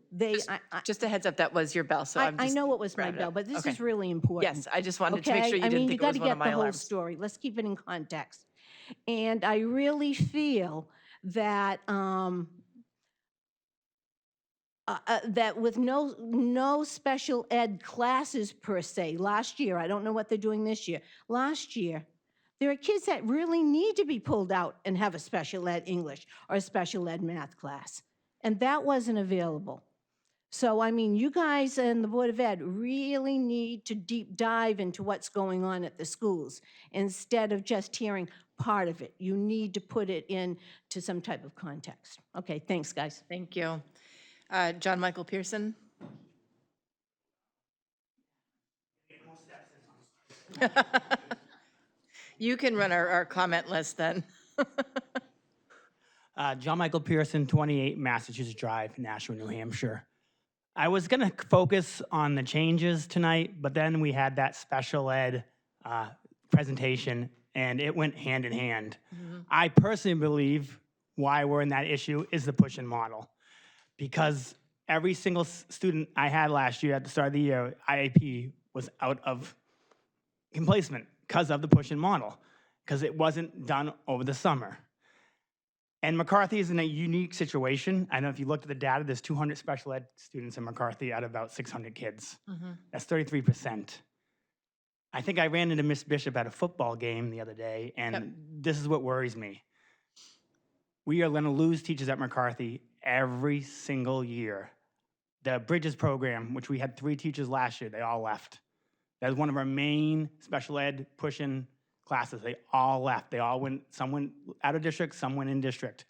Just a heads up, that was your bell, so I'm I just. know it was my rounding bell, up. but this Okay. is really important. Yes, I just wanted to make Okay? sure you I didn't mean, think you it was got to one of get my the whole alarms. story. Let's keep it in context. And I really feel that that with no special ed classes per se, last year, I don't know what they're doing this year, last year, there are kids that really need to be pulled out and have a special ed English or a special ed math class. And that wasn't available. So, I mean, you guys and the Board of Ed really need to deep dive into what's going on at the schools instead of just hearing part of it. You need to put it into some type of context. Okay, thanks, guys. Thank you. John Michael Pearson? You can run our comment list then. John Michael Pearson, 28 Massachusetts Drive, Nashua, New Hampshire. I was going to focus on the changes tonight, but then we had that special ed presentation, and it went hand in hand. I personally believe why we're in that issue is the push-in model, because every single student I had last year at the start of the year, IAP, was out of placement because of the push-in model, because it wasn't done over the summer. And McCarthy is in a unique situation. I know if you looked at the data, there's 200 special ed students in McCarthy out of about 600 kids. That's 33%. I think I ran into Miss Bishop at a football game the other day, and this is what worries me. We are going to lose teachers at McCarthy every single year. The Bridges program, which we had 3 teachers last year, they all left. That was one of our main special ed push-in classes. They all left. They all went, some went out of district, some went in district.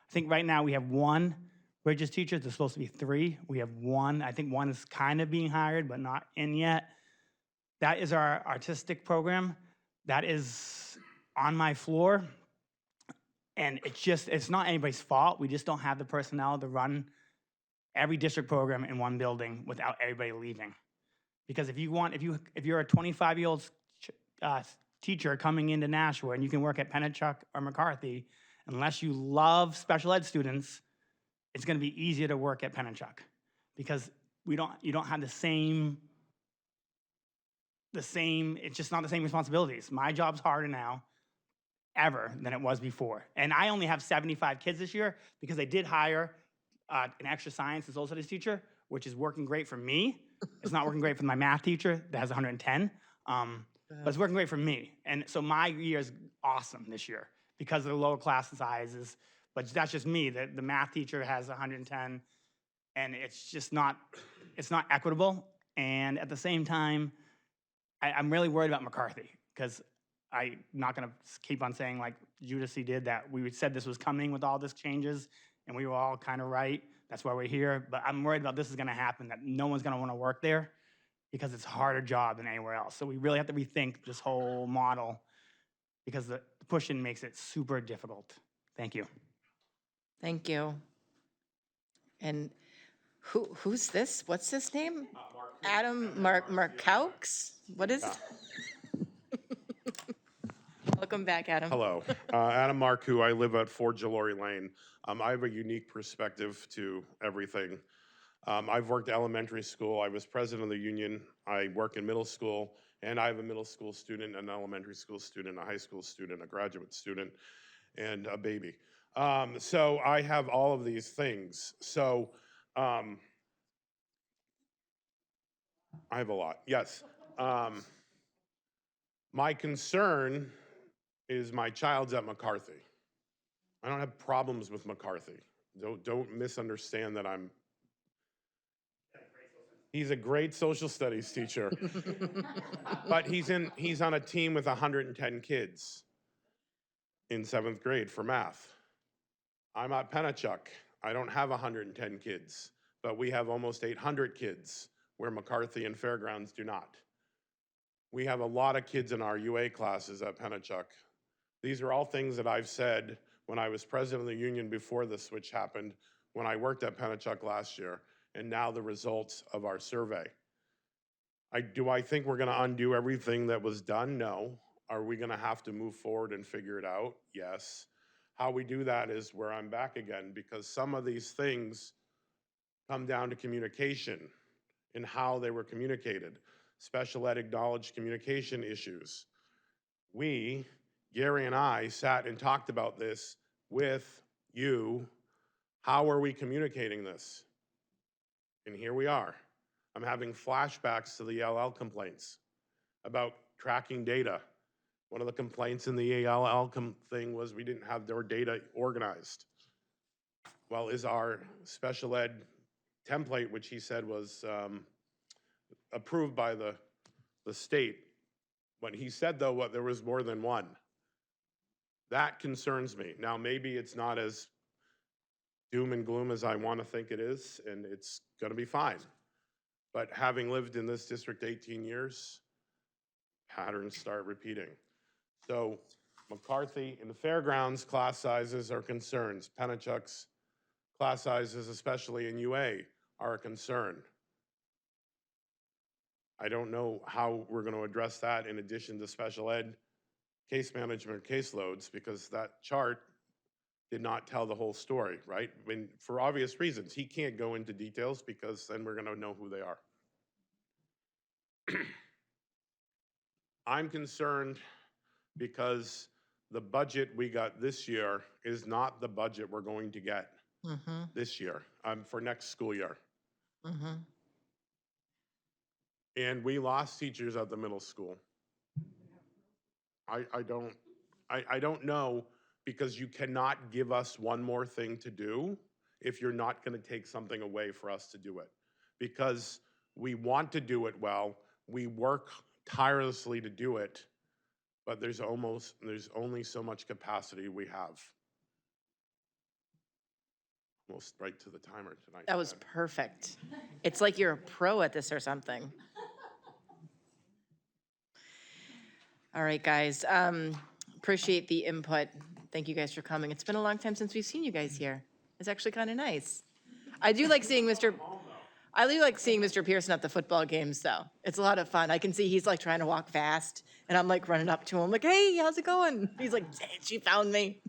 I think right now we have 1 Bridges teacher. There's supposed to be 3. We have 1. I think 1 is kind of being hired, but not in yet. That is our artistic program. That is on my floor. And it's not anybody's fault. We just don't have the personnel to run every district program in one building without everybody leaving. Because if you're a 25-year-old teacher coming into Nashua and you can work at Pennachuck or McCarthy, unless you love special ed students, it's going to be easier to work at Pennachuck, because you don't have the same, it's just not the same responsibilities. My job's harder now ever than it was before. And I only have 75 kids this year because I did hire an extra science and social studies teacher, which is working great for me. It's not working great for my math teacher that has 110. But it's working great for me. And so my year is awesome this year because of the lower class sizes. But that's just me. The math teacher has 110, and it's just not, it's not equitable. And at the same time, I'm really worried about McCarthy, because I'm not going to keep on saying like Judici did, that we said this was coming with all these changes, and we were all kind of right. That's why we're here. But I'm worried about this is going to happen, that no one's going to want to work there, because it's a harder job than anywhere else. So we really have to rethink this whole model, because the push-in makes it super difficult. Thank you. Thank you. And who's this? What's his name? Adam Markaux? What is? Welcome back, Adam. Hello, Adam Marcoux. I live at 4 Jalori Lane. I have a unique perspective to everything. I've worked elementary school. I was president of the union. I work in middle school, and I have a middle school student, an elementary school student, a high school student, a graduate student, and a baby. So I have all of these things. So I have a lot, yes. My concern is my child's at McCarthy. I don't have problems with McCarthy. Don't misunderstand that I'm. He's a great social studies teacher. But he's on a team with 110 kids in 7th grade for math. I'm at Pennachuck. I don't have 110 kids, but we have almost 800 kids where McCarthy and Fairgrounds do not. We have a lot of kids in our UA classes at Pennachuck. These are all things that I've said when I was president of the union before the switch happened, when I worked at Pennachuck last year, and now the results of our survey. Do I think we're gonna undo everything that was done? No. Are we gonna have to move forward and figure it out? Yes. How we do that is where I'm back again, because some of these things come down to communication and how they were communicated. Special ed acknowledged communication issues. We, Gary and I, sat and talked about this with you. How are we communicating this? And here we are. I'm having flashbacks to the ELL complaints about tracking data. One of the complaints in the ELL thing was we didn't have their data organized. Well, is our special ed template, which he said was approved by the state. When he said, though, there was more than one. That concerns me. Now, maybe it's not as doom and gloom as I want to think it is, and it's going to be fine. But having lived in this district 18 years, patterns start repeating. So McCarthy and the Fairgrounds class sizes are concerns. Pennachuck's class sizes, especially in UA, are a concern. I don't know how we're going to address that in addition to special ed case management caseloads, because that chart did not tell the whole story, right? For obvious reasons, he can't go into details because then we're going to know who they are. I'm concerned because the budget we got this year is not the budget we're going to get this year, for next school year. And we lost teachers at the middle school. I don't know, because you cannot give us one more thing to do if you're not going to take something away for us to do it. Because we want to do it well, we work tirelessly to do it, but there's only so much capacity we have. Almost right to the timer tonight. That was perfect. It's like you're a pro at this or something. All right, guys. Appreciate the input. Thank you guys for coming. It's been a long time since we've seen you guys here. It's actually kind of nice. I do like seeing Mr. Pearson at the football games, though. It's a lot of fun. I can see he's like trying to walk fast, and I'm like running up to him like, hey, how's it going? He's like, she found me.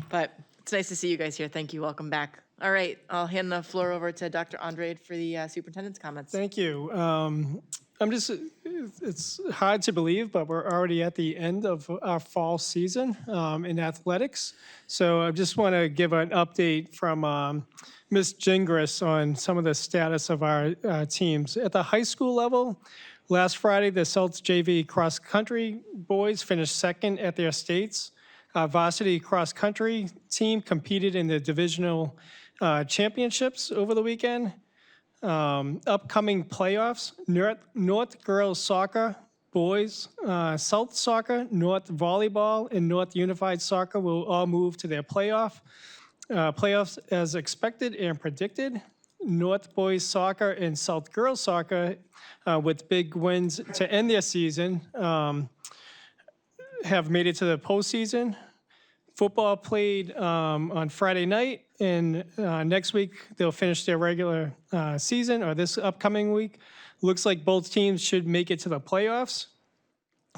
But it's nice to see you guys here. Thank you. Welcome back. All right, I'll hand the floor over to Dr. Andrade for the superintendent's comments. Thank you. It's hard to believe, but we're already at the end of our fall season in athletics. So I just want to give an update from Ms. Gingras on some of the status of our teams. At the high school level, last Friday, the Celts JV cross country boys finished second at their states. Varsity cross country team competed in the divisional championships over the weekend. Upcoming playoffs, North Girls Soccer, Boys, South Soccer, North Volleyball, and North Unified Soccer will all move to their playoffs as expected and predicted. North Boys Soccer and South Girls Soccer, with big wins to end their season, have made it to the postseason. Football played on Friday night, and next week they'll finish their regular season, or this upcoming week. Looks like both teams should make it to the playoffs.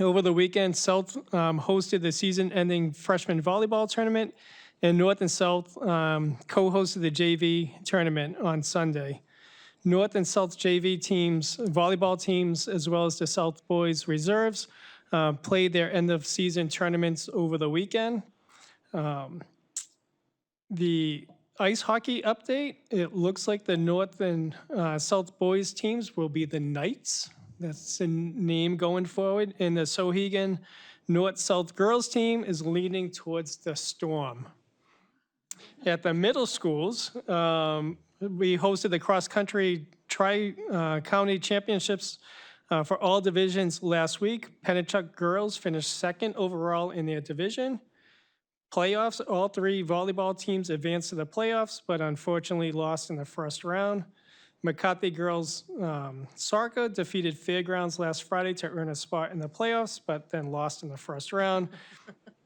Over the weekend, South hosted the season-ending freshman volleyball tournament, and North and South co-hosted the JV tournament on Sunday. North and South JV teams, volleyball teams, as well as the South Boys reserves, played their end-of-season tournaments over the weekend. The ice hockey update, it looks like the North and South Boys teams will be the Knights. That's the name going forward. And the Sohegan North-South girls team is leaning towards the Storm. At the middle schools, we hosted the cross-country tri-county championships for all divisions last week. Pennachuck girls finished second overall in their division. Playoffs, all three volleyball teams advanced to the playoffs, but unfortunately lost in the first round. McCarthy girls soccer defeated Fairgrounds last Friday to earn a spot in the playoffs, but then lost in the first round.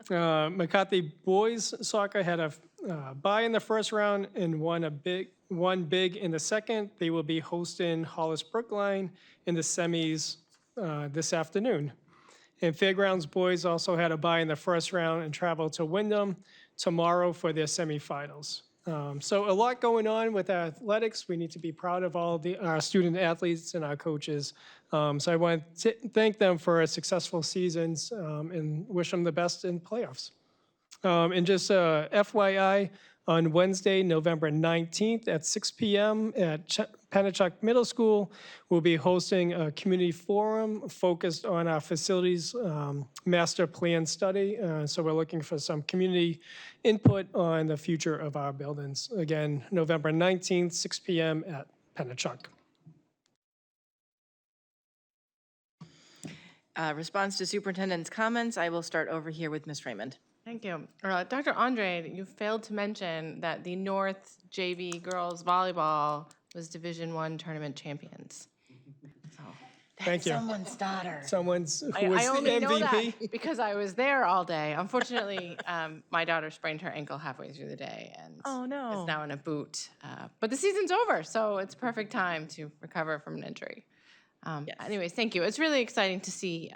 McCarthy boys soccer had a bye in the first round and won big in the second. They will be hosting Hollis Brookline in the semis this afternoon. And Fairgrounds boys also had a bye in the first round and travel to Wyndham tomorrow for their semifinals. So a lot going on with athletics. We need to be proud of all our student athletes and our coaches. So I want to thank them for successful seasons and wish them the best in playoffs. And just FYI, on Wednesday, November 19th at 6 p.m. at Pennachuck Middle School, we'll be hosting a community forum focused on our facilities master plan study. So we're looking for some community input on the future of our buildings. Again, November 19th, 6 p.m. at Pennachuck. Response to superintendent's comments, I will start over here with Ms. Raymond. Thank you. Dr. Andre, you failed to mention that the North JV girls volleyball was Division I tournament champions. So, Thank you. Someone's daughter. Someone's who I was the only know that MVP. because I was there all day. Unfortunately, my daughter sprained her ankle halfway through the day and Oh, no. is now in a boot. But the season's over, so it's perfect time to recover from an injury. Anyways, thank you. It's really exciting to see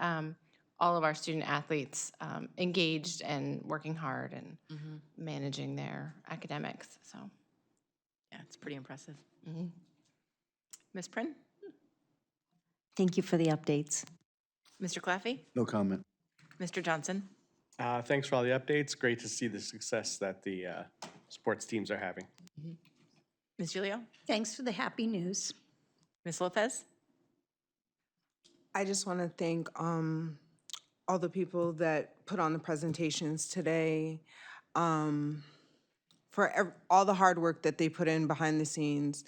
all of our student athletes engaged and working hard and managing their academics. So, Yeah, it's pretty impressive. Ms. Prin? Thank you for the updates. Mr. Claffey? No comment. Mr. Johnson? Thanks for all the updates. Great to see the success that the sports teams are having. Ms. Gilio? Thanks for the happy news. Ms. Lopez? I just want to thank all the people that put on the presentations today for all the hard work that they put in behind the scenes.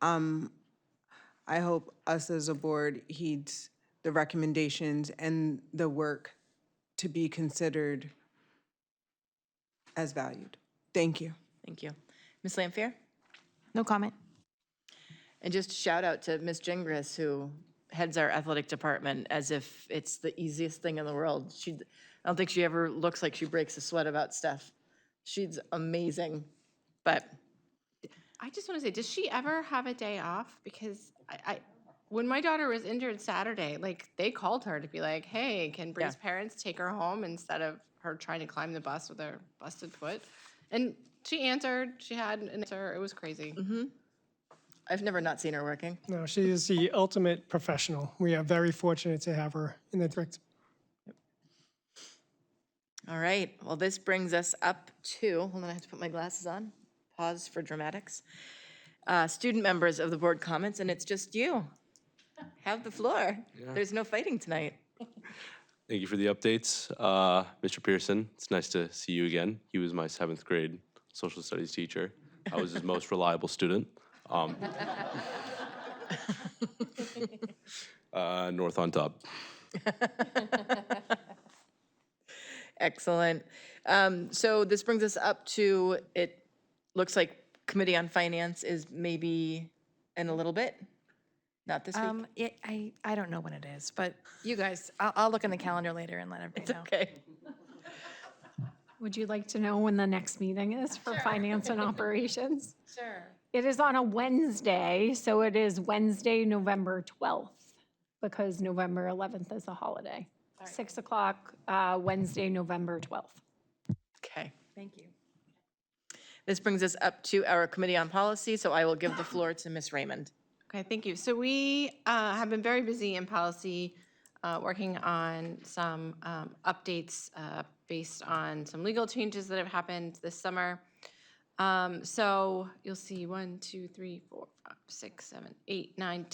I hope us as a board heeds the recommendations and the work to be considered as valued. Thank you. Thank you. Ms. Lampier? No comment. And just shout out to Ms. Gingras, who heads our athletic department as if it's the easiest thing in the world. I don't think she ever looks like she breaks a sweat about stuff. She's amazing, but I just want to say, does she ever have a day off? Because when my daughter was injured Saturday, like they called her to be like, hey, can Bree's parents take her home instead of her trying to climb the bus with her busted foot? And she answered, she had an answer, it was crazy. I've never not seen her working. No, she is the ultimate professional. We are very fortunate to have her in the direct. All right, well, this brings us up to, hold on, I have to put my glasses on. Pause for dramatics. Student members of the board comments, and it's just you. Have the floor. There's no fighting tonight. Thank you for the updates. Mr. Pearson, it's nice to see you again. He was my 7th grade social studies teacher. I was his most reliable student. North on top. Excellent. So this brings us up to, it looks like Committee on Finance is maybe in a little bit, not this week. I don't know when it is, but you guys, I'll look in the calendar later and let everybody know. Okay. Would you like to know when the next meeting is for finance and operations? Sure. It is on a Wednesday, so it is Wednesday, November 12th, because November 11th is a holiday. 6 o'clock, Wednesday, November 12th. Okay. Thank you. This brings us up to our Committee on Policy, so I will give the floor to Ms. Raymond. Okay, thank you. So we have been very busy in policy, working on some updates based on some legal changes that have happened this summer. So you'll see 1, 2, 3, 4, 5, 6, 7, 8, 9,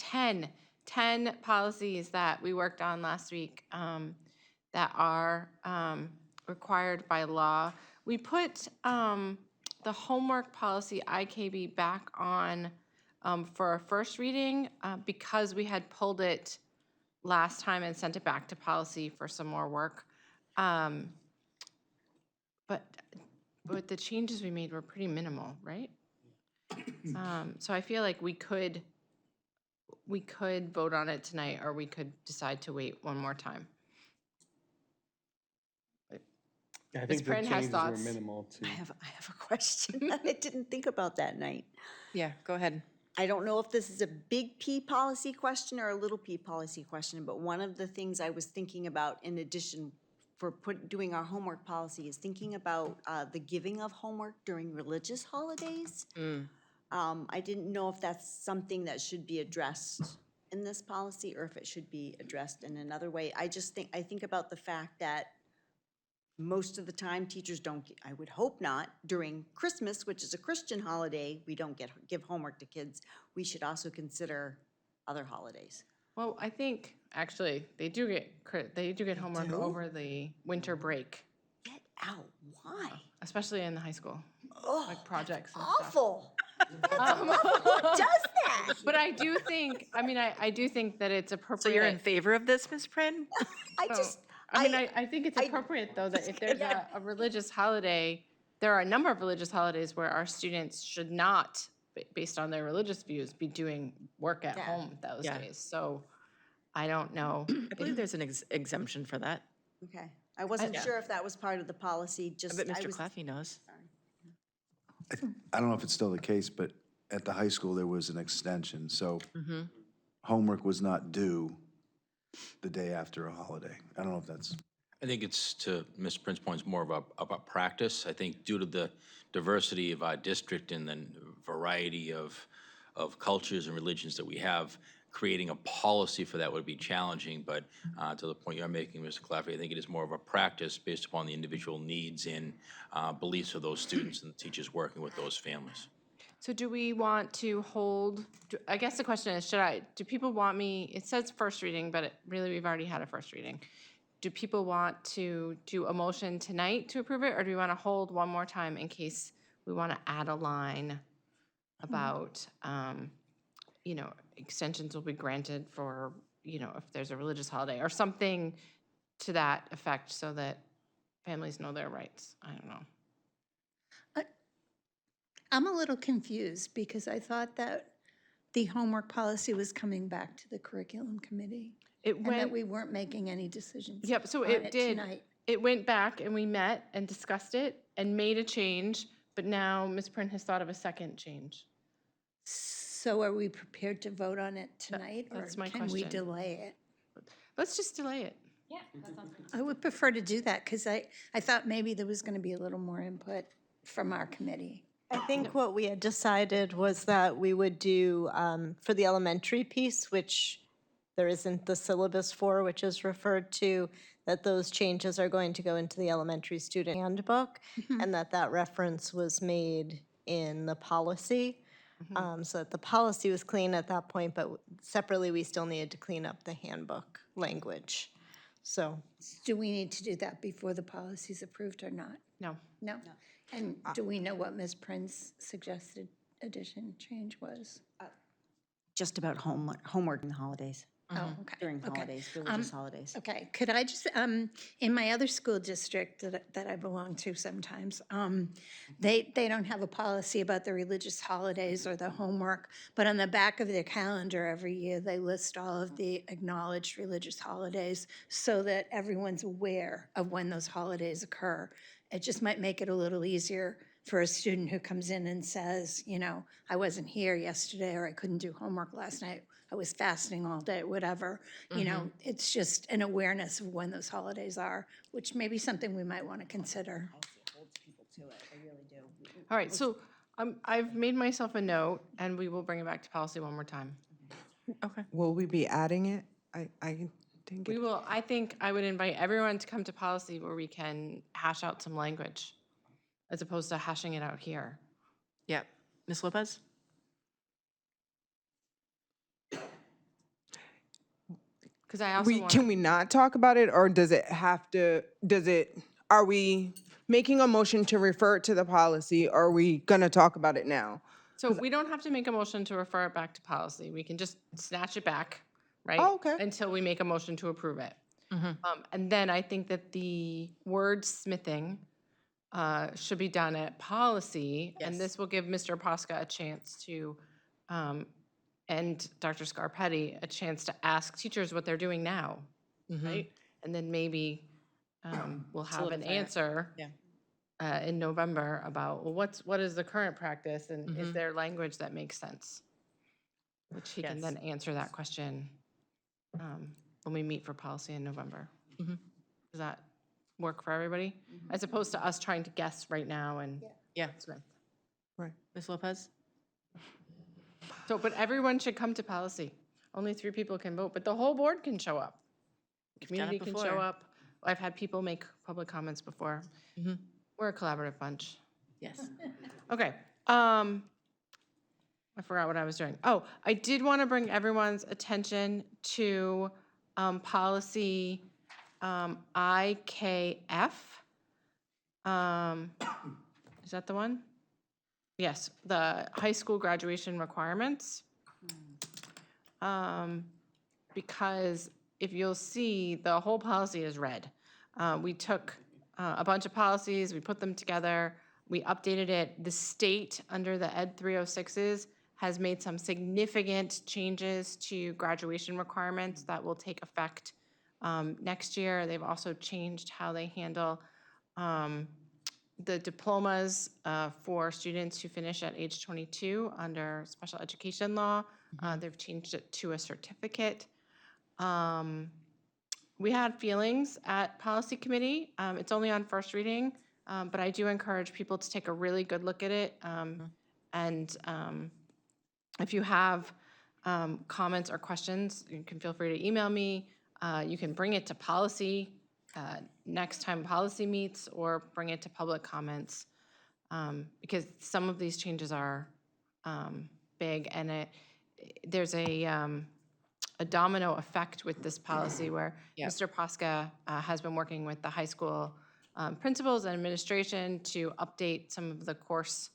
10 policies that we worked on last week that are required by law. We put the homework policy IKB back on for a first reading because we had pulled it last time and sent it back to policy for some more work. But the changes we made were pretty minimal, right? So I feel like we could vote on it tonight, or we could decide to wait one more time. I Ms. think the Prin has changes were thoughts. minimal too. I have a question. I didn't think about that night. Yeah, go ahead. I don't know if this is a big P policy question or a little P policy question, but one of the things I was thinking about in addition for doing our homework policy is thinking about the giving of homework during religious holidays. I didn't know if that's something that should be addressed in this policy or if it should be addressed in another way. I think about the fact that most of the time teachers don't, I would hope not, during Christmas, which is a Christian holiday, we don't give homework to kids. We should also consider other holidays. Well, I think actually they do get homework do? over the winter break, Get out, why? especially in the high school, Oh, like projects and stuff. awful. Who does that? But I do think, I do think that it's appropriate. So you're in favor of this, Ms. Prin? I think it's appropriate, though, that if there's a religious holiday, there are a number of religious holidays where our students should not, based on their religious views, be doing work at home those days. So I don't know. I believe there's an exemption for that. Okay, I wasn't sure if that was part of the policy, just. I bet Mr. was- Claffey knows. I don't know if it's still the case, but at the high school, there was an extension, so homework was not due the day after a holiday. I don't know if that's. I think it's, to Ms. Prince's point, more of a practice. I think due to the diversity of our district and the variety of cultures and religions that we have, creating a policy for that would be challenging. But to the point you're making, Mr. Claffey, I think it is more of a practice based upon the individual needs and beliefs of those students and the teachers working with those families. So do we want to hold, I guess the question is, do people want me, it says first reading, but really we've already had a first reading. Do people want to do a motion tonight to approve it, or do we want to hold one more time in case we want to add a line about, extensions will be granted for, if there's a religious holiday or something to that effect so that families know their rights? I don't know. I'm a little confused because I thought that the homework policy was coming back to the curriculum committee. And that we weren't making any decisions. Yep, so on it did. tonight. It went back and we met and discussed it and made a change, but now Ms. Prin has thought of a second change. So are we prepared to vote on it tonight? That's my Or can we question. delay it? Let's just delay it. Yeah, that sounds good. I would prefer to do that because I thought maybe there was going to be a little more input from our committee. I think what we had decided was that we would do, for the elementary piece, which there isn't the syllabus for, which is referred to, that those changes are going to go into the elementary student handbook, and that reference was made in the policy, so that the policy was clean at that point, but separately, we still needed to clean up the handbook language. So, Do we need to do that before the policy is approved or not? No. No? And do we know what Ms. Prince's suggested addition change was? Just about homework and holidays. Oh, okay. During Okay. holidays, religious holidays. Okay, could I just, in my other school district that I belong to sometimes, they don't have a policy about the religious holidays or the homework, but on the back of their calendar every year, they list all of the acknowledged religious holidays so that everyone's aware of when those holidays occur. It just might make it a little easier for a student who comes in and says, I wasn't here yesterday, or I couldn't do homework last night, I was fasting all day, whatever. It's just an awareness of when those holidays are, which may be something we might want to consider. Holds people to it, I really do. All right, so I've made myself a note, and we will bring it back to policy one more time. Okay. Will we be adding it? I didn't get. We will, I think I would invite everyone to come to policy where we can hash out some language, as opposed to hashing it out here. Yep. Ms. Lopez? Because I also want. Can we not talk about it, or are we making a motion to refer it to the policy, or are we gonna talk about it now? So we don't have to make a motion to refer it back to policy. We can just snatch it back, right? Oh, okay. Until we make a motion to approve it. And then I think that the wordsmithing should be done at policy. And this will give Mr. Posca a chance to, and Dr. Scarpetti, a chance to ask teachers what they're doing now, right? And then maybe we'll have an Solidify it. answer in November about, well, what is the current practice, and is there language that makes sense? Which he can then answer that question when we meet for policy in November. Does that work for everybody? As opposed to us trying to guess right now and Yeah, Smith. right. Ms. Lopez? So, but everyone should come to policy. Only 3 people can vote, but the whole board can show up. done it Community can show before. up. I've had people make public comments before. We're a collaborative bunch. Yes. Okay. I forgot what I was doing. Oh, I did want to bring everyone's attention to policy IKF. Is that the one? Yes, the high school graduation requirements. Because if you'll see, the whole policy is red. We took a bunch of policies, we put them together, we updated it. The state, under the Ed 306s, has made some significant changes to graduation requirements that will take effect next year. They've also changed how they handle the diplomas for students who finish at age 22 under special education law. They've changed it to a certificate. We had feelings at policy committee. It's only on first reading, but I do encourage people to take a really good look at it. And if you have comments or questions, you can feel free to email me. You can bring it to policy next time policy meets, or bring it to public comments, because some of these changes are big, and there's a domino effect with this policy where Mr. Posca has been working with the high school principals and administration to update some of the course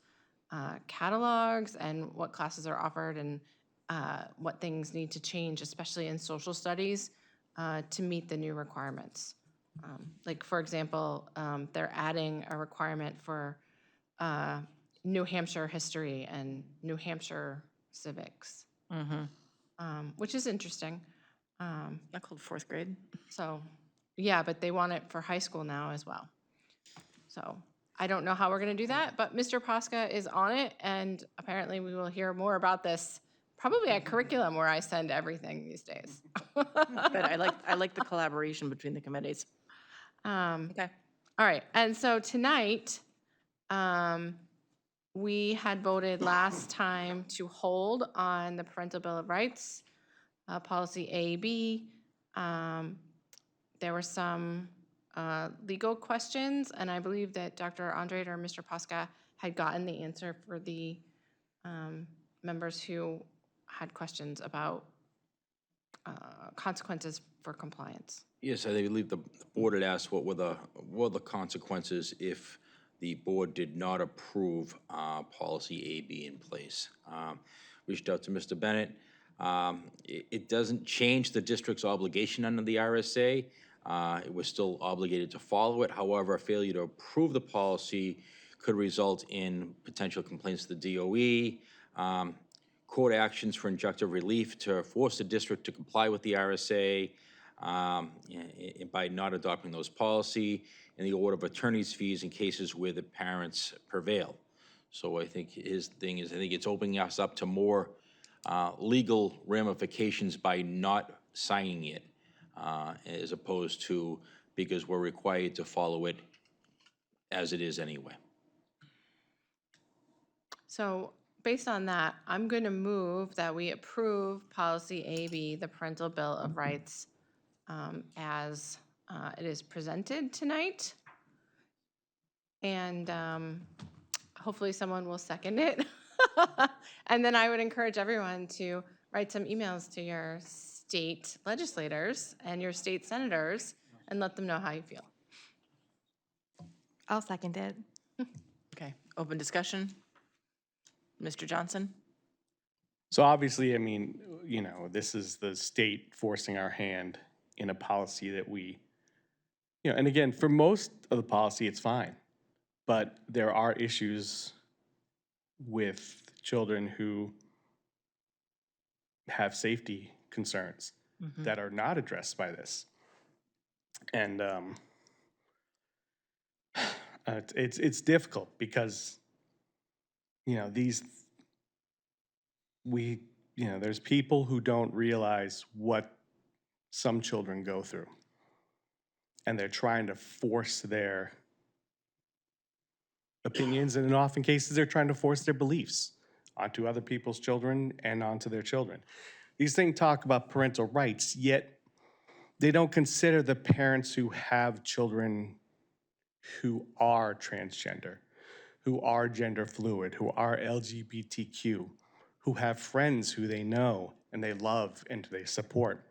catalogs and what classes are offered, and what things need to change, especially in social studies, to meet the new requirements. Like, for example, they're adding a requirement for New Hampshire history and New Hampshire civics, which is interesting. Not called 4th grade. So, yeah, but they want it for high school now as well. So I don't know how we're going to do that, but Mr. Posca is on it, and apparently we will hear more about this probably at curriculum, where I send everything these days. But I like the collaboration between the committees. Okay. All right. And so tonight, we had voted last time to hold on the Parental Bill of Rights, policy AB. There were some legal questions, and I believe that Dr. Andrade or Mr. Posca had gotten the answer for the members who had questions about consequences for compliance. Yes, I believe the board had asked what were the consequences if the board did not approve policy AB in place. Reached out to Mr. Bennett. It doesn't change the district's obligation under the RSA. It was still obligated to follow it. However, a failure to approve the policy could result in potential complaints to the DOE, court actions for injunctive relief to force the district to comply with the RSA by not adopting those policy, and the award of attorney's fees in cases where the parents prevail. So I think his thing is, I think it's opening us up to more legal ramifications by not signing it, as opposed to because we're required to follow it as it is anyway. So based on that, I'm going to move that we approve policy AB, the Parental Bill of Rights, as it is presented tonight. And hopefully someone will second it. And then I would encourage everyone to write some emails to your state legislators and your state senators and let them know how you feel. I'll second it. Okay, open discussion. Mr. Johnson? So obviously, I mean, this is the state forcing our hand in a policy that we, and again, for most of the policy, it's fine. But there are issues with children who have safety concerns that are not addressed by this. And it's difficult because, there's people who don't realize what some children go through. And they're trying to force their opinions, and in often cases, they're trying to force their beliefs onto other people's children and onto their children. These things talk about parental rights, yet they don't consider the parents who have children who are transgender, who are gender fluid, who are LGBTQ, who have friends who they know and they love and they support.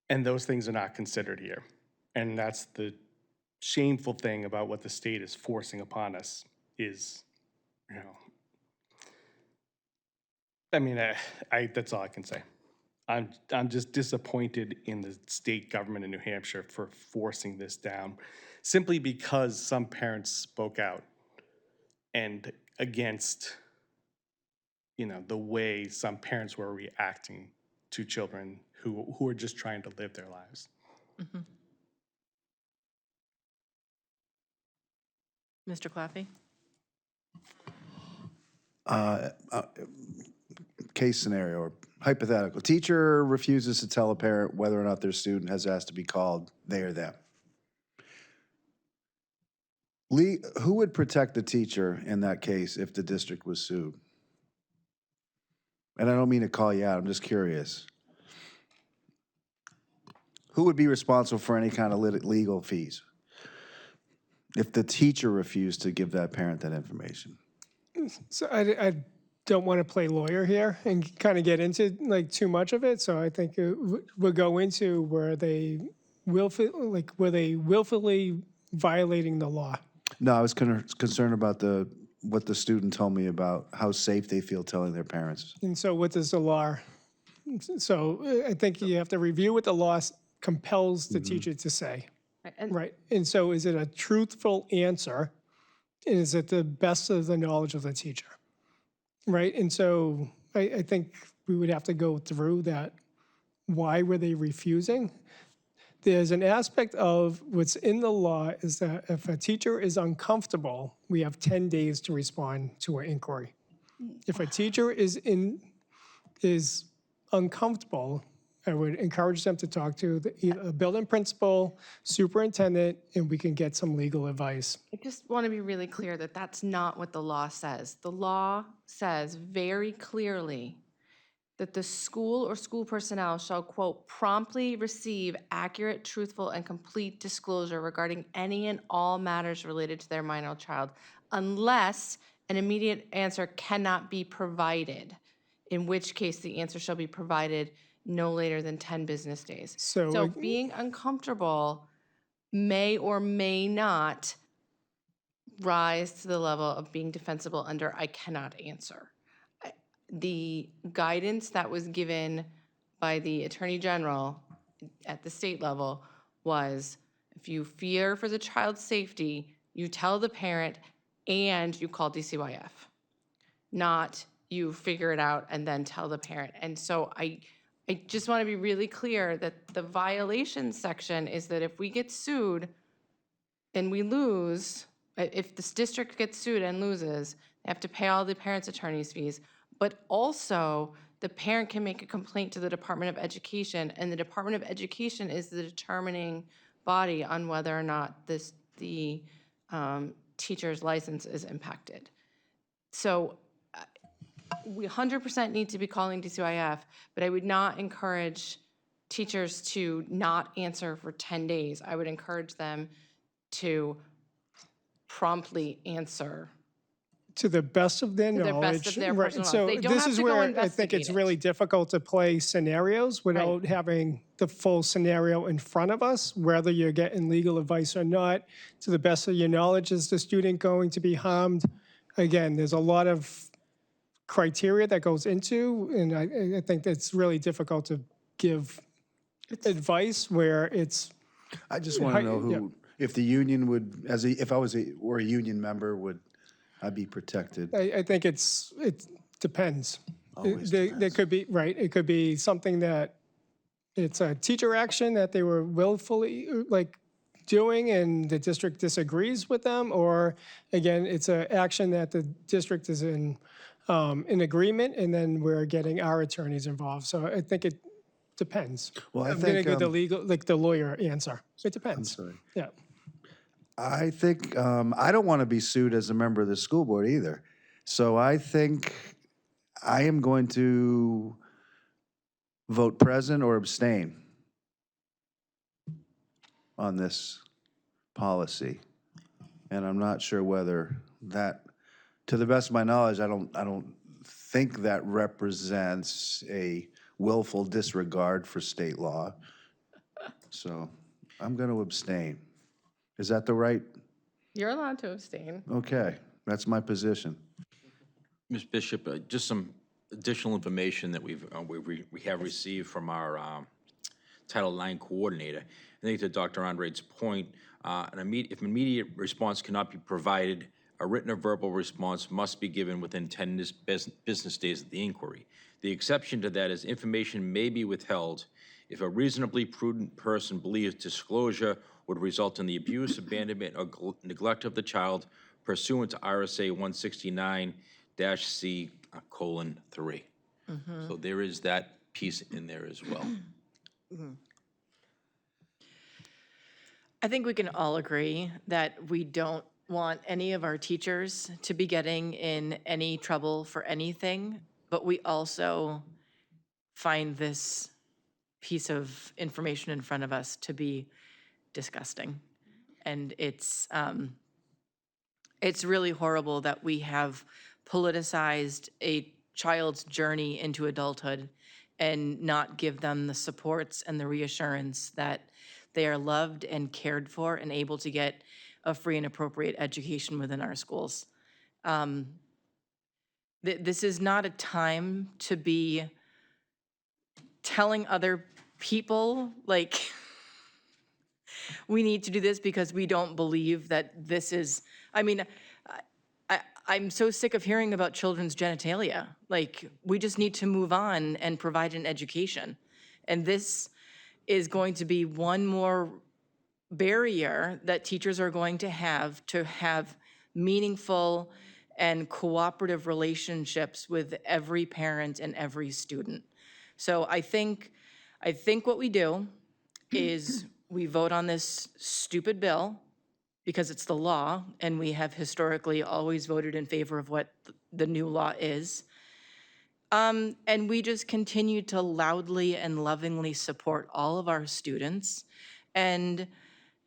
And those things are not considered here. And that's the shameful thing about what the state is forcing upon us is, that's all I can say. I'm just disappointed in the state government in New Hampshire for forcing this down, simply because some parents spoke out and against, the way some parents were reacting to children who are just trying to live their lives. Mr. Claffey? Case scenario or hypothetical. Teacher refuses to tell a parent whether or not their student has asked to be called they or them. Who would protect the teacher in that case if the district was sued? And I don't mean to call you out, I'm just curious. Who would be responsible for any kind of legal fees if the teacher refused to give that parent that information? So I don't want to play lawyer here and kind of get into too much of it. So I think we'll go into where they willfully violating the law. No, I was concerned about what the student told me about how safe they feel telling their parents. And so what does the law? So I think you have to review what the law compels the teacher to say. Right. And so is it a truthful answer? And is it the best of the knowledge of the teacher? Right. And so I think we would have to go through that. Why were they refusing? There's an aspect of what's in the law is that if a teacher is uncomfortable, we have 10 days to respond to an inquiry. If a teacher is uncomfortable, I would encourage them to talk to a building principal, superintendent, and we can get some legal advice. I just want to be really clear that that's not what the law says. The law says very clearly that the school or school personnel shall, quote, promptly receive accurate, truthful, and complete disclosure regarding any and all matters related to their minor child, unless an immediate answer cannot be provided, in which case the answer shall be provided no later than 10 business days. So being uncomfortable may or may not rise to the level of being defensible under I cannot answer. The guidance that was given by the Attorney General at the state level was if you fear for the child's safety, you tell the parent and you call DCYF, not you figure it out and then tell the parent. And so I just want to be really clear that the violation section is that if we get sued and we lose, if this district gets sued and loses, they have to pay all the parents' attorney's fees. But also, the parent can make a complaint to the Department of Education, and the Department of Education is the determining body on whether or not the teacher's license is impacted. So we 100% need to be calling DCYF, but I would not encourage teachers to not answer for 10 days. I would encourage them to promptly answer. To the best of their knowledge. To the best of their personal knowledge. So They don't this have is to go where I think investigate it's it. really difficult to play scenarios without having the full scenario in front of us, whether you're getting legal advice or not. To the best of your knowledge, is the student going to be harmed again, there's a lot of criteria that goes into, and I think it's really difficult to give advice where it's. I just want to know who, if the union would, if I were a union member, would I be protected? I think it depends. Always There could be, right, it could be something that it's a teacher action that they were willfully, like, doing and the district disagrees with them, or again, it's an action that the district is in agreement, and then we're getting our attorneys involved. So I think it depends. Well, I I'm gonna think, give the legal, like the lawyer answer. It I'm depends. sorry. Yeah. I think, I don't want to be sued as a member of the school board either. So I think I am going to vote present or abstain on this policy. And I'm not sure whether that, to the best of my knowledge, I don't think that represents a willful disregard for state law. So I'm going to abstain. Is that the right? You're allowed to abstain. Okay, that's my position. Ms. Bishop, just some additional information that we have received from our Title IX coordinator. I think to Dr. Andre's point, if immediate response cannot be provided, a written or verbal response must be given within 10 business days of the inquiry. The exception to that is information may be withheld if a reasonably prudent person believes disclosure would result in the abuse, abandonment, or neglect of the child pursuant to RSA 169-C:3. So there is that piece in there as well. I think we can all agree that we don't want any of our teachers to be getting in any trouble for anything, but we also find this piece of information in front of us to be disgusting. And it's really horrible that we have politicized a child's journey into adulthood and not give them the supports and the reassurance that they are loved and cared for and able to get a free and appropriate education within our schools. This is not a time to be telling other people, like, we need to do this because we don't believe that this is, I mean, I'm so sick of hearing about children's genitalia. Like, we just need to move on and provide an education. And this is going to be one more barrier that teachers are going to have meaningful and cooperative relationships with every parent and every student. So I think what we do is we vote on this stupid bill because it's the law, and we have historically always voted in favor of what the new law is. And we just continue to loudly and lovingly support all of our students. And,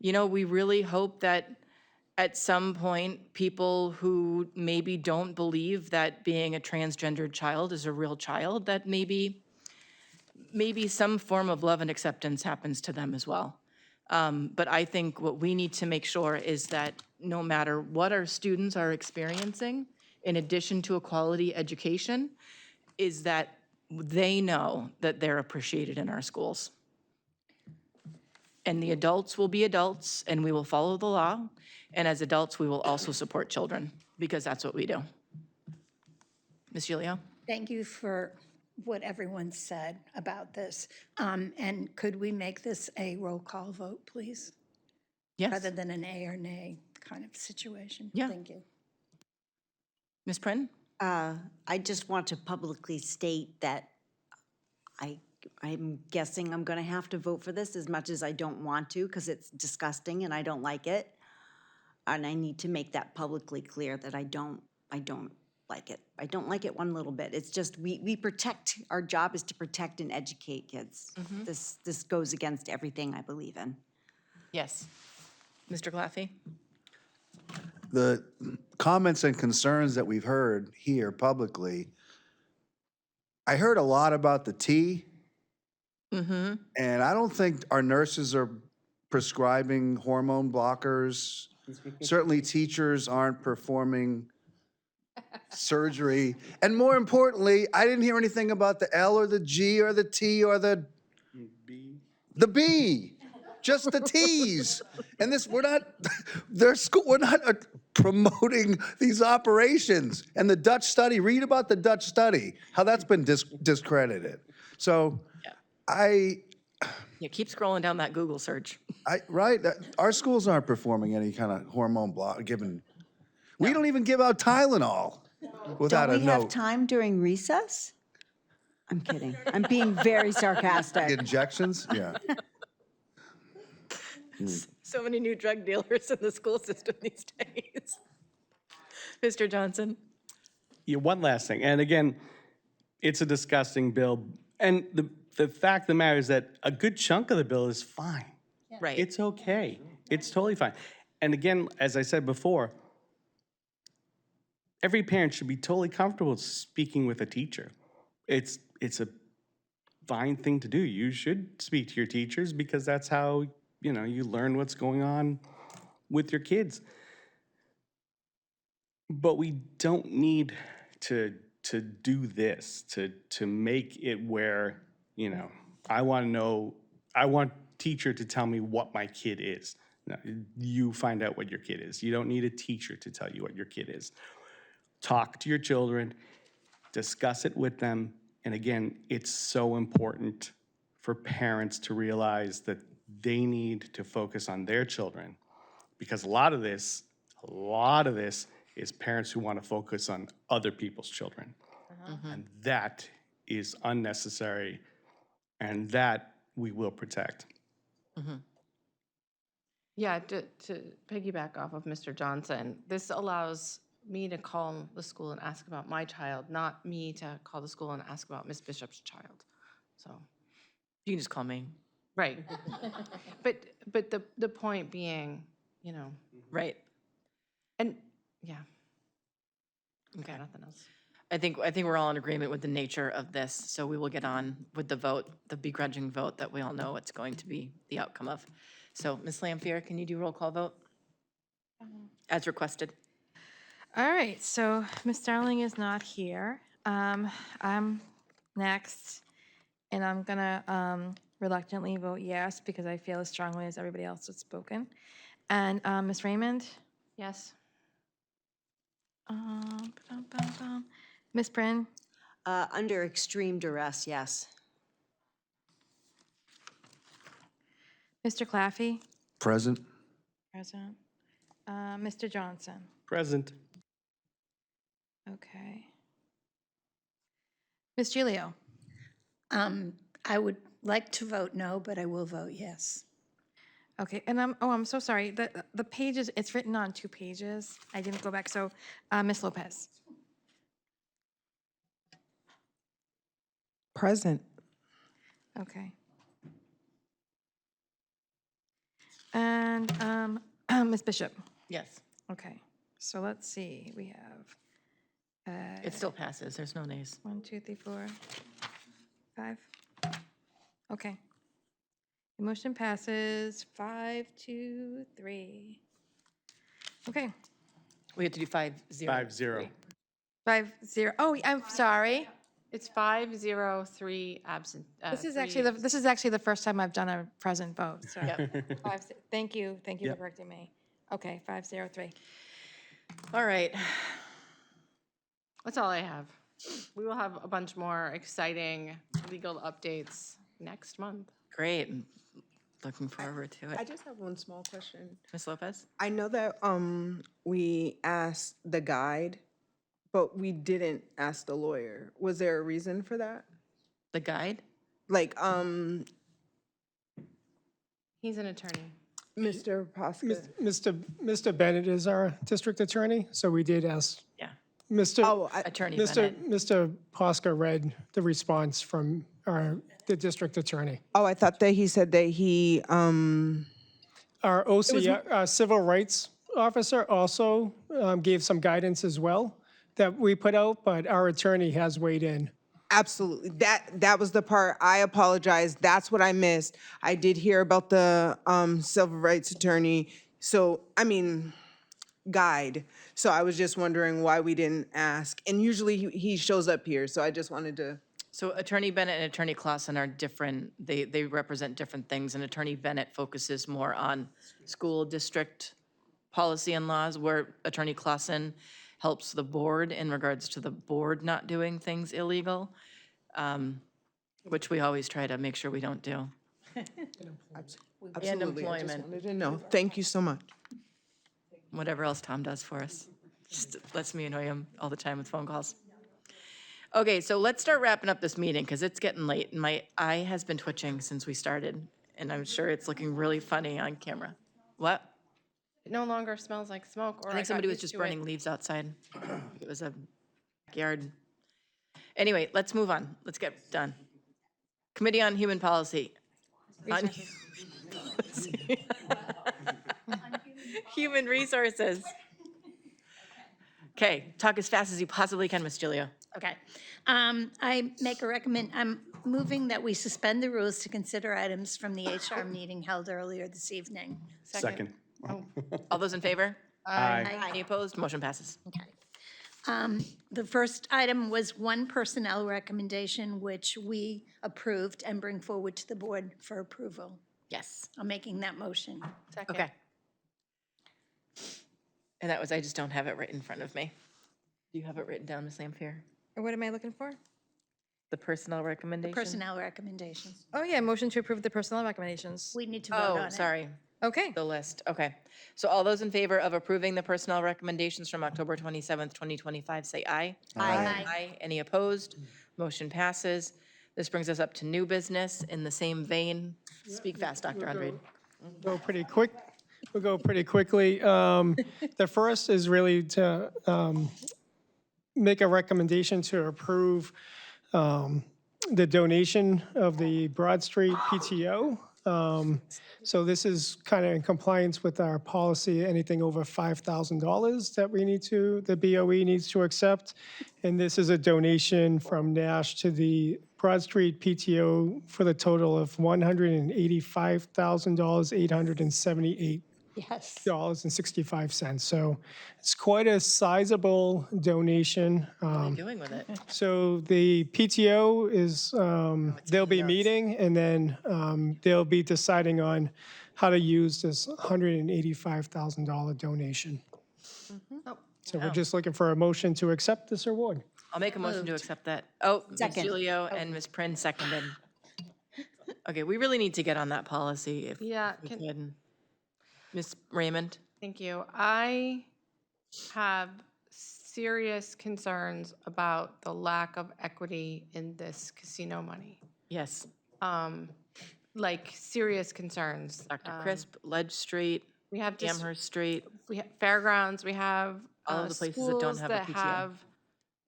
you know, we really hope that at some point, people who maybe don't believe that being a transgendered child is a real child, that maybe some form of love and acceptance happens to them as well. But I think what we need to make sure is that no matter what our students are experiencing, in addition to a quality education, is that they know that they're appreciated in our schools. And the adults will be adults, and we will follow the law. And as adults, we will also support children, because that's what we do. Ms. Gilio? Thank you for what everyone said about this. And could we make this a roll call vote, please? Yes. Rather than an A or nay kind of situation? Yeah. Thank you. Ms. Prin? I just want to publicly state that I'm guessing I'm going to have to vote for this as much as I don't want to, because it's disgusting and I don't like it. And I need to make that publicly clear that I don't like it. I don't like it one little bit. It's just we protect, our job is to protect and educate kids. This goes against everything I believe in. Yes. Mr. Glaffey? The comments and concerns that we've heard here publicly, I heard a lot about the T. And I don't think our nurses are prescribing hormone blockers. Certainly teachers aren't performing surgery. And more importantly, I didn't hear anything about the L or the G or the T or the B, just the T's. And this, we're not, we're not promoting these operations. And the Dutch study, read about the Dutch study, how that's been discredited. So Yeah, keep scrolling down that Google search. right, our schools aren't performing any kind of hormone block, we don't even give out Tylenol without Don't a we have note. time during recess? I'm kidding. I'm being very sarcastic. Injections, yeah. So many new drug dealers in the school system these days. Mr. Johnson? Yeah, one last thing, and again, it's a disgusting bill, and the fact of the matter is that a good chunk of the bill is fine. Right. It's okay. It's totally fine. And again, as I said before, every parent should be totally comfortable speaking with a teacher. It's a fine thing to do. You should speak to your teachers because that's how, you learn what's going on with your kids. But we don't need to do this, to make it where, I want teacher to tell me what my kid is. No, you find out what your kid is. You don't need a teacher to tell you what your kid is. Talk to your children, discuss it with them. And again, it's so important for parents to realize that they need to focus on their children because a lot of this is parents who want to focus on other people's children. And that is unnecessary and that we will protect. Yeah, to piggyback off of Mr. Johnson, this allows me to call the school and ask about my child, not me to call the school and ask about Miss Bishop's child. So, You can just call me. right. But the point being, Right. and yeah. Okay. Nothing else. I think we're all in agreement with the nature of this, so we will get on with the vote, the begrudging vote that we all know what's going to be the outcome of. So, Ms. Lampier, can you do roll call vote? As requested. All right, so Ms. Starling is not here. I'm next, and I'm gonna reluctantly vote yes because I feel as strongly as everybody else that's spoken. And Ms. Raymond? Yes. Ms. Bryn? Under extreme duress, yes. Mr. Claffey? Present? Present. Mr. Johnson? Present. Okay. Ms. Gilio? I would like to vote no, but I will vote yes. Okay, and I'm so sorry. The pages, it's written on 2 pages. I didn't go back. So, Ms. Lopez? Present. Okay. And Ms. Bishop? Yes. Okay, so let's see. We have It still passes. There's no nays. 1, 2, 3, 4, 5. Okay. The motion passes 5 to 3. Okay. We have to do 5-0. 5-0. 5-0. Oh, I'm sorry. It's 5-0-3 absent. This is actually the first time I've done a present vote. So, Yep. thank you for Yep. correcting me. Okay, 5-0-3. All right. That's all I have. We will have a bunch more exciting legal updates next month. Great. Looking forward to I it. just have one small question. Ms. Lopez? I know that we asked the guide, but we didn't ask the lawyer. Was there a reason for that? The guide? Like, He's an attorney. Mr. Posca. Mr. Bennett is our district attorney, so we did ask. Yeah. Mr. Attorney Bennett. Mr. Posca read the response from the district attorney. Oh, I thought that he said that he, Our OC, civil rights officer, also gave some guidance as well that we put out, but our attorney has weighed in. absolutely. That was the part, I apologize. That's what I missed. I did hear about the civil rights attorney. So, I mean, guide. So I was just wondering why we didn't ask. And usually he shows up here, so I just wanted to. So Attorney Bennett and Attorney Clausen are different, they represent different things, and Attorney Bennett focuses more on school district policy and laws, where Attorney Clausen helps the board in regards to the board not doing things illegal, which we always try to make sure we don't do. Absolutely. I just employment. wanted to know. Thank you so much. Whatever else Tom does for us. Just lets me annoy him all the time with phone calls. Okay, so let's start wrapping up this meeting because it's getting late and my eye has been twitching since we started. And I'm sure it's looking really funny on camera. What? It no longer smells like smoke, or I think got somebody was used just to it. burning leaves outside. It was a backyard. Anyway, let's move on. Let's get done. Committee on Human Policy. On Human Resources. Okay, talk as fast as you possibly can, Ms. Gilio. Okay. I make a I'm moving that we suspend the rules to consider items from the HR meeting held earlier this evening. Second. All those in favor? Aye. Any opposed? Motion passes. Okay. The first item was one personnel recommendation, which we approved and bring forward to the board for approval. Yes. I'm making that motion. Okay. And that was, I just don't have it right in front of me. Do you have it written down, Ms. Lampier? What am I looking for? The personnel recommendation? Personnel recommendations. Oh, yeah, motion to approve the personnel recommendations. We need to vote on Oh, it. sorry. Okay. The list, okay. So all those in favor of approving the personnel recommendations from October 27th, 2025, say aye. Aye. Aye. Any opposed? Motion passes. This brings us up to new business in the same vein. Speak fast, Dr. Andrade. Go pretty quick. We'll go pretty quickly. The first is really to make a recommendation to approve the donation of the Broad Street PTO. So this is kind of in compliance with our policy, anything over $5,000 that we need to, the BOE needs to accept. And this is a donation from Nash to the Broad Street PTO for the total of $185,878. Yes. $65. So it's quite a sizable donation. What are you doing with it? So the PTO is, they'll be meeting and then they'll be deciding on how to use this $185,000 donation. So we're just looking for a motion to accept this award. I'll make a motion to accept that. Oh, Ms. Second. Gilio and Ms. Prin seconded. Okay, we really need to get on that policy if Yeah, we could. Ms. Raymond? Thank you. I have serious concerns about the lack of equity in this casino money. Yes. Like serious concerns. Dr. Crisp, Ledge Street, We have just, Amherst Street. we have fairgrounds, we have All of the places that don't schools have a that PTO. have,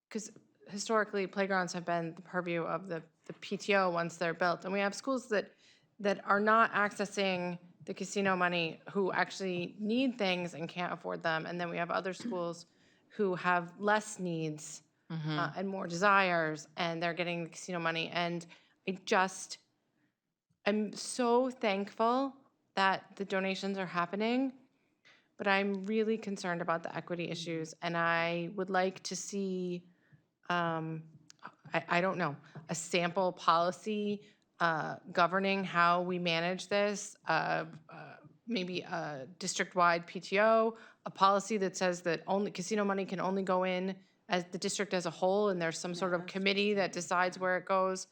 because historically playgrounds have been the purview of the PTO once they're built. And we have schools that are not accessing the casino money who actually need things and can't afford them. And then we have other schools who have less needs and more desires, and they're getting the casino money. And I'm so thankful that the donations are happening, but I'm really concerned about the equity issues. And I would like to see, I don't know, a sample policy governing how we manage this, maybe a district-wide PTO, a policy that says that only casino money can only go in as the district as a whole, and there's some sort of committee that decides where it goes.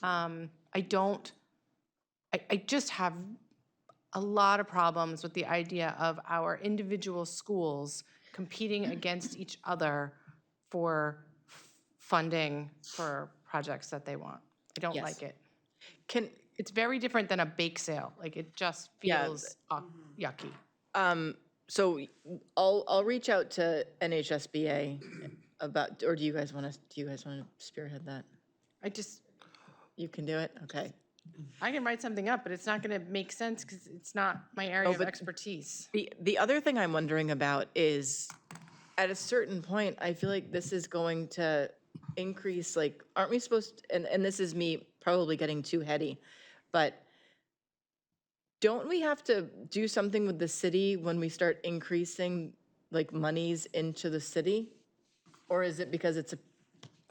I just have a lot of problems with the idea of our individual schools competing against each other for funding for projects that they want. I don't Yes. like it. It's very different than a bake sale. Like, it just feels yucky. So I'll reach out to NHSBA about, or do you guys want to spearhead that? You can do it? Okay. I can write something up, but it's not going to make sense because it's not my area of but expertise. The other thing I'm wondering about is, at a certain point, I feel like this is going to increase, like, aren't we supposed, and this is me probably getting too heady, but don't we have to do something with the city when we start increasing like monies into the city? Or is it because it's a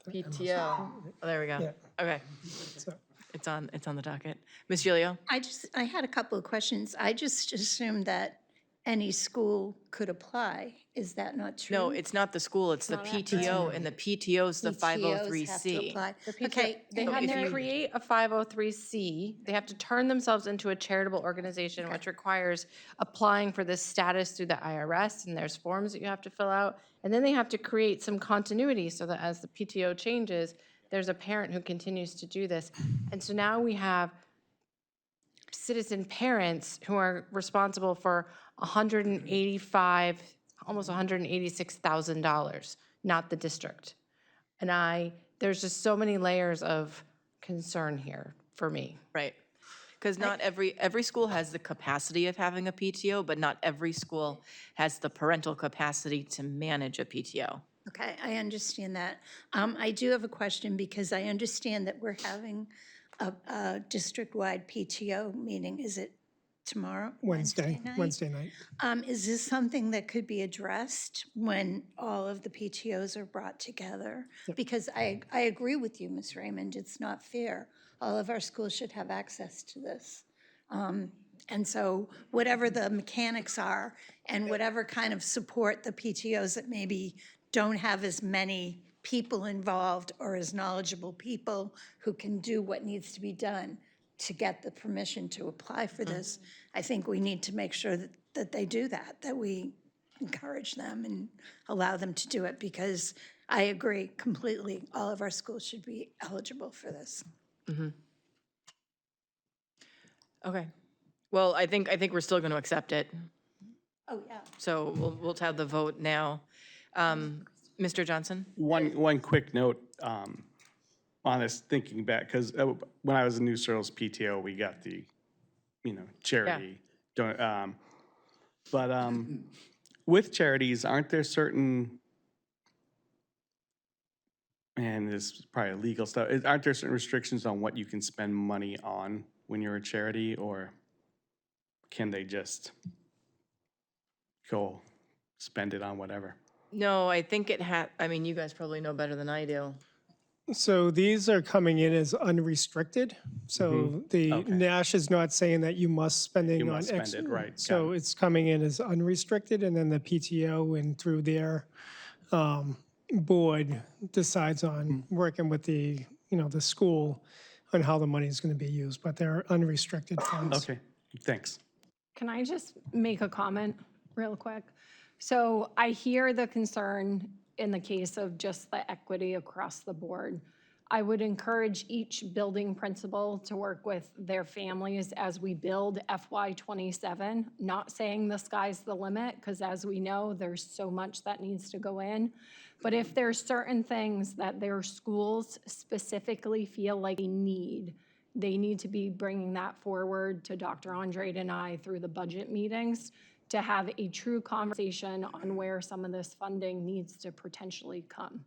PTO? Oh, there we go. Yeah. Okay. So- It's on the docket. Ms. Gilio? I had a couple of questions. I just assumed that any school could apply. Is that not true? No, it's not the school, it's the PTO, and the PTO's the PTOs have to 503C. apply. The PTO, Okay, they and have they're- to create a 503C. They have to turn themselves into a charitable organization, which requires applying for this status through the IRS, and there's forms that you have to fill out. And then they have to create some continuity so that as the PTO changes, there's a parent who continues to do this. And so now we have citizen parents who are responsible for almost $186,000, not the district. And there's just so many layers of concern here for me. Right. Because not every school has the capacity of having a PTO, but not every school has the parental capacity to manage a PTO. Okay, I understand that. I do have a question because I understand that we're having a district-wide PTO meeting. Is it tomorrow? Wednesday night. Is this something that could be addressed when all of the PTOs are brought together? Because I agree with you, Ms. Raymond, it's not fair. All of our schools should have access to this. And so whatever the mechanics are and whatever kind of support the PTOs that maybe don't have as many people involved or as knowledgeable people who can do what needs to be done to get the permission to apply for this, I think we need to make sure that they do that we encourage them and allow them to do it, because I agree completely, all of our schools should be eligible for this. Okay. Well, I think we're still going to accept it. Oh, yeah. So we'll have the vote now. Mr. Johnson? One quick note on this, thinking back, because when I was in New Searles PTO, we got the, charity. But with charities, aren't there certain, and this is probably legal stuff, aren't there certain restrictions on what you can spend money on when you're a charity, or can they just go spend it on whatever? No, I think you guys probably know better than I do. So these are coming in as unrestricted. So the Nash is not saying that you must spending You on must X. spend it, right, got So it. it's coming in as unrestricted, and then the PTO and through their board decides on working with the school on how the money is going to be used, but they're unrestricted funds. Okay, thanks. Can I just make a comment real quick? So I hear the concern in the case of just the equity across the board. I would encourage each building principal to work with their families as we build FY27, not saying the sky's the limit, because as we know, there's so much that needs to go in. But if there's certain things that their schools specifically feel like they need to be bringing that forward to Dr. Andrade and I through the budget meetings to have a true conversation on where some of this funding needs to potentially come.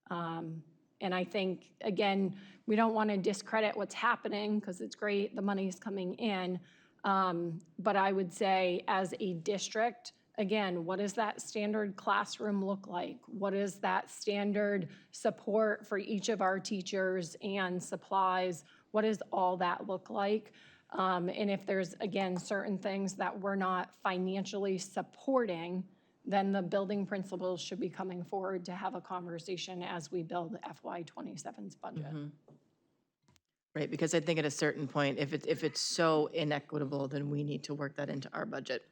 And I think, again, we don't want to discredit what's happening because it's great, the money's coming in. But I would say as a district, again, what does that standard classroom look like? What is that standard support for each of our teachers and supplies? What does all that look like? And if there's, again, certain things that we're not financially supporting, then the building principals should be coming forward to have a conversation as we build FY27's budget. Right, because I think at a certain point, if it's so inequitable, then we need to work that into our budget.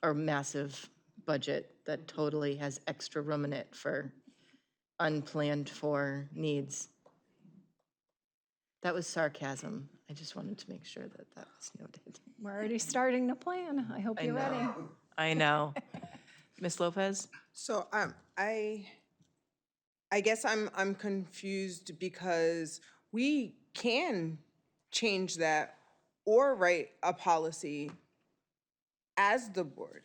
Our massive budget that totally has extra room in it for unplanned for needs. That was sarcasm. I just wanted to make sure that was noted. We're already starting to plan. I hope you're ready. I know. Ms. Lopez? So I guess I'm confused because we can change that or write a policy as the board.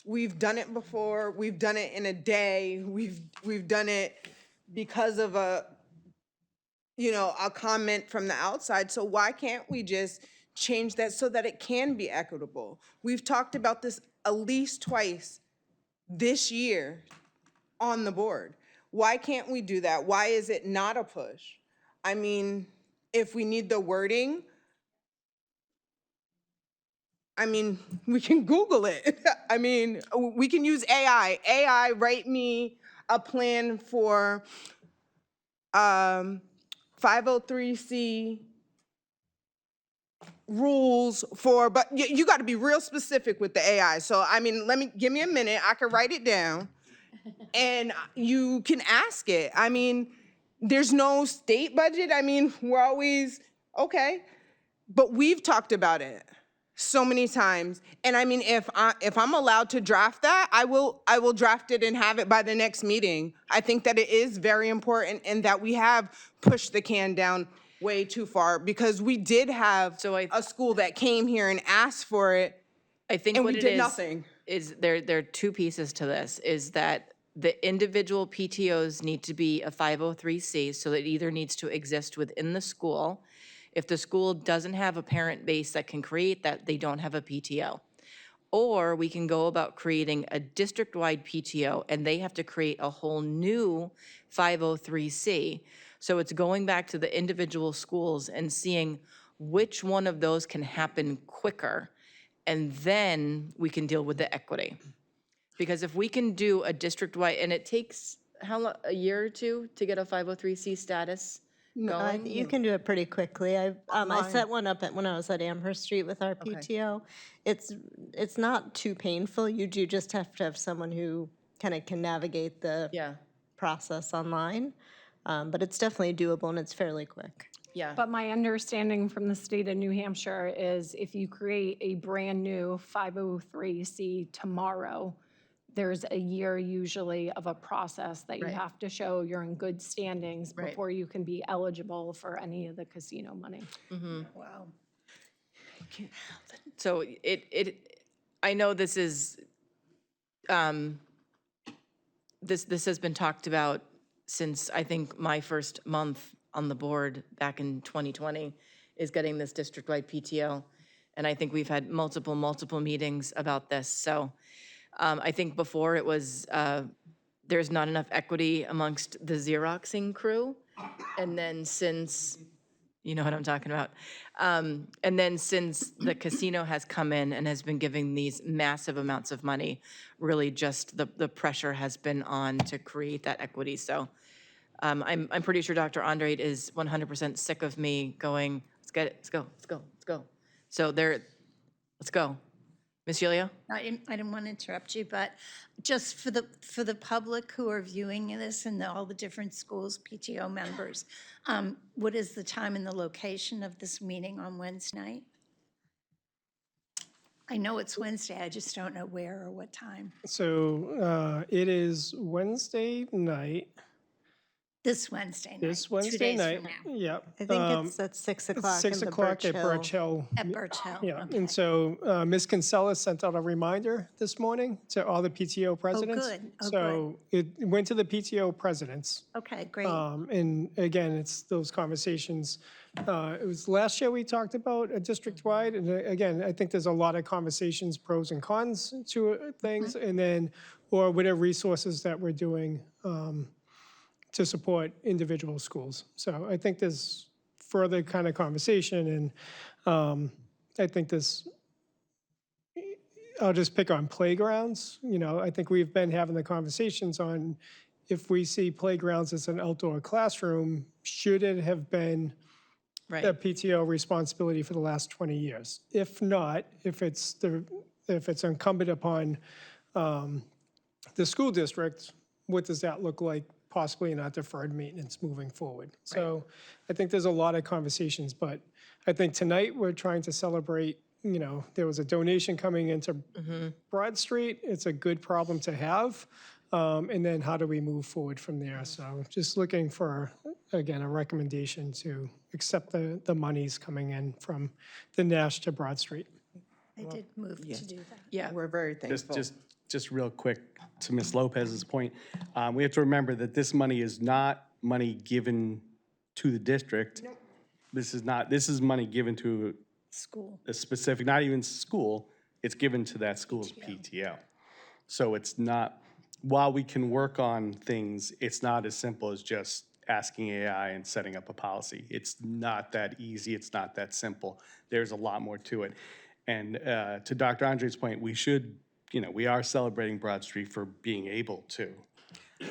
We've done it before. We've done it in a day. We've done it because of a comment from the outside. So why can't we just change that so that it can be equitable? We've talked about this at least twice this year on the board. Why can't we do that? Why is it not a push? I mean, if we need the wording, I mean, we can Google it. I mean, we can use AI. AI, write me a plan for 503C rules for, but you got to be real specific with the AI. So, I mean, give me a minute. I can write it down and you can ask it. I mean, there's no state budget. I mean, we're always, okay, but we've talked about it so many times. And I mean, if I'm allowed to draft that, I will draft it and have it by the next meeting. I think that it is very important and that we have pushed the can down way too far, because we did have a school that came here and asked for it. I think and what we it did is, nothing. is there are two pieces to this, is that the individual PTOs need to be a 503C, so it either needs to exist within the school. If the school doesn't have a parent base that can create that, they don't have a PTO. Or we can go about creating a district-wide PTO, and they have to create a whole new 503C. So it's going back to the individual schools and seeing which one of those can happen quicker, and then we can deal with the equity. Because if we can do a district-wide, and it takes, how long, a year or two to get a 503C status going? You can do it pretty quickly. I set one up when I was at Amherst Street with our PTO. It's not too painful. You do just have to have someone who kind of can navigate the process online. But it's definitely doable and it's fairly quick. Yeah. But my understanding from the state of New Hampshire is if you create a brand-new 503C tomorrow, there's a year usually of a process that you have to show you're in good standings before you can be eligible for any of the casino money. Wow. So I know this is, this has been talked about since I think my first month on the board back in 2020 is getting this district-wide PTO. And I think we've had multiple meetings about this. So I think before it was, there's not enough equity amongst the Xeroxing crew. And then since, you know what I'm talking about. And then since the casino has come in and has been giving these massive amounts of money, really just the pressure has been on to create that equity. So I'm pretty sure Dr. Andre is 100% sick of me going, let's get it, let's go. So let's go. Ms. Gilio? I didn't want to interrupt you, but just for the public who are viewing this and all the different schools, PTO members, what is the time and the location of this meeting on Wednesday night? I know it's Wednesday, I just don't know where or what time. So it is Wednesday night. This Wednesday night. This 2 Wednesday days night. from now. Yep. I think it's at 6 o'clock It's 6 in the o'clock at Birch Birch Hill. Hill. At Birch Hill. Yeah, okay. and so Ms. Kinsella sent out a reminder this morning to all the PTO presidents. good. Oh, So it went to the PTO presidents. Okay, great. And again, it's those conversations. It was last year we talked about a district-wide, and again, I think there's a lot of conversations, pros and cons to things, and then, or whatever resources that we're doing to support individual schools. So I think there's further kind of conversation, and I think this, I'll just pick on playgrounds. You know, I think we've been having the conversations on if we see playgrounds as an outdoor classroom, should it have been a PTO responsibility for the last 20 years? If not, if it's incumbent upon the school district, what does that look like possibly in our deferred maintenance moving forward? So I think there's a lot of conversations, but I think tonight we're trying to celebrate, you know, there was a donation coming into Broad Street. It's a good problem to have. And then how do we move forward from there? So just looking for, again, a recommendation to accept the monies coming in from the Nash to Broad Street. I did move to do that. Yeah. We're very thankful. Just real quick, to Ms. Lopez's point, we have to remember that this money is not money given to the district. This is money given to School. a specific, not even school, it's given to that school's PTO. So it's not, while we can work on things, it's not as simple as just asking AI and setting up a policy. It's not that easy. It's not that simple. There's a lot more to it. And to Dr. Andre's point, we should, we are celebrating Broad Street for being able to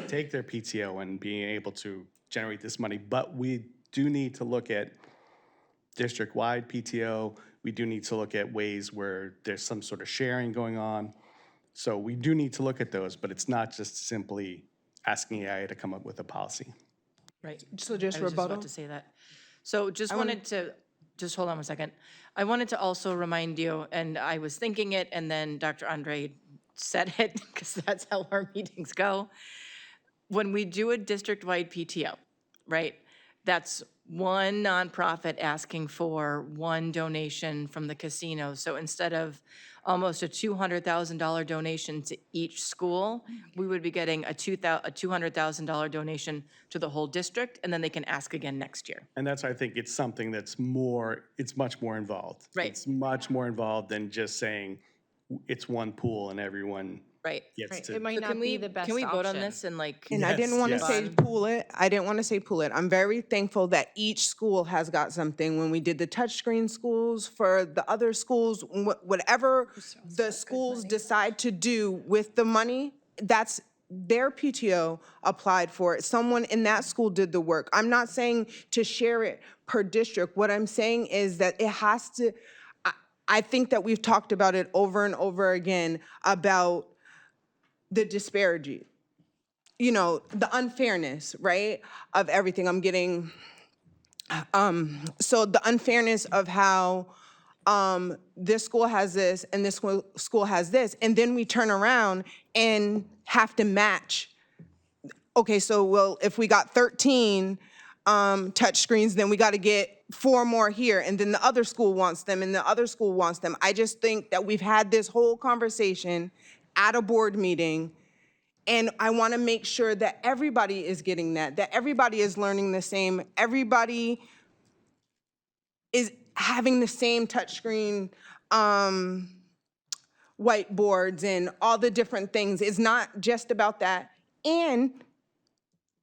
take their PTO and being able to generate this money. But we do need to look at district-wide PTO. We do need to look at ways where there's some sort of sharing going on. So we do need to look at those, but it's not just simply asking AI to come up with a policy. Right. So just I was rebuttal? about to say that. So just wanted to, just hold on one second. I wanted to also remind you, and I was thinking it, and then Dr. Andre said it, because that's how our meetings go. When we do a district-wide PTO, right, that's one nonprofit asking for one donation from the casino. So instead of almost a $200,000 donation to each school, we would be getting a $200,000 donation to the whole district, and then they can ask again next year. And that's why I think it's something that's it's much more involved. Right. It's much more involved than just saying it's one pool and everyone Right. gets to. It might So not can be we, the best can we vote on option. this and like? And I didn't want to say pool it. I didn't want to say pool it. I'm very thankful that each school has got something. When we did the touchscreen schools for the other schools, whatever the schools decide to do with the money, that's their PTO applied for it. Someone in that school did the work. I'm not saying to share it per district. What I'm saying is that it has to, I think that we've talked about it over and over again about the disparity, the unfairness, right, of everything. I'm getting, so the unfairness of how this school has this and this school has this, and then we turn around and have to match. Okay, so well, if we got 13 touch screens, then we got to get 4 more here, and then the other school wants them, and the other school wants them. I just think that we've had this whole conversation at a board meeting, and I want to make sure that everybody is getting that everybody is learning the same, everybody is having the same touchscreen whiteboards and all the different things. It's not just about that. And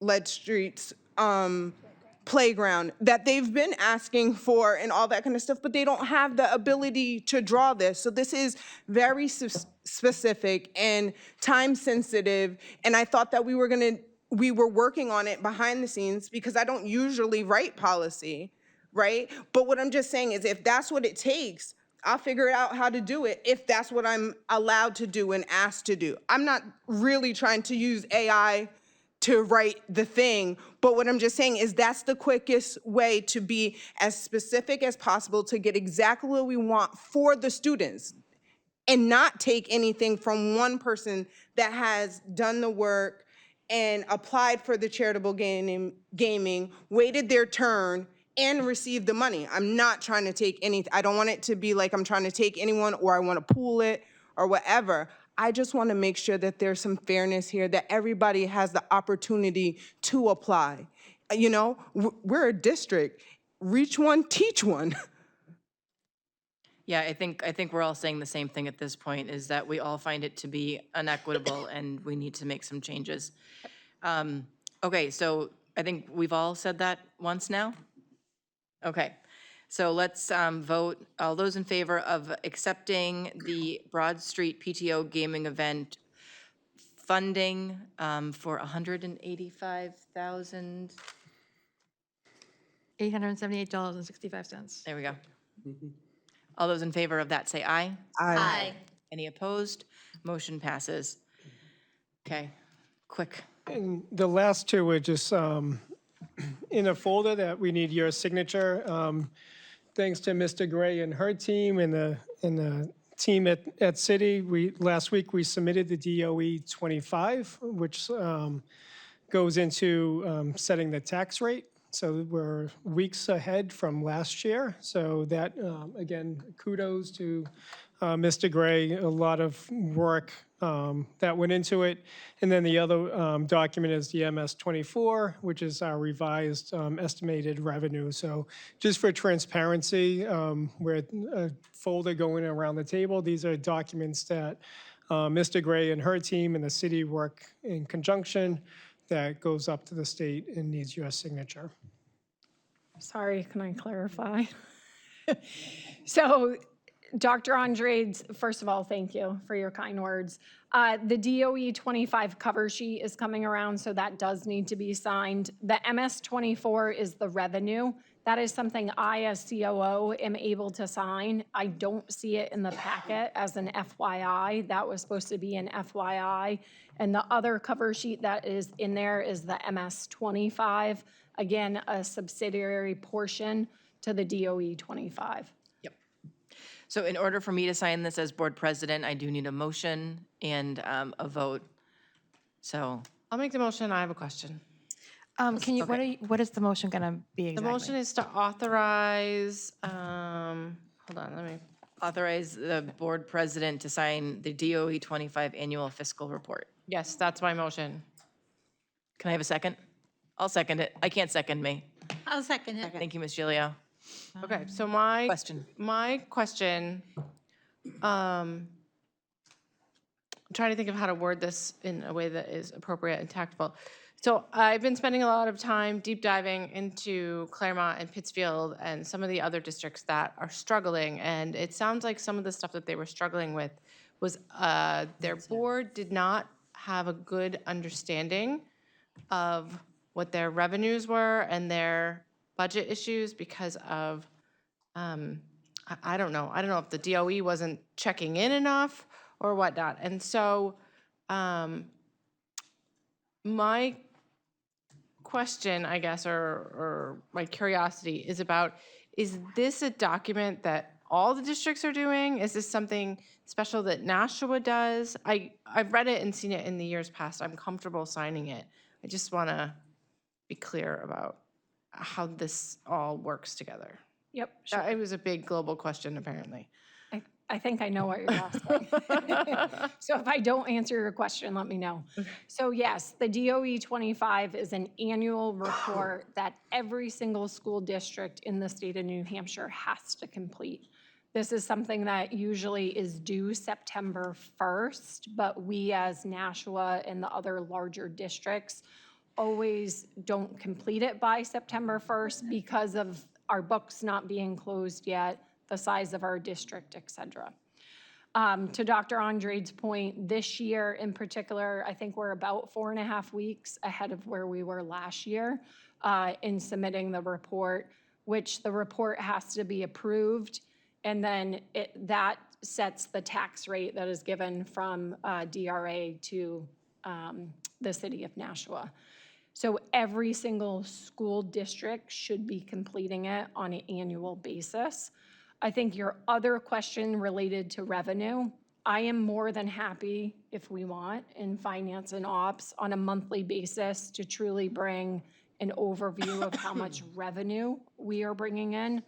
Lead Street's playground that they've been asking for and all that kind of stuff, but they don't have the ability to draw this. So this is very specific and time sensitive. And I thought that we were working on it behind the scenes because I don't usually write policy, right? But what I'm just saying is if that's what it takes, I'll figure out how to do it if that's what I'm allowed to do and asked to do. I'm not really trying to use AI to write the thing, but what I'm just saying is that's the quickest way to be as specific as possible to get exactly what we want for the students and not take anything from one person that has done the work and applied for the charitable gaming, waited their turn, and received the money. I'm not trying to take anything. I don't want it to be like I'm trying to take anyone or I want to pool it or whatever. I just want to make sure that there's some fairness here, that everybody has the opportunity to apply. We're a district. Reach one, teach one. Yeah, I think we're all saying the same thing at this point, is that we all find it to be inequitable and we need to make some changes. Okay, so I think we've all said that once now? Okay, so let's vote. All those in favor of accepting the Broad Street PTO gaming event funding for $185,000? $878.65. There we go. All those in favor of that say aye. Aye. Any opposed? Motion passes. Okay, quick. And the last two were just in a folder that we need your signature. Thanks to Mr. Gray and her team and the team at City. Last week we submitted the DOE 25, which goes into setting the tax rate. So we're weeks ahead from last year. So that, again, kudos to Mr. Gray, a lot of work that went into it. And then the other document is the MS-24, which is our revised estimated revenue. So just for transparency, we're a folder going around the table. These are documents that Mr. Gray and her team and the city work in conjunction. That goes up to the state and needs your signature. Sorry, can I clarify? So, Dr. Andrade, first of all, thank you for your kind words. The DOE 25 cover sheet is coming around, so that does need to be signed. The MS 24 is the revenue. That is something I, as COO, am able to sign. I don't see it in the packet as an FYI. That was supposed to be an FYI. And the other cover sheet that is in there is the MS 25. Again, a subsidiary portion to the DOE 25. So in order for me to sign this as board president, I do need a motion and a vote. So I'll make the motion. I have a question. Can you, what is the motion gonna be The exactly? motion is to authorize, hold on, let me, authorize the board president to sign the DOE 25 annual fiscal report. yes, that's my motion. Can I have a second? I'll second it. I can't second me. I'll second it. Thank you, Ms. Gilio. Okay, so my question, I'm trying to think of how to word this in a way that is appropriate and tactful. So I've been spending a lot of time deep diving into Claremont and Pittsfield and some of the other districts that are struggling, and it sounds like some of the stuff that they were struggling with was their board did not have a good understanding of what their revenues were and their budget issues because of, I don't know. I don't know if the DOE wasn't checking in enough or whatnot. And so my question, I guess, or my curiosity is about, is this a document that all the districts are doing? Is this something special that Nashua does? I've read it and seen it in the years past. I'm comfortable signing it. I just want to be clear about how this all works together. Yep. It was a big global question, apparently. I think I know what you're asking. So if I don't answer your question, let me know. So yes, the DOE 25 is an annual report that every single school district in the state of New Hampshire has to complete. This is something that usually is due September 1st, but we as Nashua and the other larger districts always don't complete it by September 1st because of our books not being closed yet, the size of our district, et cetera. To Dr. Andrade's point, this year in particular, I think we're about 4.5 weeks ahead of where we were last year in submitting the report, which the report has to be approved, and then that sets the tax rate that is given from DRA to the city of Nashua. So every single school district should be completing it on an annual basis. I think your other question related to revenue, I am more than happy, if we want, in finance and ops on a monthly basis to truly bring an overview of how much revenue we are bringing in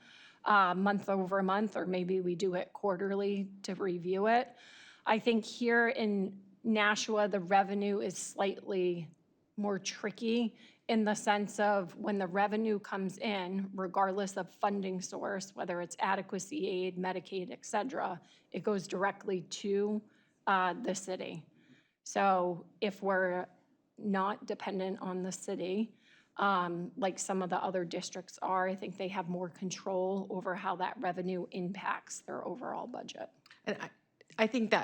month over month, or maybe we do it quarterly to review it. I think here in Nashua, the revenue is slightly more tricky in the sense of when the revenue comes in, regardless of funding source, whether it's adequacy aid, Medicaid, et cetera, it goes directly to the city. So if we're not dependent on the city, like some of the other districts are, I think they have more control over how that revenue impacts their overall budget. And I think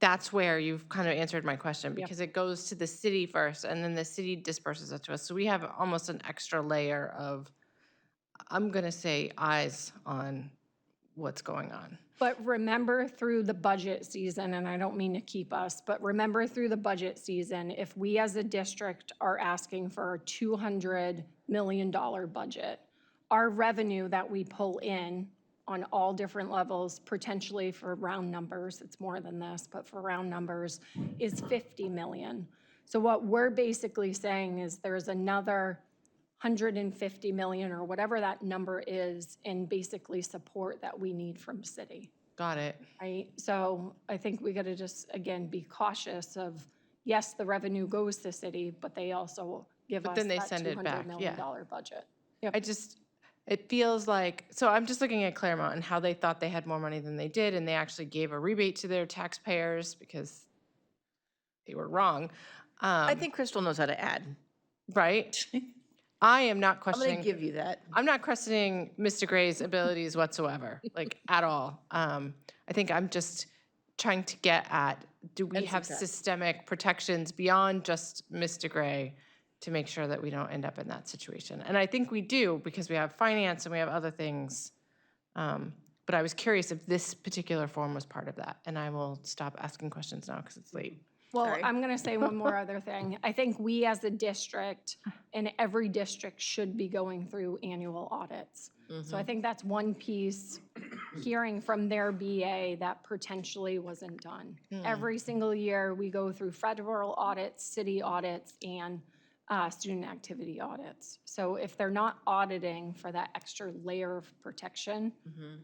that's where you've kind of answered my question, because it goes to the city first and then the city disperses it to us. So we have almost an extra layer of, I'm going to say, eyes on what's going on. But remember through the budget season, and I don't mean to keep us, but remember through the budget season, if we as a district are asking for a $200 million budget, our revenue that we pull in on all different levels, potentially for round numbers, it's more than this, but for round numbers, is 50 million. So what we're basically saying is there's another 150 million or whatever that number is in basically support that we need from city. Got it. Right? So I think we gotta just, again, be cautious of, yes, the revenue goes to city, but they also give us Then they that send it back, $200 million yeah. budget. It feels like, so I'm just looking at Claremont and how they thought they had more money than they did, and they actually gave a rebate to their taxpayers because they were wrong. I think Crystal knows how to add. Right? I am not I'm questioning. going to give you that. I'm not questioning Mr. Gray's abilities whatsoever, like at all. I think I'm just trying to get at, do we have systemic protections beyond just Mr. Gray to make sure that we don't end up in that situation? And I think we do, because we have finance and we have other things. But I was curious if this particular form was part of that, and I will stop asking questions now because it's late. Well, Sorry. I'm going to say one more other thing. I think we as a district, and every district should be going through annual audits. So I think that's one piece, hearing from their BA that potentially wasn't done. Every single year, we go through federal audits, city audits, and student activity audits. So if they're not auditing for that extra layer of protection,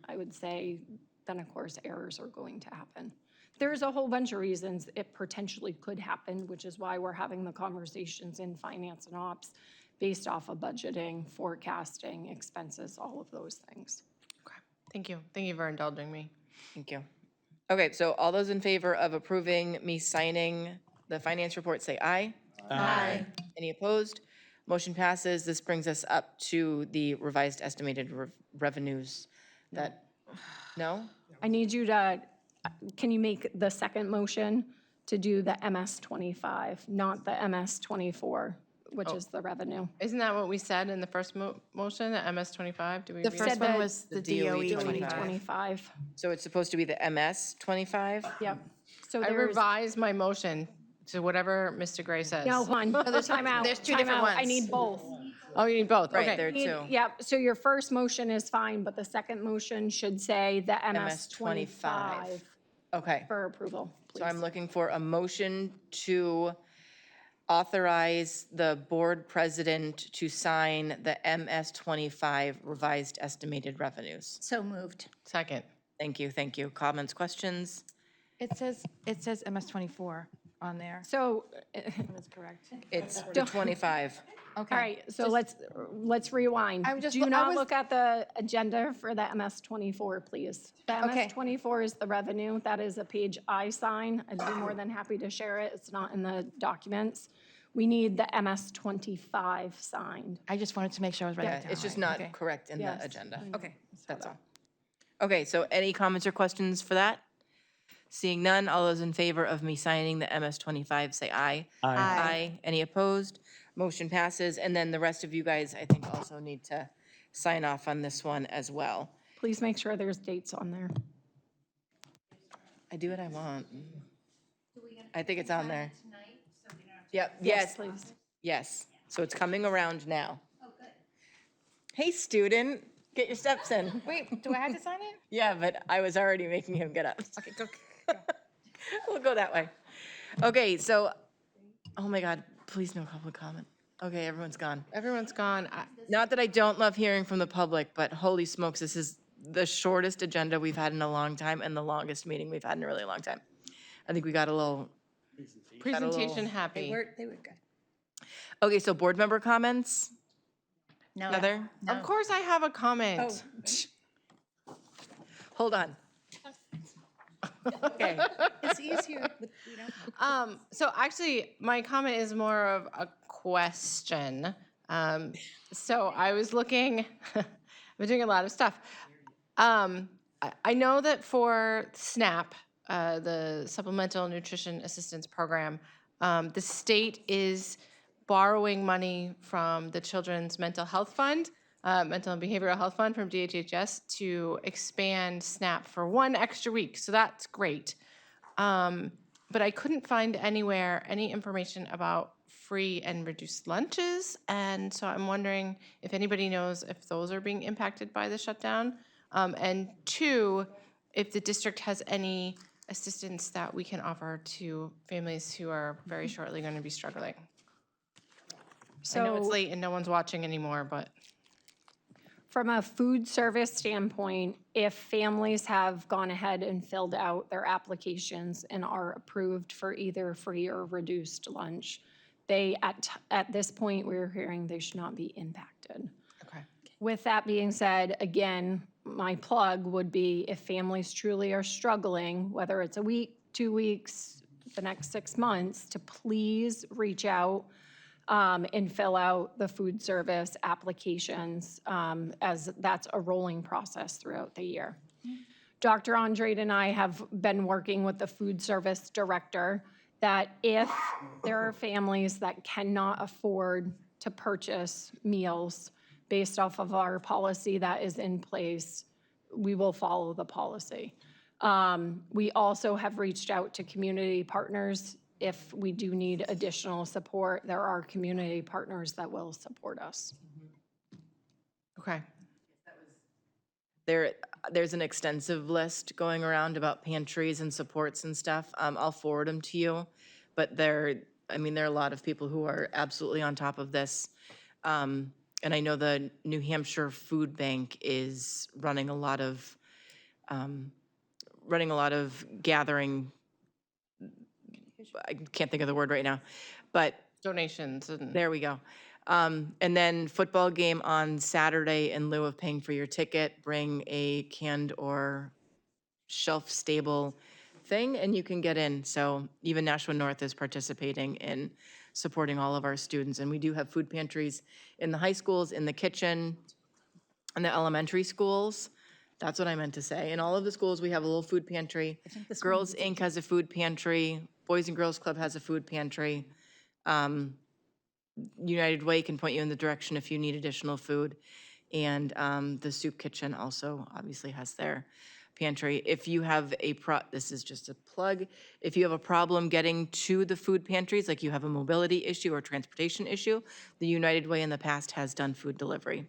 I would say, then of course errors are going to happen. There's a whole bunch of reasons it potentially could happen, which is why we're having the conversations in finance and ops based off of budgeting, forecasting, expenses, all of those things. Okay, thank you. Thank you for indulging me. Thank you. Okay, so all those in favor of approving me signing the finance report, say aye. Aye. Any opposed? Motion passes. This brings us up to the revised estimated revenues that, no? I need you to, can you make the second motion to do the MS-25, not the MS-24, which is the revenue? Isn't that what we said in the first motion, the MS-25? Do we The read first it? one was the DOE DOE 25. 25. So it's supposed to be the MS 25? Yep. So I there's, revised my motion to whatever Mr. Gray says. no, hold on, time out. There's two time different out. I ones. need both. Oh, you need both, Right, okay. there are Need- two. Yep, so your first motion is fine, but the second motion should say the MS-25. MS-25 Okay, for approval, please. so I'm looking for a motion to authorize the board president to sign the MS 25 revised estimated revenues. So moved. Second. Thank you, thank you. Comments, questions? It says MS-24 on there. So, That's correct. It's the 25. Okay. all right, so let's rewind. I'm just- Do I not was- look at the agenda for the MS-24, please. The Okay. MS-24 is the revenue. That is a page I sign. I'd be more than happy to share it. It's not in the documents. We need the MS-25 signed. I just wanted to make sure I was writing Yeah, it down it's just right. not Okay. correct in the Yes. agenda. Okay. That's all. Okay, so any comments or questions for that? Seeing none, all those in favor of me signing the MS 25, say aye. Aye. Any opposed? Motion passes. And then the rest of you guys, I think, also need to sign off on this one as well. Please make sure there's dates on there. I do what I want. I think it's on there. Yep, Yes, yes, please. yes. So it's coming around now. Oh, good. Hey, student, get your steps in. Wait, do I have to sign it? Yeah, but I was already making him get up. Okay, go. We'll go that way. Okay, so, oh my God, please no public comment. Okay, everyone's gone. Everyone's gone. Not that I don't love hearing from the public, but holy smokes, this is the shortest agenda we've had in a long time and the longest meeting we've had in a really long time. I think we got a little. Presentation happy. They were good. Okay, so board member comments? No. Heather? Of course I have a comment. Hold on. Okay. It's easier with, we don't. So actually, my comment is more of a question. So I was looking, I've been doing a lot of stuff. I know that for SNAP, the Supplemental Nutrition Assistance Program, the state is borrowing money from the Children's Mental Health Fund, Mental and Behavioral Health Fund from DHHS to expand SNAP for 1 extra week. So that's great. But I couldn't find anywhere any information about free and reduced lunches. And so I'm wondering if anybody knows if those are being impacted by the shutdown. And 2, if the district has any assistance that we can offer to families who are very shortly going to be struggling. I know it's So- late and no one's watching anymore, but. From a food service standpoint, if families have gone ahead and filled out their applications and are approved for either free or reduced lunch, they, at this point, we're hearing they should not be impacted. Okay. With that being said, again, my plug would be if families truly are struggling, whether it's a week, 2 weeks, the next 6 months, to please reach out and fill out the food service applications, as that's a rolling process throughout the year. Dr. Andrade and I have been working with the food service director that if there are families that cannot afford to purchase meals based off of our policy that is in place, we will follow the policy. We also have reached out to community partners. If we do need additional support, there are community partners that will support us. Okay. There's an extensive list going around about pantries and supports and stuff. I'll forward them to you, but there are a lot of people who are absolutely on top of this. And I know the New Hampshire Food Bank is running a lot of gathering. I can't think of the word right now, but Donations and. there we go. And then football game on Saturday, in lieu of paying for your ticket, bring a canned or shelf-stable thing and you can get in. So even Nashua North is participating in supporting all of our students. And we do have food pantries in the high schools, in the kitchen, in the elementary schools. That's what I meant to say. In all of the schools, we have a little food pantry. Girls Inc. has a food pantry. Boys and Girls Club has a food pantry. United Way can point you in the direction if you need additional food. And the soup kitchen also obviously has their pantry. If you have this is just a plug, if you have a problem getting to the food pantries, like you have a mobility issue or transportation issue, the United Way in the past has done food delivery,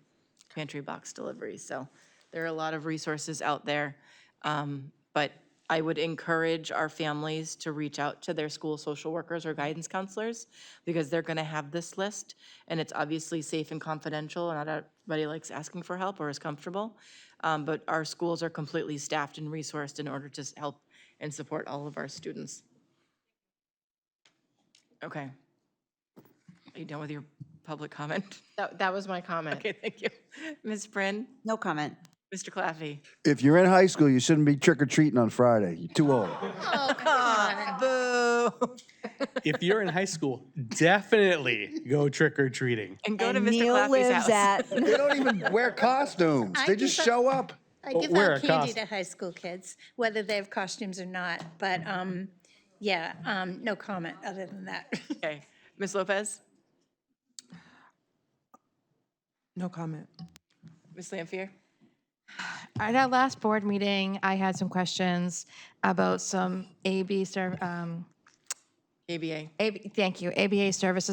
pantry box delivery. So there are a lot of resources out there. But I would encourage our families to reach out to their school social workers or guidance counselors because they're going to have this list, and it's obviously safe and confidential, and not everybody likes asking for help or is comfortable. But our schools are completely staffed and resourced in order to help and support all of our students. Okay. Are you done with your public comment? That was my comment. Okay, thank you. Ms. Bryn? No comment. Mr. Claffey? If you're in high school, you shouldn't be trick-or-treating on Friday. You're too old. Boo! If you're in high school, definitely go trick-or-treating. And go to And Mr. Neil Claffey's lives house. at. They don't even wear costumes. They just show up. I give wear out a candy costume. to high school kids, whether they have costumes or not, but, no comment other than that. Okay. Ms. Lopez? No comment. Ms. Lampier? At our last board meeting, I had some questions about some ABA services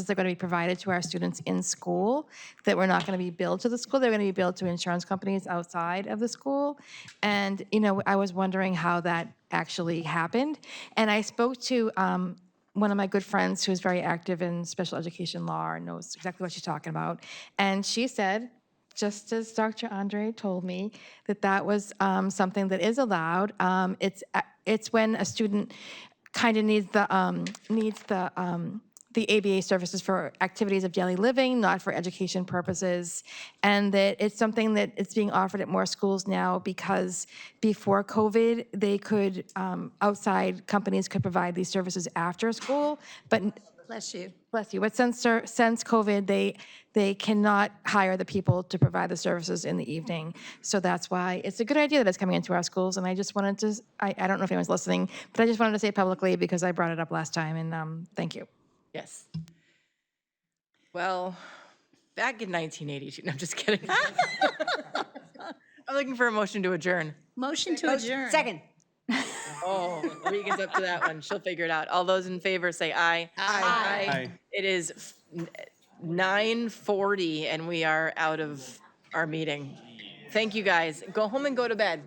that are going to be provided to our students in school that were not going to be billed to the school. They're going to be billed to insurance companies outside of the school. And, I was wondering how that actually happened. And I spoke to one of my good friends who's very active in special education law and knows exactly what she's talking about. And she said, just as Dr. Andre told me, that was something that is allowed. It's when a student kind of needs the ABA services for activities of daily living, not for education purposes, and that it's something that it's being offered at more schools now because before COVID, they could outside companies could provide these services after school, but. Bless you. Bless you. But since COVID, they cannot hire the people to provide the services in the evening. So that's why it's a good idea that it's coming into our schools. And I just wanted to, I don't know if anyone's listening, but I just wanted to say it publicly because I brought it up last time. And thank you. Yes. Well, back in 1982, no, I'm just kidding. I'm looking for a motion to adjourn. Motion to adjourn. Second. Oh, Regan's up to that one. She'll figure it out. All those in favor say aye. Aye. Aye. It is 9:40 and we are out of our meeting. Thank you, guys. Go home and go to bed.